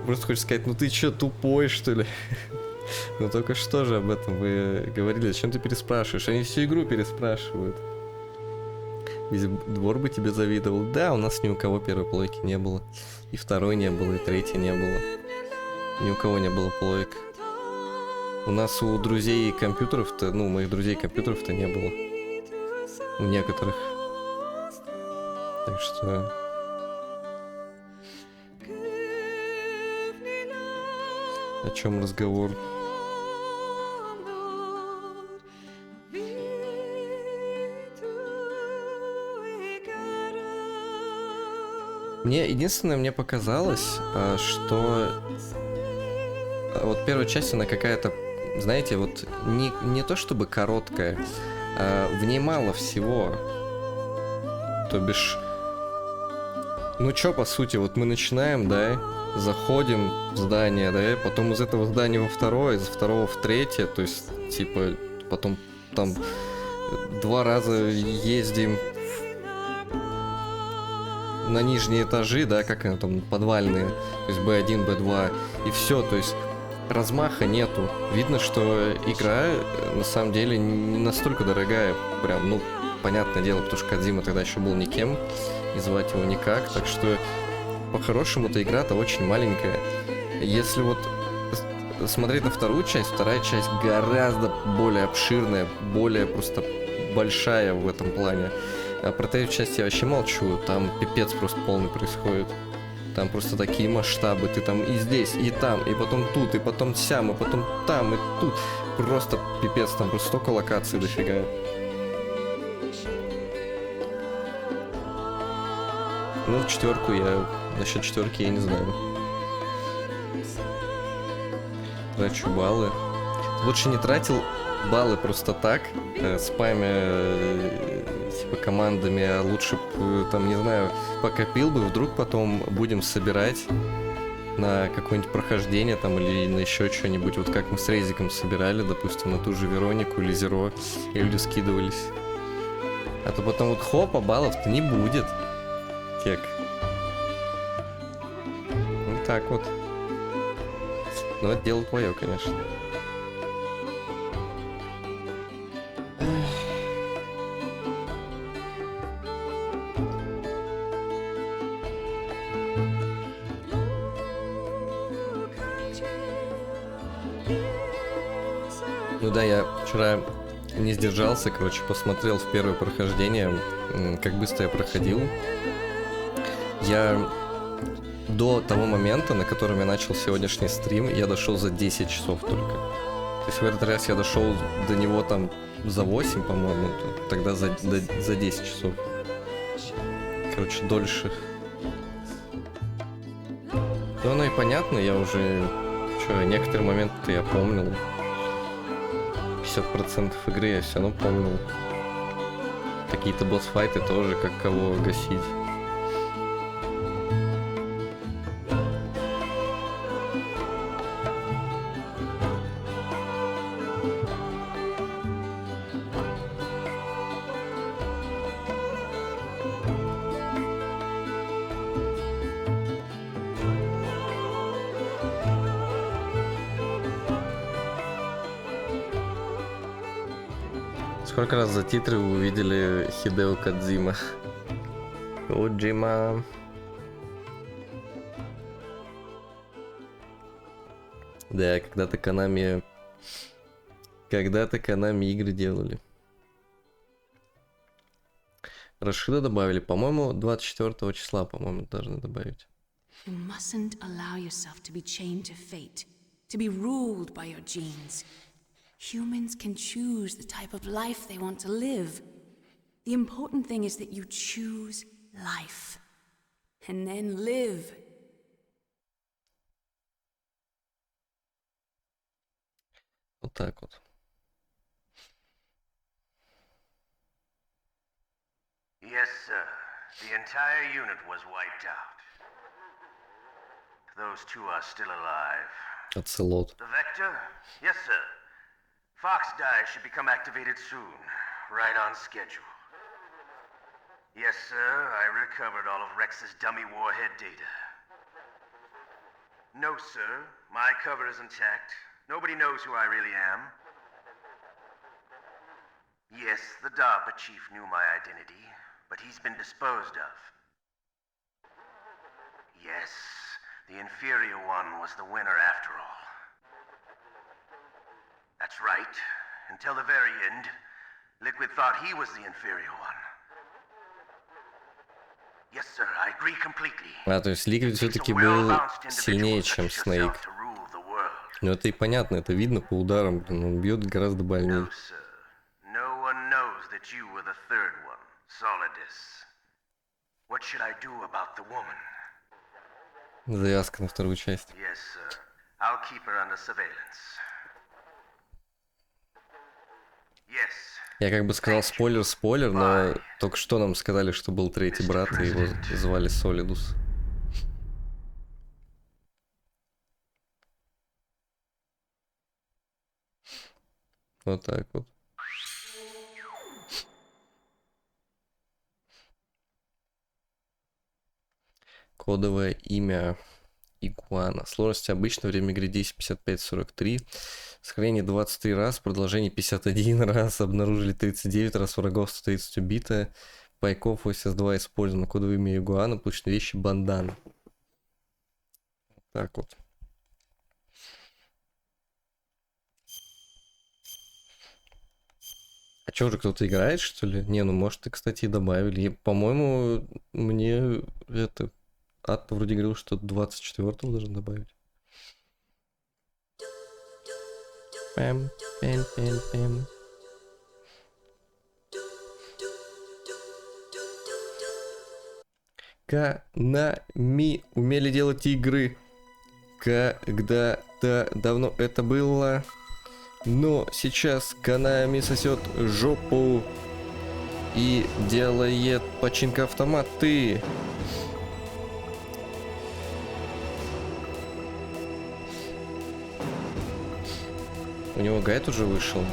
Просто хочешь сказать, ну ты чё, тупой, что ли? Ну только что же об этом вы говорили, зачем ты переспрашиваешь? Они всю игру переспрашивают. Весь двор бы тебе завидовал. Да, у нас ни у кого первой плойки не было. И второй не было, и третьей не было. Ни у кого не было плоек. У нас у друзей компьютеров-то, ну, у моих друзей компьютеров-то не было. У некоторых. Так что... О чем разговор? Мне показалось, что вот первая часть, она какая-то, знаете, вот не то чтобы короткая, а в ней мало всего. То бишь, ну чё, по сути, вот мы начинаем, да, заходим в здание, да, потом из этого здания во второе, из второго в третье, то есть, типа, потом там 2 раза ездим на нижние этажи, да, как они там, подвальные, то есть B1, B2, и все, то есть размаха нету. Видно, что игра на самом деле не настолько дорогая. Прям, ну, понятное дело, потому что Кодзима тогда еще был никем, и звать его никак. Так что, по-хорошему-то игра-то очень маленькая. Если вот смотреть на вторую часть, вторая часть гораздо более обширная, более просто большая в этом плане. А про третью часть я вообще молчу, там пипец просто полный происходит. Там просто такие масштабы, ты там и здесь, и там, и потом тут, и потом сям, и потом там, и тут. Просто пипец, там просто столько локаций дофига. Ну, четверку насчет четверки я не знаю. Трачу баллы. Лучше не тратил баллы просто так, спамя типа командами, а лучше там, не знаю, покопил бы, вдруг потом будем собирать на какое-нибудь прохождение там или на еще что-нибудь, вот как мы с Резиком собирали, допустим, на ту же Веронику или Зеро, и люди скидывались. А то потом вот хоп, а баллов-то не будет. Тек. Вот так вот. Но это дело твое, конечно. Ну да, я вчера не сдержался, короче, посмотрел в первое прохождение, как быстро я проходил. Я до того момента, на котором я начал сегодняшний стрим, я дошел за 10 часов только. То есть в этот раз я дошел до него там за 8, по-моему, тогда за 10 часов. Короче, дольше. Ну, оно и понятно, я уже... некоторые моменты я помнил. 50% игры я все равно помнил. Какие-то босс-файты тоже, как кого гасить. Сколько раз за титры вы увидели Хидео Кодзима? Кодзима. Да, когда-то Konami игры делали. Рашида добавили, по-моему, 24 числа, по-моему, должны добавить.
You mustn't allow yourself to be chained to fate, to be ruled by your genes. Humans can choose the type of life they want to live. The important thing is that you choose life. And then live.
Вот так вот.
Yes, sir. The entire unit was wiped out. Those two are still alive.
Оцелот.
The Vector? Yes, sir. Fox Die should become activated soon. Right on schedule. Yes, sir. I recovered all of Rex's dummy warhead data. No, sir. My cover is intact. Nobody knows who I really am. Yes, the DARPA chief knew my identity, but he's been disposed of. Yes, the inferior one was the winner after all. That's right. Until the very end, Liquid thought he was the inferior one. Yes, sir, I agree completely.
А, то есть Liquid все-таки был сильнее, чем Снейк. Ну это и понятно, это видно по ударам, блин, он бьет гораздо больнее.
No one knows that you were the third one, Solidus. What should I do about the woman?
Завязка на вторую часть.
Yes, sir. I'll keep her under surveillance. Yes.
Я как бы сказал спойлер, но только что нам сказали, что был третий брат, и его звали Солидус. Вот так вот. Кодовое имя игуана. Сложность обычно, время игры 10-55-43. Сохранение 23 раз, продолжение 51 раз. Обнаружили 39 раз, врагов 130 убито. Пайков ОСС-2 использовано. Кодовое имя игуана, получены вещи бандан. Так вот. А чё, уже кто-то играет, что ли? Не, ну может, и, кстати, и добавили. По-моему, мне это... Ад вроде говорил, что 24-го должен добавить. Пэм, пэм, пэм, пэм. Konami умели делать игры. Когда-то давно это было. Но сейчас Konami сосет жопу и делает починка автоматы. У него гайд уже вышел.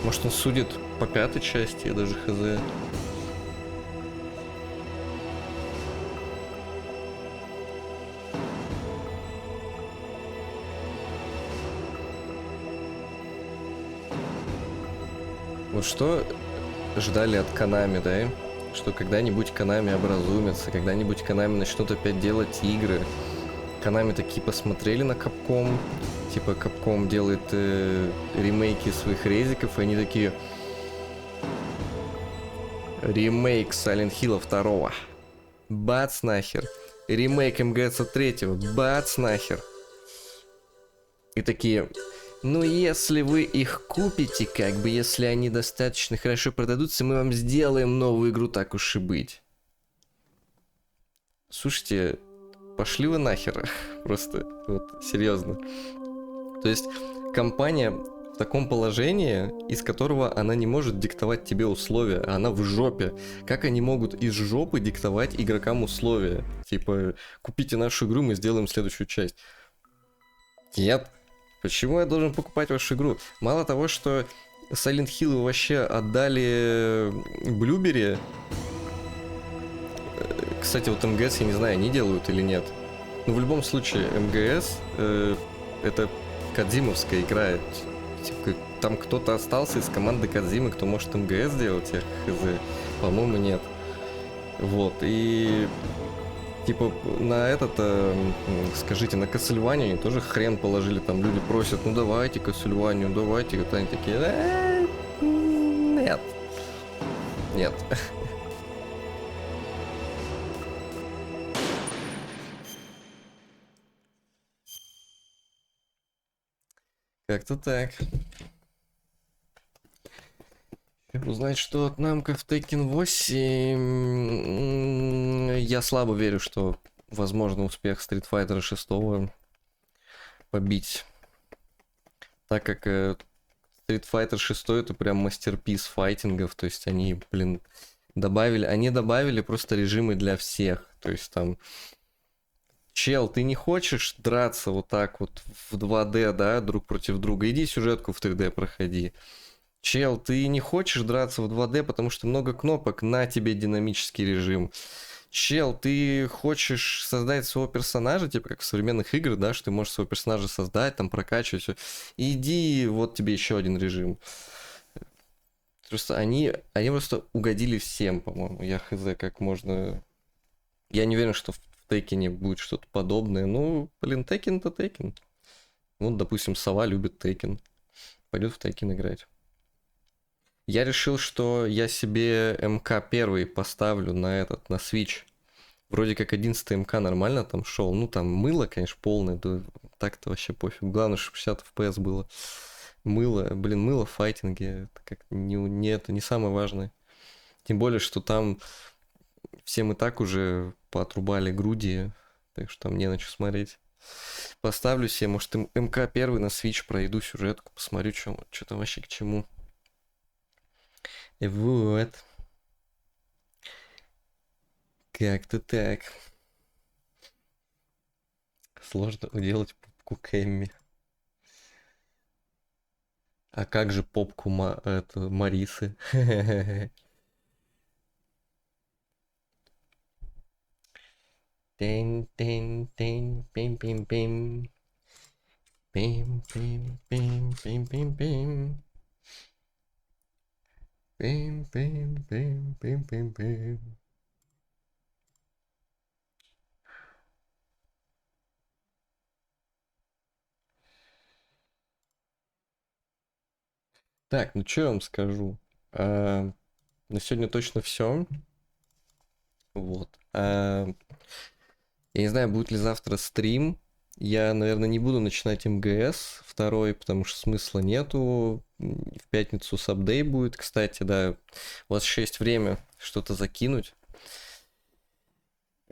Может, он судит по 5-й части, я даже хз. Вот что ждали от Konami, да? Что когда-нибудь Konami образумится, когда-нибудь Konami начнут опять делать игры. Konami такие посмотрели на Capcom, типа Capcom делает ремейки своих резиков, и они такие: ремейк Silent Hill 2, бац нахер, ремейк МГС 3, бац нахер. И такие: ну если вы их купите, как бы, если они достаточно хорошо продадутся, мы вам сделаем новую игру, так уж и быть. Слушайте, пошли вы нахер. Просто, вот, серьезно. То есть, компания в таком положении, из которого она не может диктовать тебе условия, а она в жопе. Как они могут из жопы диктовать игрокам условия? Типа, купите нашу игру, мы сделаем следующую часть. Нет. Почему я должен покупать вашу игру? Мало того, что Silent Hill вы вообще отдали Блюбери. Кстати, вот МГС, я не знаю, они делают или нет. Но в любом случае, МГС это Кодзимовская игра. Типа, там кто-то остался из команды Кодзимы, кто может МГС делать, я хз. По-моему, нет. Вот, и... Типа, на этот, скажите, на Castlevania тоже хрен положили, там люди просят: ну давайте Castlevania, давайте, вот они такие: нет. Нет. Как-то так. Узнать, что от Namco в Tekken 8... Я слабо верю, что возможно успех Street Fighter 6 побить. Так как Street Fighter 6 это прям мастерпис файтингов. То есть они, блин, добавили просто режимы для всех. То есть там... Чел, ты не хочешь драться вот так вот в 2D, да, друг против друга? Иди сюжетку в 3D проходи. Чел, ты не хочешь драться в 2D, потому что много кнопок, на тебе динамический режим. Чел, ты хочешь создать своего персонажа, типа как в современных играх, да, что ты можешь своего персонажа создать, там прокачивать все. Иди, вот тебе еще один режим. Просто они просто угодили всем, по-моему. Я хз, как можно... Я не уверен, что в Текине будет что-то подобное. Ну, блин, Текен-то Текен. Вот, допустим, Сова любит Текен. Пойдет в Текен играть. Я решил, что я себе МК-1 поставлю на Switch. Вроде как 11 МК нормально там шел. Ну, там мыло, конечно, полное. Да, так-то вообще пофиг. Главное, чтобы 60 FPS было. Мыло в файтинге. Это как это не самое важное. Тем более, что там всем и так уже поотрубали груди. Так что там не на что смотреть. Поставлю себе, может, МК-1 на Switch, пройду сюжетку, посмотрю, что там вообще к чему. Вот. Как-то так. Сложно уделать попку Кэмми. А как же попку Марисы? Тин-тин-тин, пим-пим-пим. Пим-пим-пим-пим-пим-пим. Пим-пим-пим-пим-пим-пим. Так, ну что я вам скажу? На сегодня точно все. Вот. Я не знаю, будет ли завтра стрим. Я, наверное, не буду начинать МГС второй, потому что смысла нету. В пятницу сабдей будет. Кстати, да, у вас еще есть время что-то закинуть.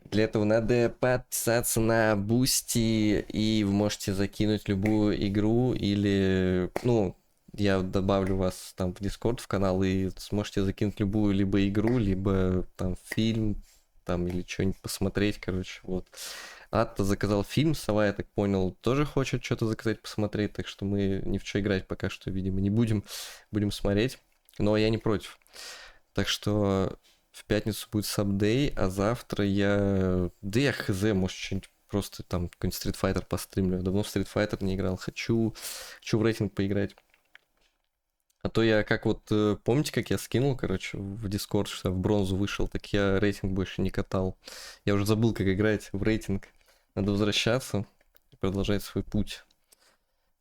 Для этого надо подписаться на Бусти, и вы можете закинуть любую игру или, ну, я добавлю вас там в Дискорд, в канал, и сможете закинуть любую либо игру, либо там фильм, там, или что-нибудь посмотреть, короче, вот. Атта заказал фильм, Сова, я так понял, тоже хочет что-то заказать, посмотреть, так что мы ни в что играть пока что, видимо, не будем, будем смотреть, но я не против. Так что в пятницу будет сабдей, а завтра да я хз, может, что-нибудь просто там какой-нибудь Street Fighter постримлю. Я давно в Street Fighter не играл, хочу в рейтинг поиграть. А то я как вот, помните, как я скинул, короче, в Discord, что я в бронзу вышел, так я рейтинг больше не катал. Я уже забыл, как играть в рейтинг. Надо возвращаться и продолжать свой путь.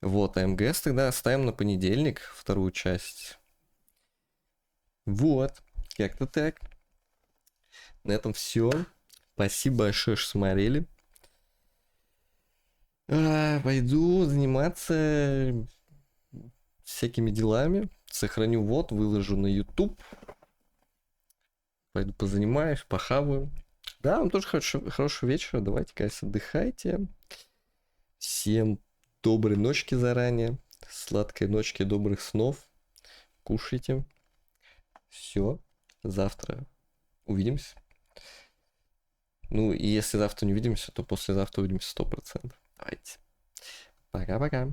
Вот, а МГС тогда оставим на понедельник, вторую часть. Вот, как-то так. На этом все. Спасибо большое, что смотрели. Пойду заниматься всякими делами. Сохраню вот, выложу на YouTube. Пойду позанимаюсь, похаваю. Да, вам тоже хорошего вечера. Давайте, конечно, отдыхайте. Всем доброй ночки заранее. Сладкой ночки, добрых снов. Кушайте. Все. Завтра увидимся. Ну, и если завтра не увидимся, то послезавтра увидимся 100%. Давайте. Пока-пока.